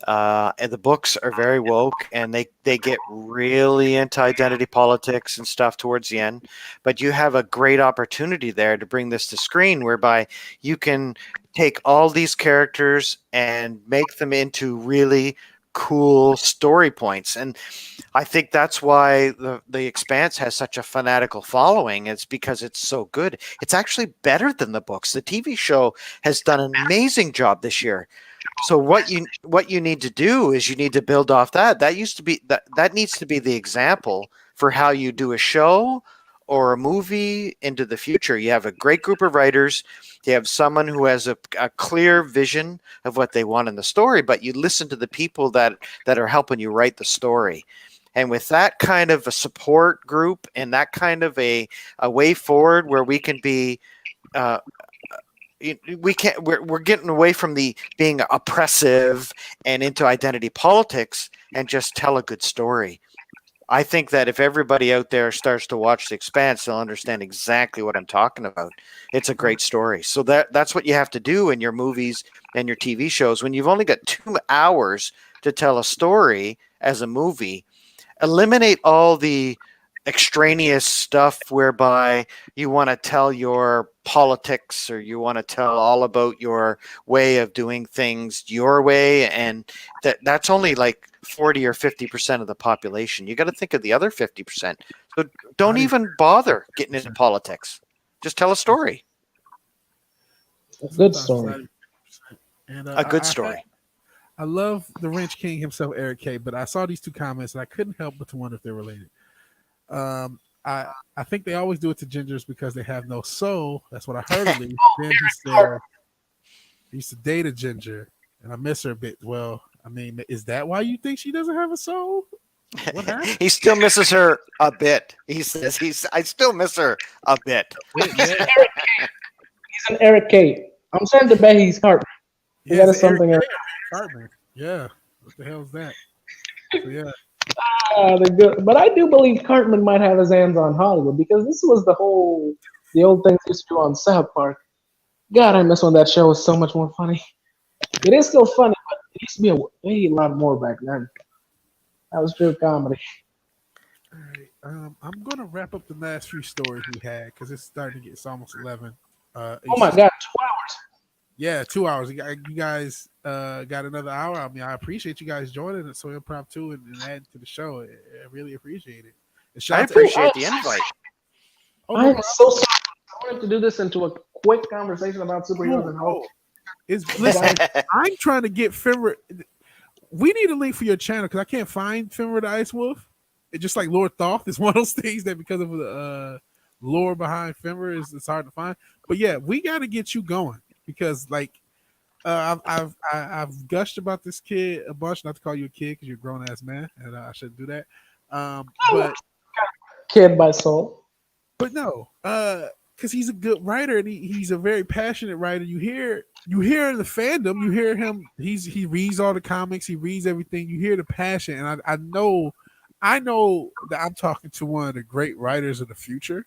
And the books are very woke, and they get really into identity politics and stuff towards the end. But you have a great opportunity there to bring this to screen, whereby you can take all these characters and make them into really cool story points. And I think that's why the Expanse has such a fanatical following. It's because it's so good. It's actually better than the books. The TV show has done an amazing job this year. So what you need to do is you need to build off that. That used to be that needs to be the example for how you do a show or a movie into the future. You have a great group of writers. You have someone who has a clear vision of what they want in the story, but you listen to the people that are helping you write the story. And with that kind of a support group and that kind of a way forward where we can be we're getting away from the being oppressive and into identity politics and just tell a good story. I think that if everybody out there starts to watch The Expanse, they'll understand exactly what I'm talking about. It's a great story. So that's what you have to do in your movies and your TV shows. When you've only got 2 hours to tell a story as a movie, eliminate all the extraneous stuff whereby you want to tell your politics or you want to tell all about your way of doing things your way, and that's only like 40 or 50% of the population. You got to think of the other 50%. So don't even bother getting into politics. Just tell a story. A good story. And a good story. I love the Wrench King himself, Eric K, but I saw these 2 comments and I couldn't help but to wonder if they're related. I think they always do it to gingers because they have no soul. That's what I heard at least. Then he said he used to date a ginger, and I miss her a bit. Well, I mean, is that why you think she doesn't have a soul? What happened? He still misses her a bit. He says I still miss her a bit. He's an Eric K. I'm starting to bet he's Cartman. Yeah, that is something else. Cartman. Yeah. What the hell is that? So, yeah. But I do believe Cartman might have his hands on Hollywood because this was the old thing they used to do on South Park. God, I miss when that show was so much more funny. It is still funny, but it used to be a lot more back then. That was true comedy. All right, I'm gonna wrap up the last few stories we had because it's starting to get almost 11. Oh my God, 2 hours. Yeah, 2 hours. You guys got another hour. I mean, I appreciate you guys joining it so impromptu and adding to the show. I really appreciate it. I appreciate the invite. I'm so sorry. I wanted to do this into a quick conversation about superheroes and hope. Listen, I'm trying to get Fenrir. We need a link for your channel because I can't find Fenrir the Ice Wolf. It's just like Lord Thoth is one of those things that because of the lore behind Fenrir it's hard to find. But yeah, we got to get you going. Because like I've gushed about this kid a bunch, not to call you a kid because you're a grown ass man, and I shouldn't do that. But kid by soul. But no, because he's a good writer and he's a very passionate writer. You hear the fandom, you hear him. He reads all the comics, he reads everything. You hear the passion, and I know that I'm talking to one of the great writers of the future.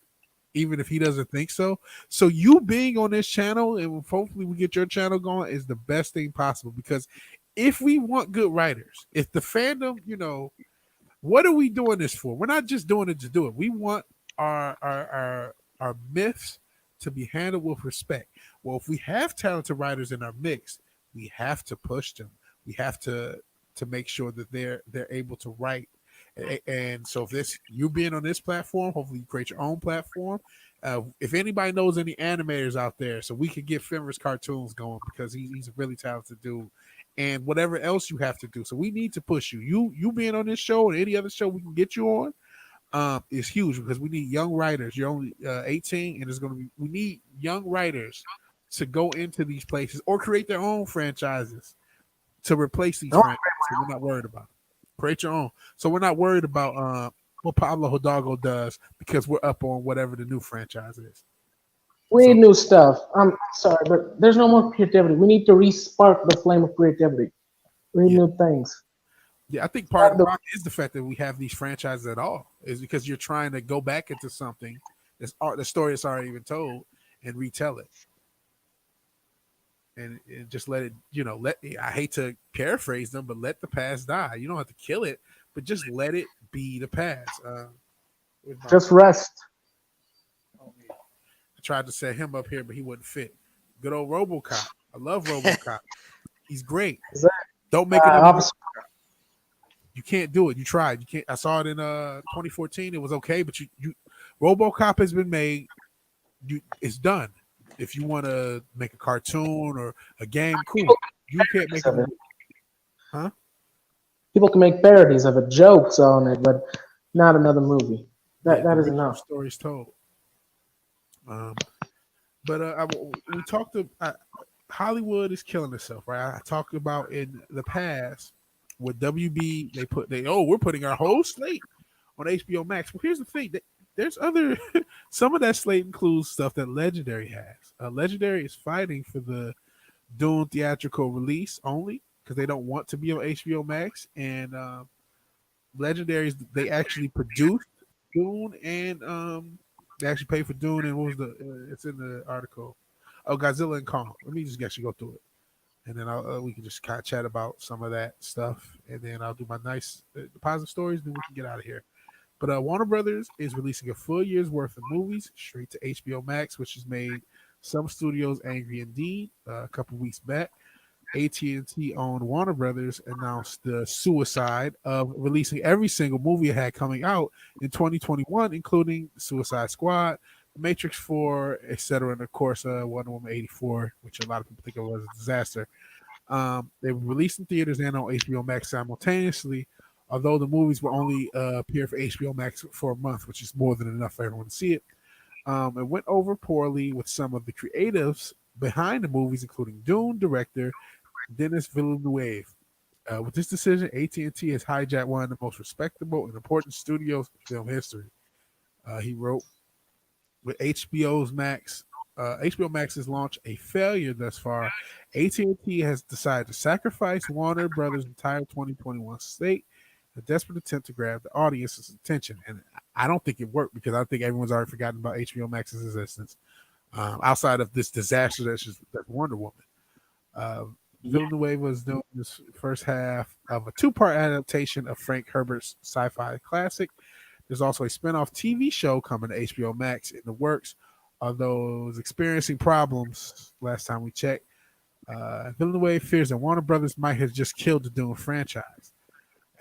Even if he doesn't think so. So you being on this channel and hopefully we get your channel going is the best thing possible because if we want good writers, if the fandom, what are we doing this for? We're not just doing it to do it. We want our myths to be handled with respect. Well, if we have talented writers in our mix, we have to push them. We have to make sure that they're able to write. And so if this you being on this platform, hopefully you create your own platform. If anybody knows any animators out there, so we could get Fenris cartoons going, because he's a really talented dude. And whatever else you have to do. So we need to push you. You being on this show and any other show we can get you on is huge, because we need young writers. You're only 18, and we need young writers to go into these places or create their own franchises to replace these franchises. So we're not worried about it. Create your own. So we're not worried about what Pablo Hidalgo does, because we're up on whatever the new franchise is. We need new stuff. I'm sorry, but there's no more creativity. We need to re-spark the flame of creativity. We need new things. Yeah, I think part of the problem is the fact that we have these franchises at all, is because you're trying to go back into something the story that's already been told and retell it. And just let it, I hate to paraphrase them, but let the past die. You don't have to kill it, but just let it be the past. Just rest. I tried to set him up here, but he wouldn't fit. Good old RoboCop. I love RoboCop. He's great. Don't make it. You can't do it. You tried. You can't. I saw it in 2014. It was okay, but you RoboCop has been made. It's done. If you want to make a cartoon or a game, cool. You can't make it. Huh? People can make parodies of it, jokes on it, but not another movie. That is enough. Stories told. But we talked to Hollywood is killing itself, right? I talked about in the past with WB, we're putting our whole slate on HBO Max. Well, here's the thing: there's other some of that slate includes stuff that Legendary has. Legendary is fighting for the Dune theatrical release only, because they don't want to be on HBO Max, and Legendaries, they actually produced Dune, and they actually paid for Dune, and what was it's in the article. Oh, Godzilla and Kong. Let me just actually go through it, and then we can just kind of chat about some of that stuff, and then I'll do my nice positive stories, then we can get out of here. But Warner Brothers is releasing a full year's worth of movies straight to HBO Max, which has made some studios angry indeed. A couple weeks back, AT&T owned Warner Brothers announced the suicide of releasing every single movie it had coming out in 2021, including Suicide Squad, Matrix 4, etc., and of course Wonder Woman 84, which a lot of people think it was a disaster. They were released in theaters and on HBO Max simultaneously, although the movies will only appear for HBO Max for a month, which is more than enough for everyone to see it. It went over poorly with some of the creatives behind the movies, including Dune director Denis Villeneuve. With this decision, AT&T has hijacked one of the most respectable and important studios in film history. He wrote, with HBO Max's launch a failure thus far, AT&T has decided to sacrifice Warner Brothers' entire 2021 slate, a desperate attempt to grab the audience's attention. And I don't think it worked, because I think everyone's already forgotten about HBO Max's existence, outside of this disaster that's Wonder Woman. Villeneuve was doing this first half of a two-part adaptation of Frank Herbert's sci-fi classic. There's also a spin-off TV show coming to HBO Max in the works, although it was experiencing problems last time we checked. Villeneuve fears that Warner Brothers might have just killed the Dune franchise.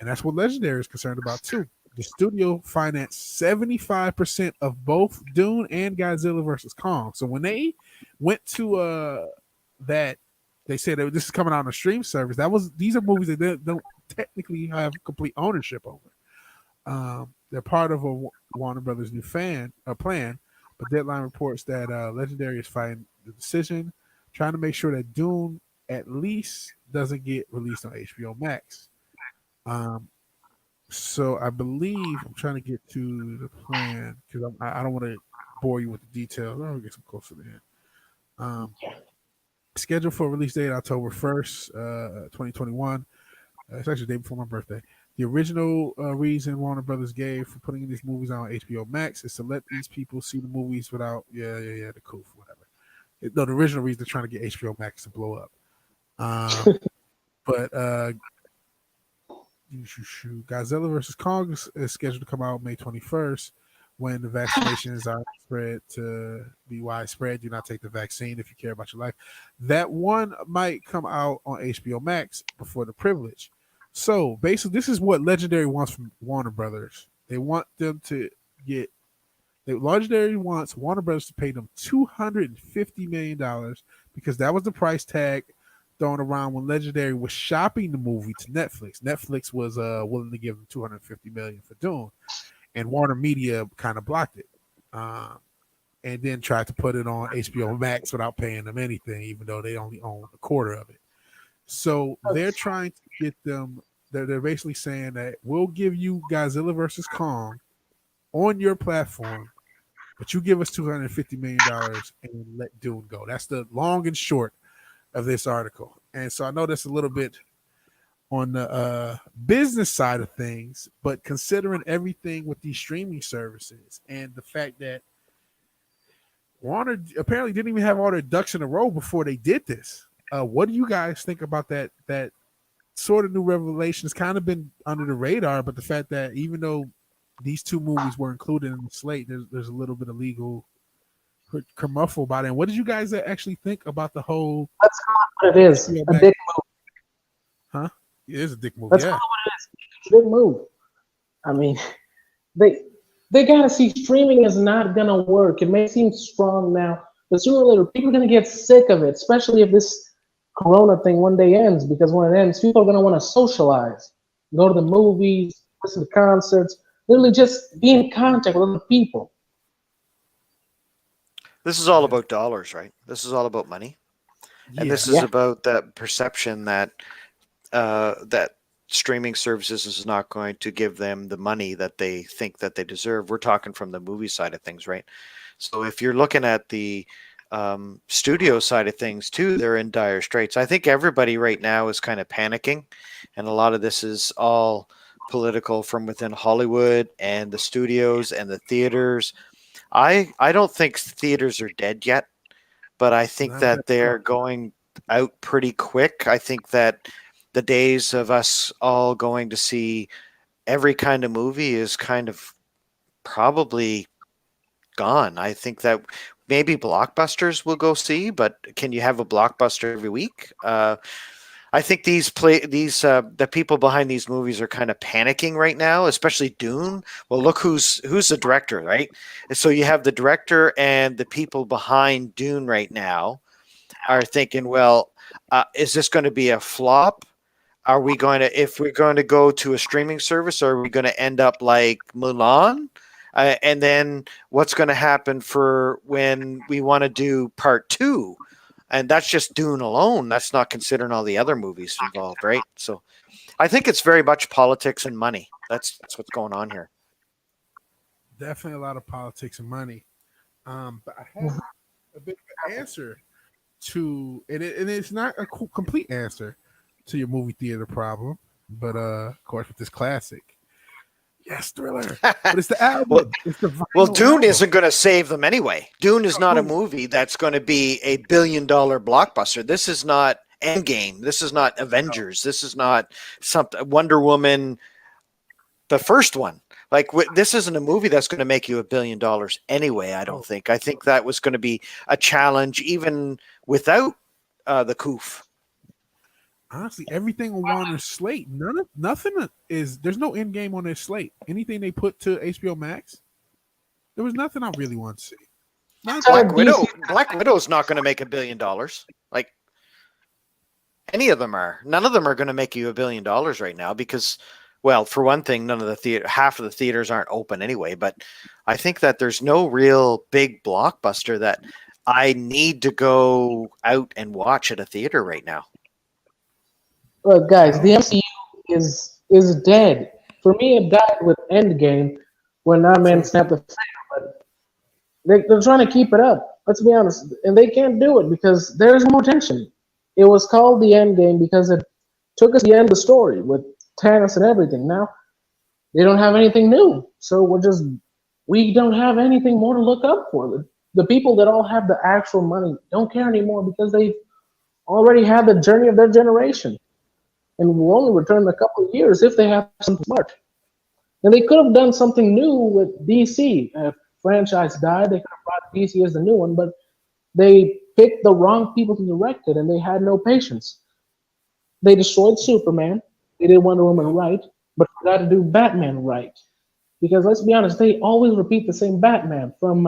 And that's what Legendary is concerned about, too. The studio financed 75% of both Dune and Godzilla vs. Kong. So when they went to that, they said that this is coming out on a stream service. These are movies that they don't technically have complete ownership over. They're part of a Warner Brothers new plan, but Deadline reports that Legendary is fighting the decision, trying to make sure that Dune at least doesn't get released on HBO Max. So I believe I'm trying to get to the plan, because I don't want to bore you with the details. I'll get some closer to the end. Scheduled for release date October 1st, 2021. It's actually the day before my birthday. The original reason Warner Brothers gave for putting these movies on HBO Max is to let these people see the movies without, the coof, whatever. No, the original reason they're trying to get HBO Max to blow up. But Godzilla versus Kong is scheduled to come out May 21st when the vaccinations are spread to be widespread. Do not take the vaccine if you care about your life. That one might come out on HBO Max before The Privilege. So basically, this is what Legendary wants from Warner Brothers. They want them to get. Legendary wants Warner Brothers to pay them $250 million because that was the price tag thrown around when Legendary was shopping the movie to Netflix. Netflix was willing to give them $250 million for Dune, and Warner Media kind of blocked it, and then tried to put it on HBO Max without paying them anything, even though they only own a quarter of it. So they're trying to get them. They're basically saying that we'll give you Godzilla versus Kong on your platform, but you give us $250 million and let Dune go. That's the long and short of this article. And so I know that's a little bit on the business side of things, but considering everything with these streaming services and the fact that Warner apparently didn't even have all their ducks in a row before they did this. What do you guys think about that sort of new revelation? Has kind of been under the radar, but the fact that even though these two movies were included in the slate, there's a little bit of legal kerfuffle about it. And what did you guys actually think about the whole? Let's call it what it is. A dick move. Huh? It is a dick move. Let's call it what it is. It's a dick move. I mean, they gotta see streaming is not gonna work. It may seem strong now, but sooner or later people are gonna get sick of it, especially if this Corona thing one day ends. Because when it ends, people are gonna want to socialize, go to the movies, listen to concerts, literally just be in contact with other people. This is all about dollars, right? This is all about money, and this is about that perception that that streaming services is not going to give them the money that they think that they deserve. We're talking from the movie side of things, right? So if you're looking at the studio side of things too, they're in dire straits. I think everybody right now is kind of panicking, and a lot of this is all political from within Hollywood and the studios and the theaters. I don't think theaters are dead yet, but I think that they're going out pretty quick. I think that the days of us all going to see every kind of movie is kind of probably gone. I think that maybe blockbusters we'll go see, but can you have a blockbuster every week? I think the people behind these movies are kind of panicking right now, especially Dune. Well, look who's the director, right? And so you have the director and the people behind Dune right now are thinking, well, is this going to be a flop? Are we going to, if we're going to go to a streaming service, are we going to end up like Mulan? And then what's going to happen for when we want to do part 2? And that's just Dune alone. That's not considering all the other movies involved, right? So I think it's very much politics and money. That's what's going on here. Definitely a lot of politics and money. But I have a bit of an answer to, and it's not a complete answer to your movie theater problem, but of course with this classic. Yes, Thriller. But it's the album. Well, Dune isn't going to save them anyway. Dune is not a movie that's going to be a $1 billion blockbuster. This is not Endgame. This is not Avengers. This is not something Wonder Woman, the first one. Like this isn't a movie that's going to make you $1 billion anyway. I don't think. I think that was going to be a challenge even without the Koof. Honestly, everything on Warner's slate, nothing is. There's no end game on their slate. Anything they put to HBO Max, there was nothing I really want to see. Black Widow is not going to make $1 billion. Like any of them are. None of them are going to make you $1 billion right now because, well, for one thing, half of the theaters aren't open anyway. But I think that there's no real big blockbuster that I need to go out and watch at a theater right now. Look, guys, the MCU is dead. For me, it died with Endgame when Iron Man snapped the finger. But they're trying to keep it up. Let's be honest, and they can't do it because there's more tension. It was called the Endgame because it took us to the end of the story with Thanos and everything. Now they don't have anything new, so we don't have anything more to look up for. The people that all have the actual money don't care anymore because they've already had the journey of their generation. and will only return in a couple of years if they have something smart. And they could have done something new with DC. If franchise died, they could have brought DC as the new one, but they picked the wrong people to direct it, and they had no patience. They destroyed Superman. They did Wonder Woman right, but forgot to do Batman right. Because let's be honest, they always repeat the same Batman from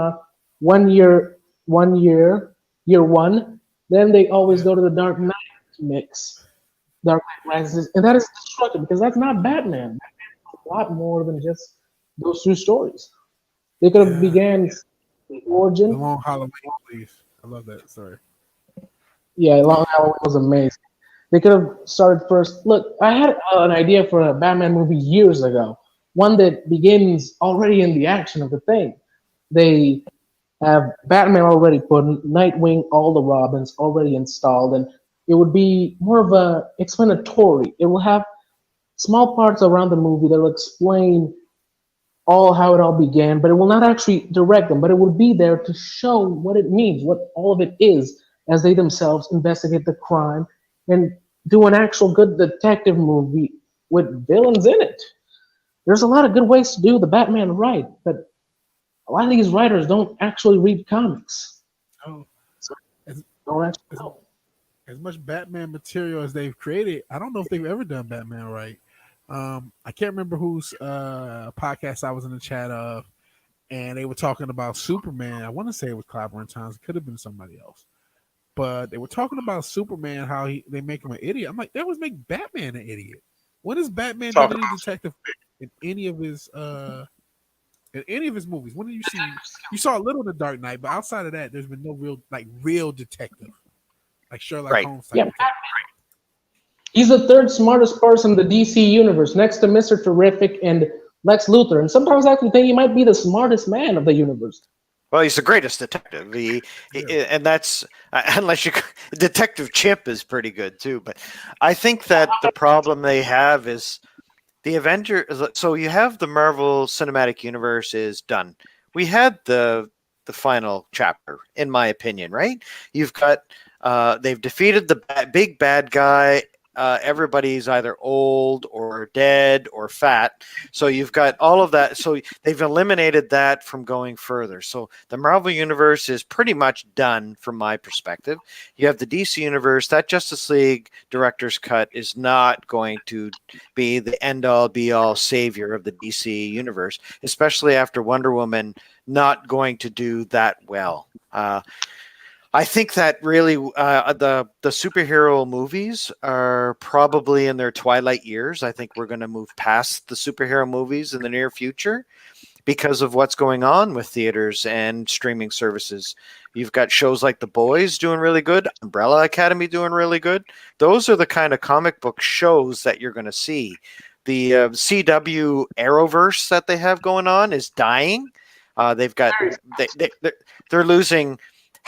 year one. Then they always go to the Dark Knight mix, Dark Knight Rises, and that is destructive because that's not Batman. Batman's a lot more than just those two stories. They could have began the origin. The Long Halloween, please. I love that story. Yeah, Long Halloween was amazing. They could have started first. Look, I had an idea for a Batman movie years ago, one that begins already in the action of the thing. They have Batman already put, Nightwing, all the Robins already installed, and it would be more of a explanatory. It will have small parts around the movie that will explain how it all began, but it will not actually direct them, but it will be there to show what it means, what all of it is, as they themselves investigate the crime and do an actual good detective movie with villains in it. There's a lot of good ways to do the Batman right, but a lot of these writers don't actually read comics. Oh, So as, don't actually know. as much Batman material as they've created, I don't know if they've ever done Batman right. I can't remember whose podcast I was in the chat of, and they were talking about Superman. I want to say it was Clyburn Times. It could have been somebody else. But they were talking about Superman, how they make him an idiot. I'm like, they always make Batman an idiot. When has Batman done any detective in any of his movies? When did you see? You saw a little in the Dark Knight, but outside of that, there's been no real detective, like Sherlock Holmes type. Yeah, he's the third smartest person in the DC universe, next to Mr. Terrific and Lex Luthor. And sometimes I actually think he might be the smartest man of the universe. Well, he's the greatest detective. And that's unless you Detective Chimp is pretty good too. But I think that the problem they have is the Avengers. So you have the Marvel Cinematic Universe is done. We had the final chapter, in my opinion, right? You've got they've defeated the big bad guy. Everybody's either old or dead or fat. So you've got all of that. So they've eliminated that from going further. So the Marvel Universe is pretty much done from my perspective. You have the DC Universe. That Justice League Director's Cut is not going to be the end-all, be-all savior of the DC Universe, especially after Wonder Woman not going to do that well. I think that really the superhero movies are probably in their twilight years. I think we're going to move past the superhero movies in the near future because of what's going on with theaters and streaming services. You've got shows like The Boys doing really good, Umbrella Academy doing really good. Those are the kind of comic book shows that you're going to see. The CW Arrowverse that they have going on is dying. They've got they're losing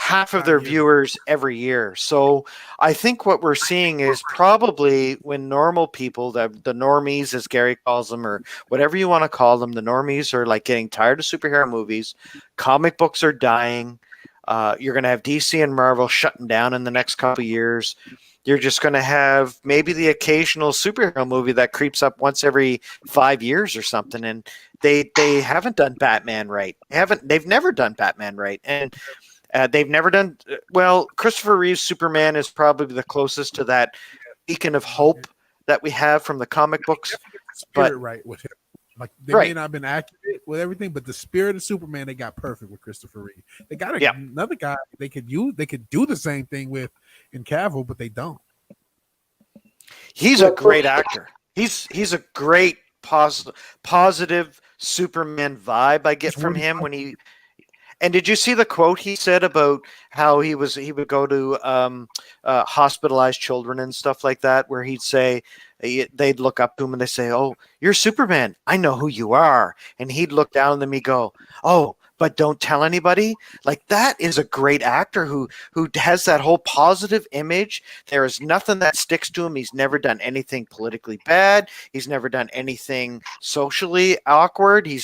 half of their viewers every year. So I think what we're seeing is probably when normal people, the normies, as Gary calls them, or whatever you want to call them, the normies are like getting tired of superhero movies. Comic books are dying. You're going to have DC and Marvel shutting down in the next couple of years. You're just going to have maybe the occasional superhero movie that creeps up once every 5 years or something. And they haven't done Batman right. They've never done Batman right. And they've never done well. Christopher Reeve's Superman is probably the closest to that beacon of hope that we have from the comic books. Spirit right with him. Like they may not have been accurate with everything, but the spirit of Superman they got perfect with Christopher Reeve. They got another guy they could use. They could do the same thing with in Cavill, but they don't. He's a great actor. He's a great positive Superman vibe I get from him when he. And did you see the quote he said about how he would go to hospitalized children and stuff like that, where he'd say they'd look up to him and they say, "Oh, you're Superman. I know who you are." And he'd look down at them. He'd go, "Oh, but don't tell anybody." Like that is a great actor who has that whole positive image. There is nothing that sticks to him. He's never done anything politically bad. He's never done anything socially awkward. He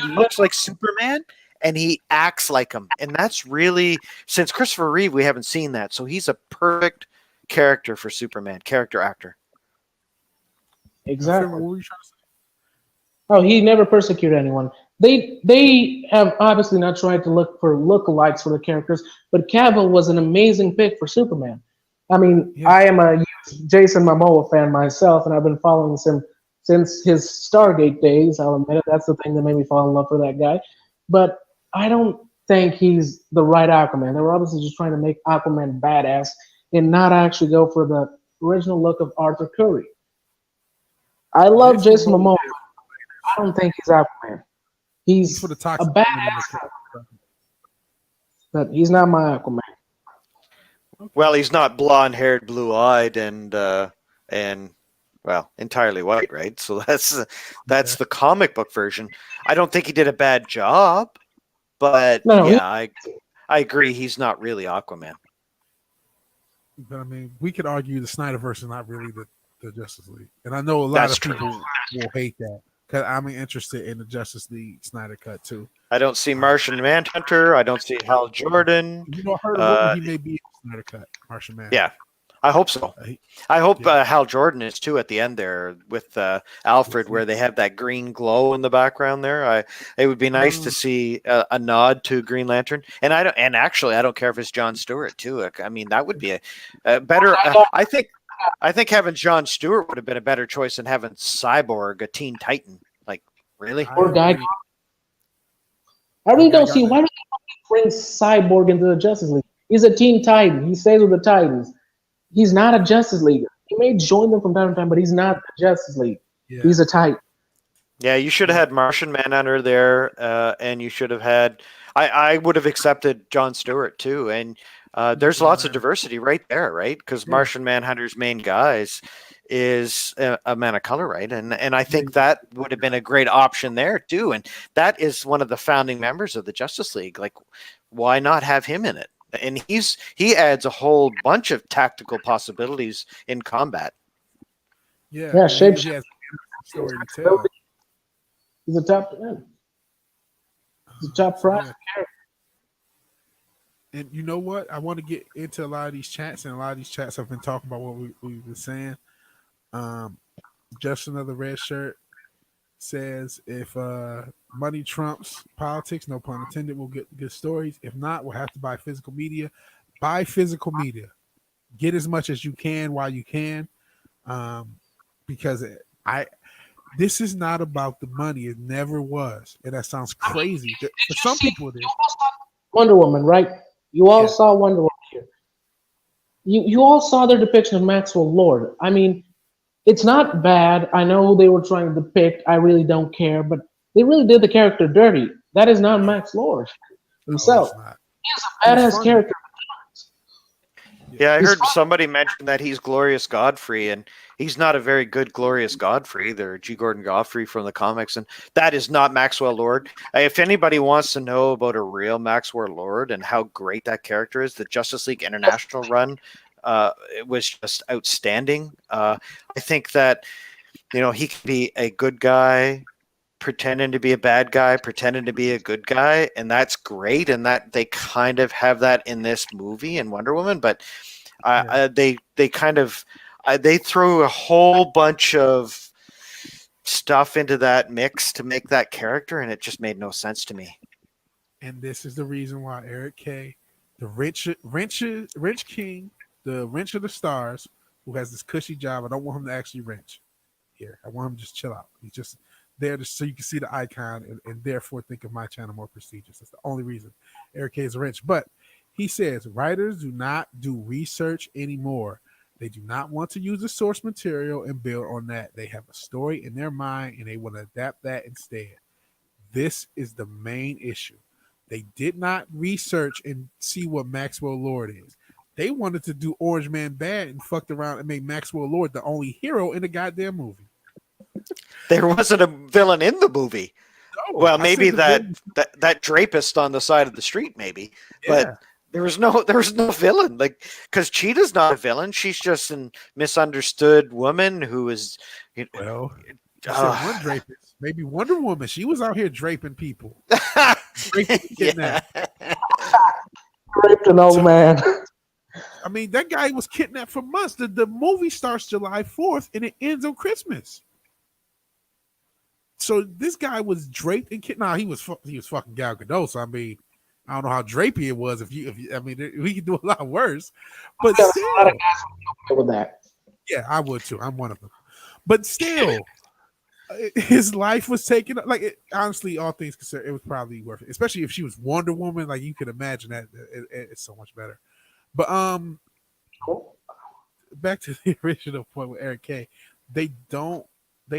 looks like Superman and he acts like him. And that's really, since Christopher Reeve, we haven't seen that. So he's a perfect character for Superman, character actor. Exactly. What were you trying to say? Oh, he never persecuted anyone. They have obviously not tried to look for lookalikes for the characters, but Cavill was an amazing pick for Superman. I mean, Yeah. I am a huge Jason Momoa fan myself, and I've been following him since his Stargate days. I'll admit it. That's the thing that made me fall in love with that guy. But I don't think he's the right Aquaman. They were obviously just trying to make Aquaman badass and not actually go for the original look of Arthur Curry. I love Jason Momoa. I don't think he's Aquaman. He's for the a toxic badass, but he's not my Aquaman. Well, he's not blonde-haired, blue-eyed, and well, entirely white, right? So that's the comic book version. I don't think he did a bad job, but No, yeah, I agree. He's not really Aquaman. But I mean, we could argue the Snyderverse is not really the Justice League, and I know a lot of people will hate that because I'm interested in the Justice League Snyder cut too. I don't see Martian Manhunter. I don't see Hal Jordan. You know, I heard a rumor he may be in the Snyder cut. Martian Manhunter. Yeah, I hope so. I hope Hal Jordan is too at the end there with Alfred, where they have that green glow in the background there. It would be nice to see a nod to Green Lantern, and actually I don't care if it's Jon Stewart too. I mean, that would be a better. I think having Jon Stewart would have been a better choice than having Cyborg, a Teen Titan. Like, really? Poor guy. I really don't see why do they bring Cyborg into the Justice League. He's a Teen Titan. He stays with the Titans. He's not a Justice Leaguer. He may join them from time to time, but he's not the Justice League. Yeah. He's a Titan. Yeah, you should have had Martian Manhunter there, and you should have had. I would have accepted Jon Stewart too, and there's lots of diversity right there, right? Because Martian Manhunter's main guys is a man of color, right? And I think that would have been a great option there too. And that is one of the founding members of the Justice League. Like, why not have him in it? And he adds a whole bunch of tactical possibilities in combat. Yeah, he has a story to tell. He's a top 10. He's a top prize character. And you know what? I want to get into a lot of these chats, and a lot of these chats have been talking about what we've been saying. Just Another Red Shirt says, if money trumps politics, no pun intended, we'll get good stories. If not, we'll have to buy physical media. Buy physical media. Get as much as you can while you can, because this is not about the money. It never was, and that sounds crazy. For some people, it is. Wonder Woman, right? You all saw Wonder Woman here. You all saw their depiction of Maxwell Lord. I mean, it's not bad. I know who they were trying to depict. I really don't care, but they really did the character dirty. That is not Max Lord himself. He's a badass character. Yeah, I heard somebody mention that he's Glorious Godfrey, and he's not a very good Glorious Godfrey either. G. Gordon Godfrey from the comics, and that is not Maxwell Lord. If anybody wants to know about a real Maxwell Lord and how great that character is, the Justice League International run, it was just outstanding. I think that, he can be a good guy pretending to be a bad guy, pretending to be a good guy, and that's great. And that they kind of have that in this movie in Wonder Woman, but they throw a whole bunch of stuff into that mix to make that character, and it just made no sense to me. And this is the reason why Eric K., the rich king, the wrench of the stars, who has this cushy job. I don't want him to actually wrench here. I want him to just chill out. He's just there so you can see the icon and therefore think of my channel more prestigious. That's the only reason Eric K is a wrench. But he says writers do not do research anymore. They do not want to use the source material and build on that. They have a story in their mind and they want to adapt that instead. This is the main issue. They did not research and see what Maxwell Lord is. They wanted to do Orange Man bad and fucked around and made Maxwell Lord the only hero in the goddamn movie. There wasn't a villain in the movie. No, well, maybe that drapist on the side of the street, maybe. Yeah. But there was no villain. Like, because Cheetah's not a villain. She's just a misunderstood woman who is. One drapist. Maybe Wonder Woman. She was out here draping people. Raped an old man. I mean, that guy was kidnapped for months. The movie starts July 4th and it ends on Christmas. So this guy was draped in kidnapped. Nah, he was fucking Gal Gadot. So I mean, I don't know how drapey it was. If you I mean, we could do a lot worse. But There's still, a lot of guys who with that. yeah, I would too. I'm one of them. But still, his life was taken. Like honestly, all things considered, it was probably worth it. Especially if she was Wonder Woman. Like you could imagine that it's so much better. But back to the original point with Eric K. They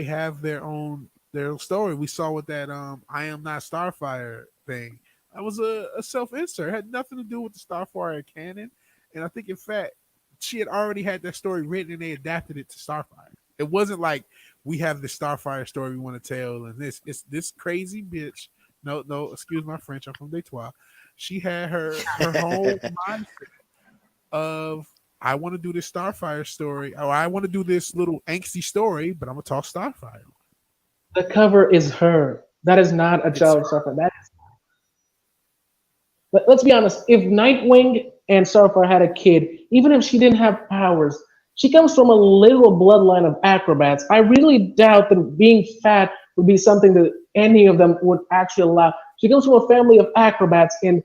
have their own story. We saw with that I Am Not Starfire thing. That was a self-insert. It had nothing to do with the Starfire canon. And I think in fact she had already had that story written and they adapted it to Starfire. It wasn't like we have the Starfire story we want to tell and this crazy bitch. No, excuse my French, I'm from Detroit. She had her whole mindset of I want to do this Starfire story, or I want to do this little angsty story, but I'm gonna talk Starfire. The cover is her. That is not a child of Starfire. That is. But let's be honest. If Nightwing and Starfire had a kid, even if she didn't have powers, she comes from a literal bloodline of acrobats. I really doubt that being fat would be something that any of them would actually allow. She comes from a family of acrobats, and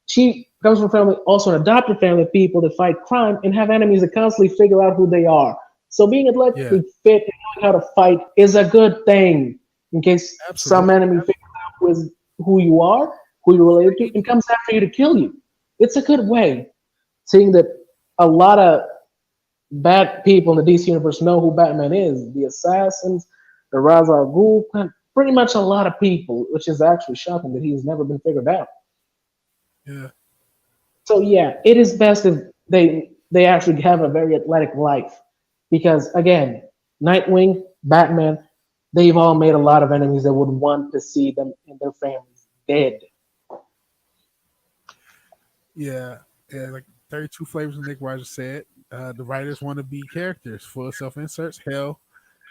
she comes from a family, also an adopted family of people that fight crime and have enemies that constantly figure out who they are. So being athletically fit and knowing how to fight is a good thing. In case some enemy figures out who you are, who you're related to, and comes after you to kill you. It's a good way. Seeing that a lot of bad people in the DC universe know who Batman is. The Assassins, the Ra's al Ghul, pretty much a lot of people, which is actually shocking that he's never been figured out. Yeah. So yeah, it is best if they actually have a very athletic life. Because again, Nightwing, Batman, they've all made a lot of enemies that would want to see them and their families dead. Yeah, like 32 flavors of Nick Weiser said. The writers want to be characters, full of self-inserts. Hell,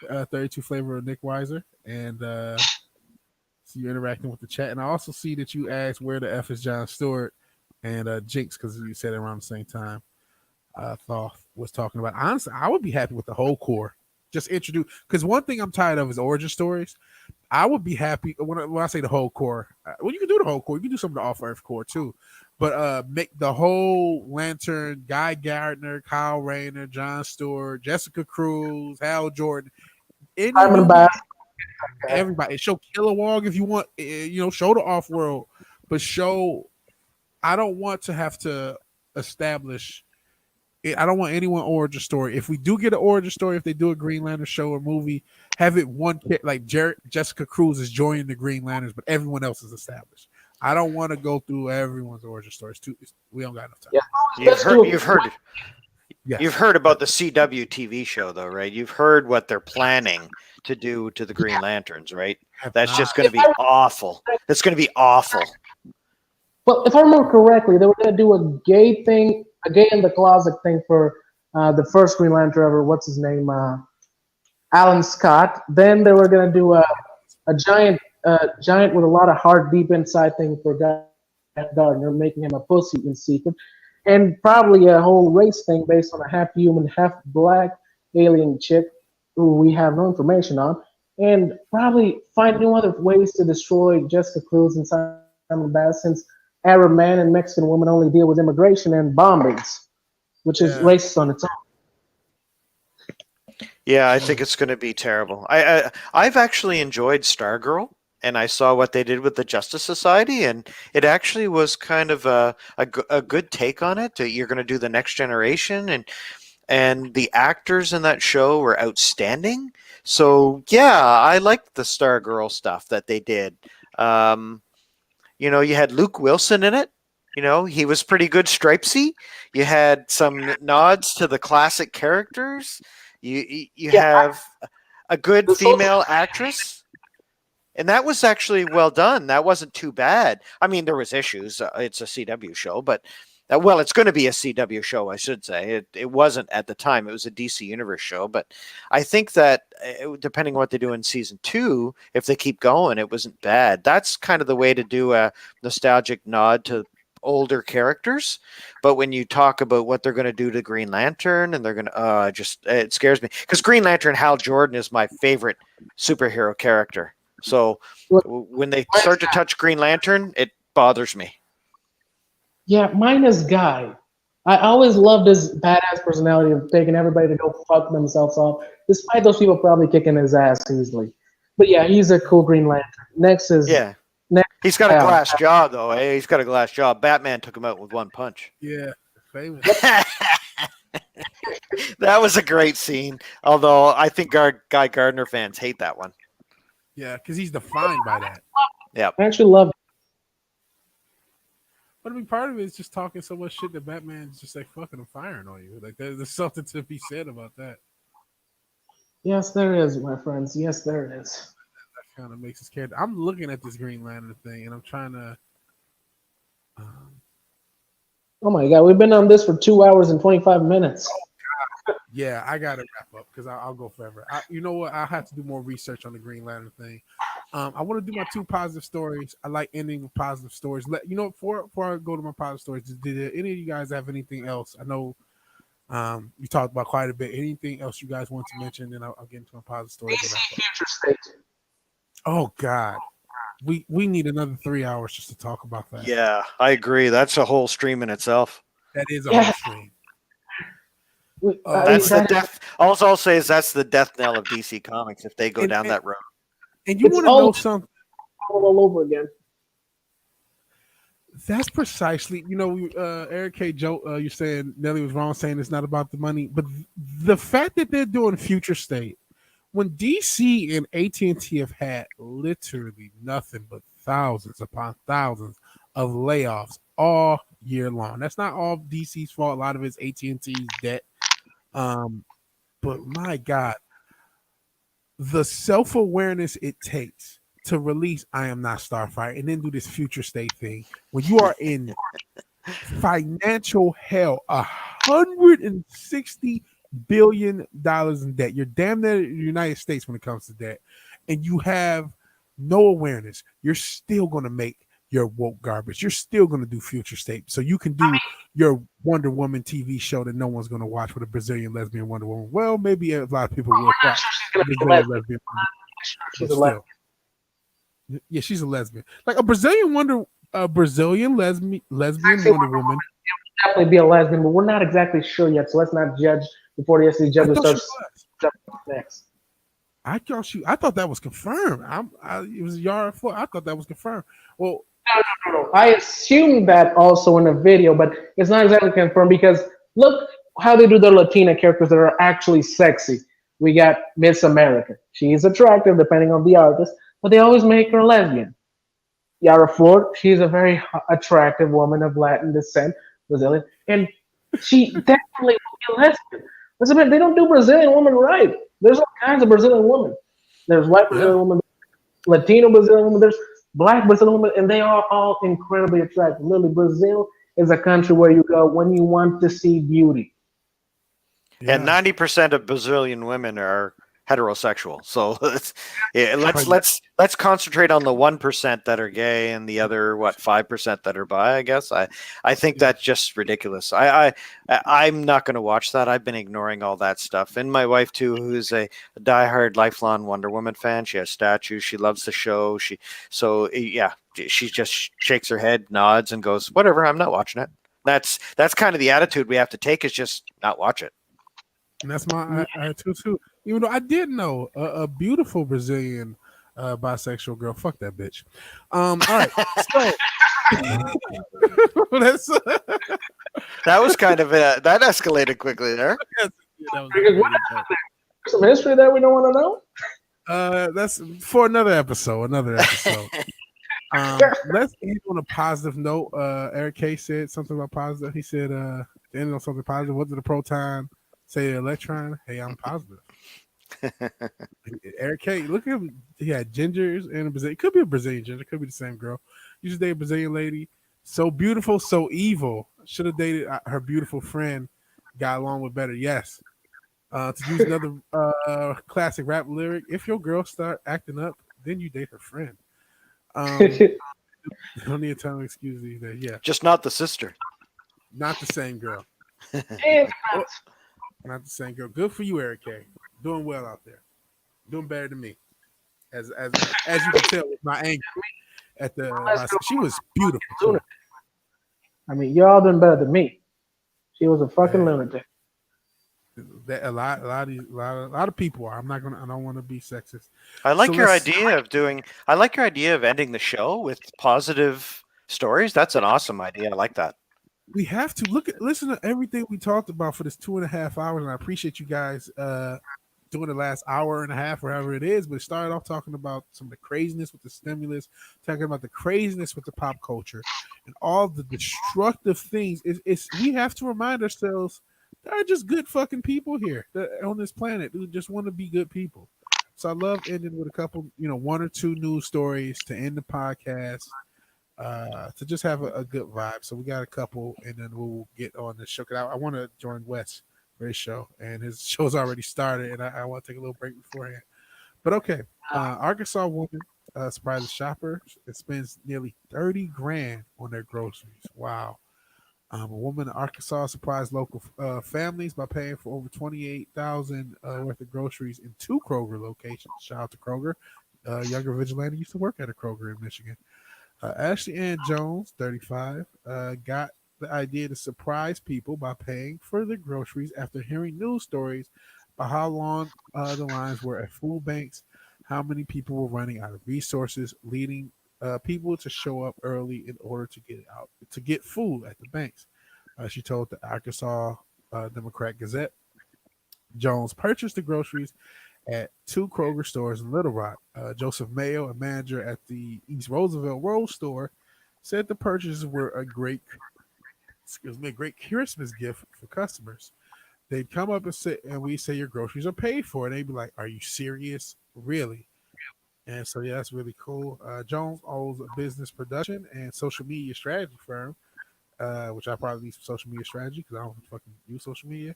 32 flavor of Nick Weiser. And so you're interacting with the chat. And I also see that you asked where the F is John Stewart and Jinx, because you said it around the same time. Thoth was talking about. Honestly, I would be happy with the whole core. Just introduce, because one thing I'm tired of is origin stories. I would be happy when I say the whole core. Well, you can do the whole core. You can do some of the off-Earth core too, but make the whole Lantern, Guy Gardner, Kyle Rayner, John Stewart, Jessica Cruz, Hal Jordan, everybody. Show Kilowog if you want. Show the off-world, but show. I don't want to have to establish. I don't want anyone origin story. If we do get an origin story, if they do a Green Lantern show or movie, have it one kid like Jessica Cruz is joining the Green Lanterns, but everyone else is established. I don't want to go through everyone's origin stories. We don't got enough time. Yeah. You've heard about the CW TV show, though, right? You've heard what they're planning to do to the Green Lanterns, right? That's just going to be awful. That's going to be awful. Well, if I remember correctly, they were going to do a gay in the closet thing for the first Green Lantern ever. What's his name? Alan Scott. Then they were going to do a giant with a lot of heart deep inside thing for Gardner, making him a pussy in secret, and probably a whole race thing based on a half human, half black alien chick who we have no information on, and probably find new other ways to destroy Jessica Cruz and Simon Bass, since Arab man and Mexican woman only deal with immigration and bombings, which is racist on its own. Yeah, I think it's going to be terrible. I've actually enjoyed Stargirl, and I saw what they did with the Justice Society, and it actually was kind of a good take on it. You're going to do the Next Generation, and the actors in that show were outstanding. So yeah, I liked the Stargirl stuff that they did. You had Luke Wilson in it. He was pretty good, stripesy. You had some nods to the classic characters. You have a good female actress, and that was actually well done. That wasn't too bad. I mean, there was issues. It's a CW show, but it's going to be a CW show, I should say. It wasn't at the time. It was a DC Universe show, but I think that depending on what they do in season 2, if they keep going, it wasn't bad. That's kind of the way to do a nostalgic nod to older characters, but when you talk about what they're going to do to Green Lantern, and they're going to it scares me, because Green Lantern Hal Jordan is my favorite superhero character. So when they start to touch Green Lantern, it bothers me. Yeah, mine is Guy. I always loved his badass personality of taking everybody to go fuck themselves off, despite those people probably kicking his ass easily. But yeah, he's a cool Green Lantern. Next is He's got a glass jaw though. Eh? He's got a glass jaw. Batman took him out with one punch. Yeah, famous. That was a great scene. Although I think Guy Gardner fans hate that one. Yeah, because he's defined by that. Yeah, I actually love it. But I mean, part of it is just talking so much shit that Batman's just like fucking firing on you. Like there's something to be said about that. Yes, there is, my friends. Yes, there is. That kind of makes us scared. I'm looking at this Green Lantern thing, and I'm trying to. Oh my god, we've been on this for 2 hours and 25 minutes. Yeah, I gotta wrap up because I'll go forever. You know what? I have to do more research on the Green Lantern thing. I want to do my 2 positive stories. I like ending with positive stories. Before I go to my positive stories, did any of you guys have anything else? I know you talked about quite a bit. Anything else you guys want to mention? Then I'll get into my positive stories. DC Future State. Oh God, we need another 3 hours just to talk about that. yeah, I agree. That's a whole stream in itself. That is a whole stream. That's the death. All I'll say is that's the death knell of DC Comics if they go down that road. And you want to know something? All over again. That's precisely, Eric K. Joe, you're saying Nelly was wrong saying it's not about the money, but the fact that they're doing Future State, when DC and AT&T have had literally nothing but thousands upon thousands of layoffs all year long. That's not all DC's fault. A lot of it's AT&T's debt. But my God, the self-awareness it takes to release I Am Not Starfire and then do this Future State thing when you are in financial hell, $160 billion in debt. You're damn near the United States when it comes to debt, and you have no awareness. You're still going to make your woke garbage. You're still going to do Future State, so you can do your Wonder Woman TV show that no one's going to watch with a Brazilian lesbian Wonder Woman. Well, maybe a lot of people will watch Brazilian lesbian. She's a lesbian. Yeah, she's a lesbian. Like a Brazilian lesbian Wonder Woman. Definitely be a lesbian, but we're not exactly sure yet. So let's not judge before the SC judge starts next. I thought that was confirmed. It was Yara 4. I thought that was confirmed. Well, no. I assumed that also in the video, but it's not exactly confirmed because look how they do their Latina characters that are actually sexy. We got Miss America. She is attractive depending on the artist, but they always make her lesbian. Yara Ford, she's a very attractive woman of Latin descent, Brazilian, and she definitely will be a lesbian. They don't do Brazilian women right. There's all kinds of Brazilian women. There's white Brazilian women, Latino Brazilian women, there's black Brazilian women, and they are all incredibly attractive. Literally, Brazil is a country where you go when you want to see beauty. Yeah, 90% of Brazilian women are heterosexual. So let's concentrate on the 1% that are gay and the other 5% that are bi. I guess I think that's just ridiculous. I'm not going to watch that. I've been ignoring all that stuff. And my wife too, who's a diehard lifelong Wonder Woman fan. She has statues. She loves the show. She just shakes her head, nods, and goes, "Whatever. I'm not watching it." That's kind of the attitude we have to take, is just not watch it. And that's my attitude too. Even though I did know a beautiful Brazilian bisexual girl. Fuck that bitch. All right. So that was kind of that escalated quickly there. Some history that we don't want to know. That's for another episode. Let's end on a positive note. Eric K said something about positive. He said, end on something positive. What did the proton say to Electron? Hey, I'm positive. Eric K, look at him. He had gingers and a Brazilian. It could be a Brazilian ginger. It could be the same girl. You should date a Brazilian lady. So beautiful, so evil. Should have dated her beautiful friend. Got along with better. Yes. To use another classic rap lyric, if your girl start acting up, then you date her friend. Don't need to tell no excuses either. Yeah, Just not the sister. not the same girl. And Not the same girl. Good for you, Eric K. Doing well out there. Doing better than me. As you can tell with my anger at she was beautiful too. I mean, y'all doing better than me. She was a fucking lunatic. That a lot of people are. I don't want to be sexist. I like So your let's- idea of doing. I like your idea of ending the show with positive stories. That's an awesome idea. I like that. We have to listen to everything we talked about for this 2.5 hours, and I appreciate you guys doing the last hour and a half, or however it is. But it started off talking about some of the craziness with the stimulus, talking about the craziness with the pop culture, and all the destructive things. We have to remind ourselves there are just good fucking people here on this planet who just want to be good people. So I love ending with a couple, one or two news stories to end the podcast. To just have a good vibe. So we got a couple, and then we'll get on the show. I want to join Wes for his show, and his show's already started, and I want to take a little break beforehand. But okay, Arkansas woman surprises shoppers and spends nearly 30 grand on their groceries. Wow. A woman in Arkansas surprised local families by paying for over $28,000 worth of groceries in 2 Kroger locations. Shout out to Kroger. Younger vigilante used to work at a Kroger in Michigan. Ashley Ann Jones, 35, got the idea to surprise people by paying for their groceries after hearing news stories about how long the lines were at food banks, how many people were running out of resources, leading people to show up early in order to get food at the banks. She told the Arkansas Democrat Gazette. Jones purchased the groceries at 2 Kroger stores in Little Rock. Joseph Mayo, a manager at the East Roosevelt Road store, said the purchases were a great Christmas gift for customers. They'd come up and we say your groceries are paid for. And they'd be like, "Are you serious? Really?" And so yeah, that's really cool. Jones owns a business production and social media strategy firm, which I probably need some social media strategy because I don't fucking use social media.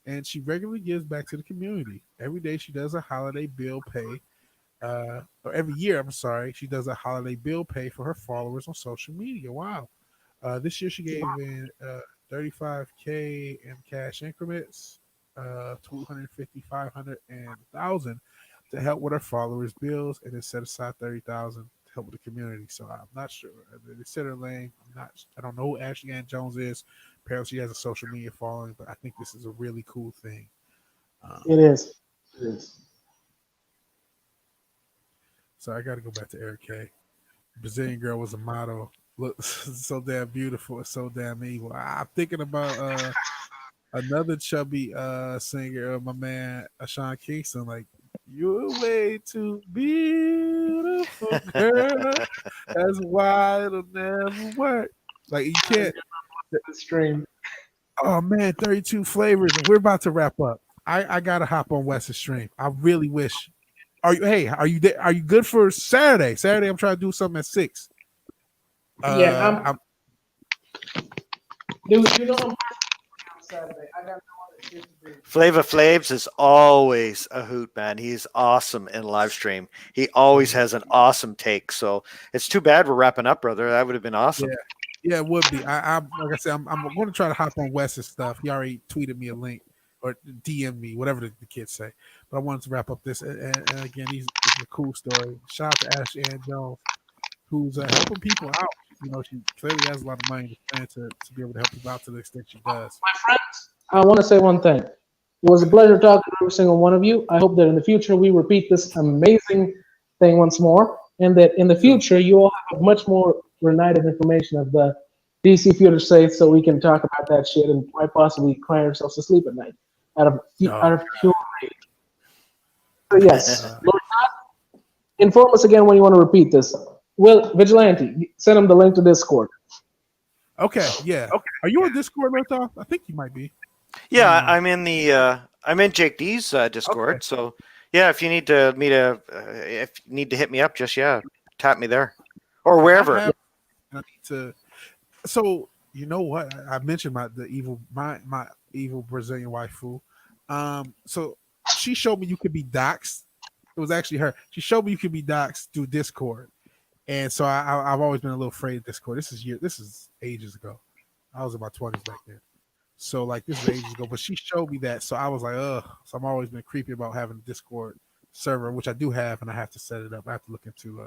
And she regularly gives back to the community. Every day she does a holiday bill pay, or every year, I'm sorry, she does a holiday bill pay for her followers on social media. Wow. This year she gave in $35K in cash increments, 250, 500, and 1,000 to help with her followers' bills, and then set aside 30,000 to help with the community. So I'm not sure. They said her name. I don't know who Ashley Ann Jones is. Apparently she has a social media following, but I think this is a really cool thing. It is. It is. So I got to go back to Eric K. Brazilian girl was a model. Looks so damn beautiful and so damn evil. I'm thinking about another chubby singer, my man Sean Kingston. Like, you're way too beautiful, girl. That's why it'll never work. Like, you can't. Stream. Oh man, 32 flavors. We're about to wrap up. I gotta hop on West's stream. I really wish. Are you there? Are you good for Saturday? Saturday, I'm trying to do something at 6. Yeah, you know I'm on Saturday. I got no other shit to do. Flava Flavs is always a hoot, man. He's awesome in live stream. He always has an awesome take. So it's too bad we're wrapping up, brother. That would have been awesome. Yeah, it would be. I'm like I said, I'm going to try to hop on Wes's stuff. He already tweeted me a link or DM me, whatever the kids say. But I wanted to wrap up this. And again, this is a cool story. Shout out to Ashley Ann Jones, who's helping people out. You know, she clearly has a lot of money to spend to be able to help people out to the extent she does. My friends, I want to say one thing. It was a pleasure talking to every single one of you. I hope that in the future we repeat this amazing thing once more, and that in the future you all have much more united information of the DC future state, so we can talk about that shit and quite possibly cry ourselves to sleep at night out of pure rage. So yes, Lord God, inform us again when you want to repeat this. Will Vigilante, send him the link to Discord. Okay, yeah. Okay. Are you on Discord, Lothoff? I think you might be. Yeah, I'm in Jake D's Discord. Okay. So yeah, if you need to hit me up, just tap me there or wherever. I need to. So you know what? I mentioned my evil Brazilian waifu. So she showed me you could be doxxed. It was actually her. She showed me you could be doxxed through Discord. And so I've always been a little afraid of Discord. This is ages ago. I was in my 20s back then. So like this is ages ago, but she showed me that. So I was like, ugh. So I've always been creepy about having a Discord server, which I do have, and I have to set it up. I have to look into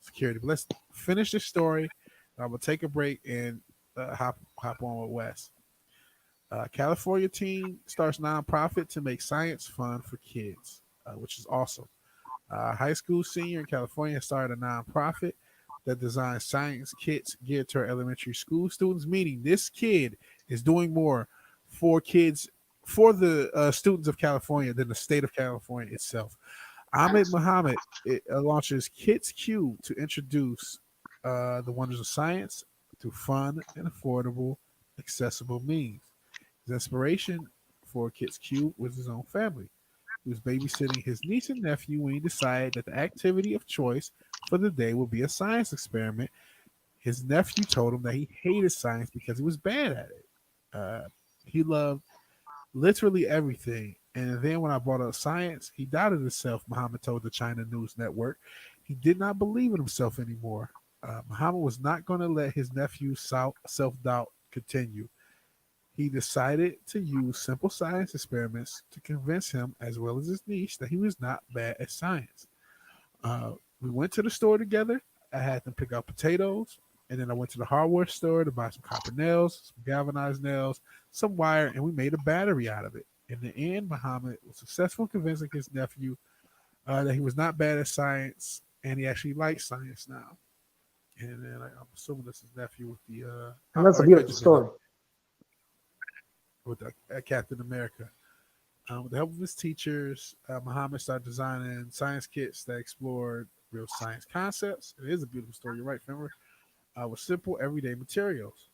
security. But let's finish this story. I'm gonna take a break and hop on with Wes. California teen starts nonprofit to make science fun for kids, which is awesome. High school senior in California started a nonprofit that designs science kits geared to elementary school students, meaning this kid is doing more for kids, for the students of California than the state of California itself. Ahmed Muhammad launches Kids Cube to introduce the wonders of science through fun and affordable, accessible means. His inspiration for Kids Cube was his own family. He was babysitting his niece and nephew when he decided that the activity of choice for the day would be a science experiment. His nephew told him that he hated science because he was bad at it. He loved literally everything. And then when I brought up science, he doubted himself, Muhammad told the China News Network. He did not believe in himself anymore. Muhammad was not going to let his nephew's self-doubt continue. He decided to use simple science experiments to convince him, as well as his niece, that he was not bad at science. We went to the store together. I had them pick out potatoes, and then I went to the hardware store to buy some copper nails, some galvanized nails, some wire, and we made a battery out of it. In the end, Muhammad was successful in convincing his nephew that he was not bad at science, and he actually likes science now. And then I'm assuming this is nephew with the. And that's a beautiful story. With Captain America. With the help of his teachers, Muhammad started designing science kits that explored real science concepts. It is a beautiful story. You're right, Fenrir. With simple, everyday materials.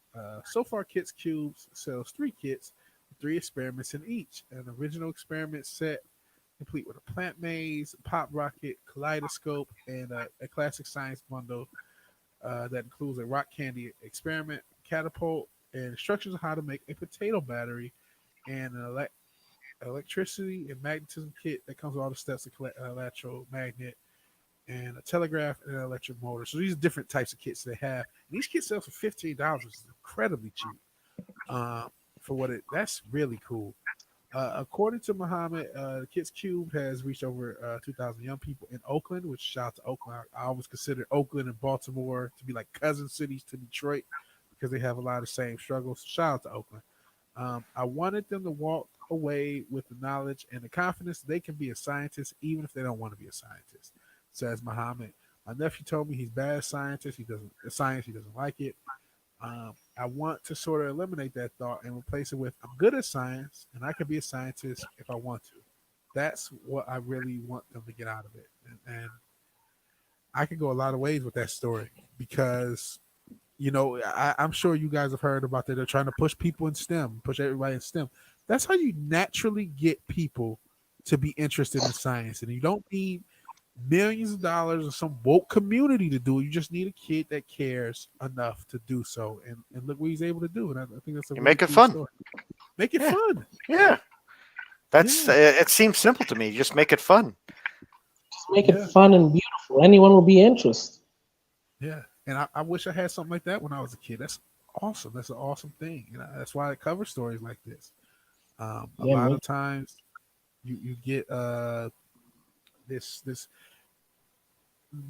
So far, Kits Cubes sells 3 kits with 3 experiments in each. An original experiment set complete with a plant maze, pop rocket, kaleidoscope, and a classic science bundle that includes a rock candy experiment, catapult, and instructions on how to make a potato battery, and an electricity and magnetism kit that comes with all the steps of electromagnet, and a telegraph and an electric motor. So these are different types of kits they have. And these kits sell for $15, which is incredibly cheap. For what that's really cool. According to Muhammad, the Kids Cube has reached over 2,000 young people in Oakland, which shout out to Oakland. I always consider Oakland and Baltimore to be like cousin cities to Detroit because they have a lot of the same struggles. Shout out to Oakland. I wanted them to walk away with the knowledge and the confidence that they can be a scientist even if they don't want to be a scientist, says Muhammad. My nephew told me he's bad at science. He doesn't like it. I want to sort of eliminate that thought and replace it with I'm good at science and I can be a scientist if I want to. That's what I really want them to get out of it. And I could go a lot of ways with that story because, you know, I'm sure you guys have heard about that. They're trying to push people in STEM, push everybody in STEM. That's how you naturally get people to be interested in science. And you don't need millions of dollars or some woke community to do it. You just need a kid that cares enough to do so. And look what he's able to do. And I think that's a make it fun. Story. Make it fun. Yeah. That's it seems simple to me. Just make it fun. Just make it fun and beautiful. Anyone will be interested. Yeah. And I wish I had something like that when I was a kid. That's awesome. That's an awesome thing. You know, that's why I cover stories like this. A lot of times you get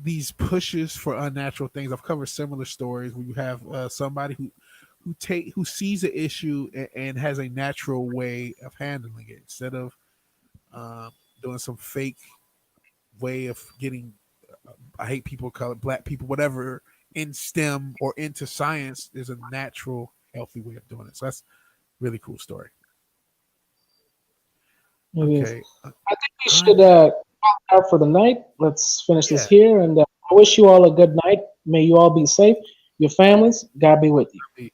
these pushes for unnatural things. I've covered similar stories where you have somebody who sees an issue and has a natural way of handling it instead of doing some fake way of getting I hate people, color, black people, whatever, in STEM or into science. There's a natural, healthy way of doing it. So that's a really cool story. Okay. I think we should out for the night. Let's finish this here. And I wish you all a good night. May you all be safe. Your families, God be with you.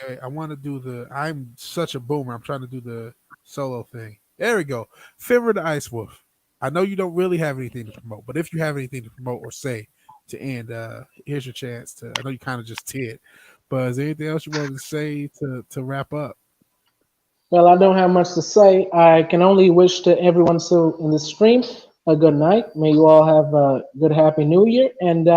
Wait, I want to do I'm such a boomer. I'm trying to do the solo thing. There we go. Fenrir the Ice Wolf. I know you don't really have anything to promote, but if you have anything to promote or say to end, here's your chance to. I know you kind of just did, but is there anything else you wanted to say to wrap up? Well, I don't have much to say. I can only wish to everyone still in the stream a good night. May you all have a good, happy new year. And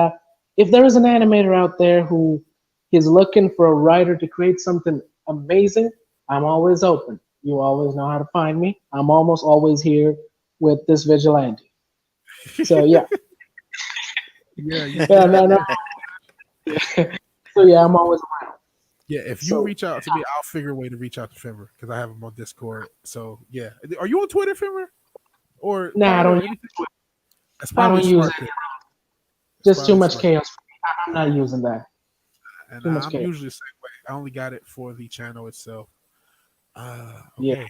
if there is an animator out there who is looking for a writer to create something amazing, I'm always open. You always know how to find me. I'm almost always here with this vigilante. So yeah. Yeah, Yeah, no. So yeah, I'm always around. Yeah, if you reach out to me, I'll figure a way to reach out to Fimmer because I have him on Discord. So yeah, are you on Twitter, Fimmer? Or I don't. That's I probably don't use smart. Just too much chaos. I'm not using that. And Too much I'm chaos. usually the same way. I only got it for the channel itself. Okay. Yeah.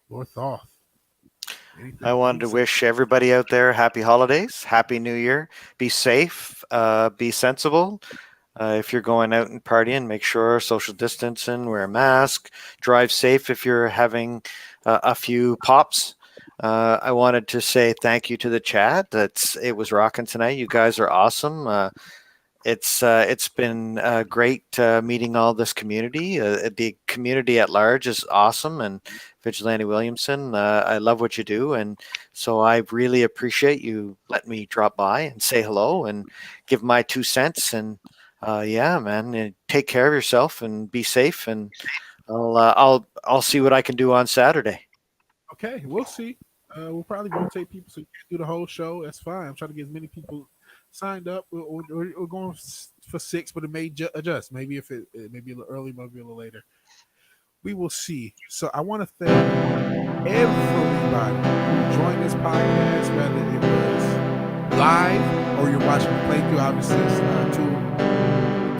Lord Thoth. I wanted to wish everybody out there happy holidays, happy new year. Be safe, be sensible. If you're going out and partying, make sure social distancing, wear a mask, drive safe if you're having a few pops. I wanted to say thank you to the chat. It was rocking tonight. You guys are awesome. It's been great meeting all this community. The community at large is awesome, and Vigilante Williamson, I love what you do, and so I really appreciate you letting me drop by and say hello and give my 2 cents. And yeah, man, and take care of yourself and be safe. And I'll see what I can do on Saturday. Okay, we'll see. We'll probably rotate people so you can't do the whole show. That's fine. I'm trying to get as many people signed up. We're going for 6, but it may adjust. Maybe if it may be a little early, maybe a little later. We will see. So I want to thank everybody who joined this podcast, whether it was live or you're watching the playthrough. Obviously, it's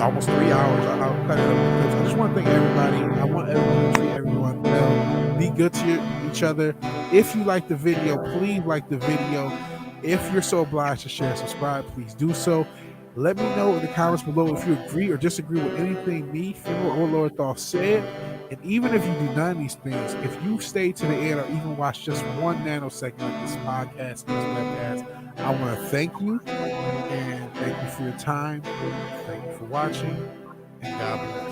almost 3 hours. I'll cut it up because I just want to thank everybody. I want everyone to treat everyone well. Be good to each other. If you like the video, please like the video. If you're so obliged to share and subscribe, please do so. Let me know in the comments below if you agree or disagree with anything me, Fimmer, or Lord Thoth said. And even if you do none of these things, if you stay to the end or even watch just 1 nanosecond of this podcast, this webcast, I want to thank you and thank you for your time. Thank you for watching, and God bless.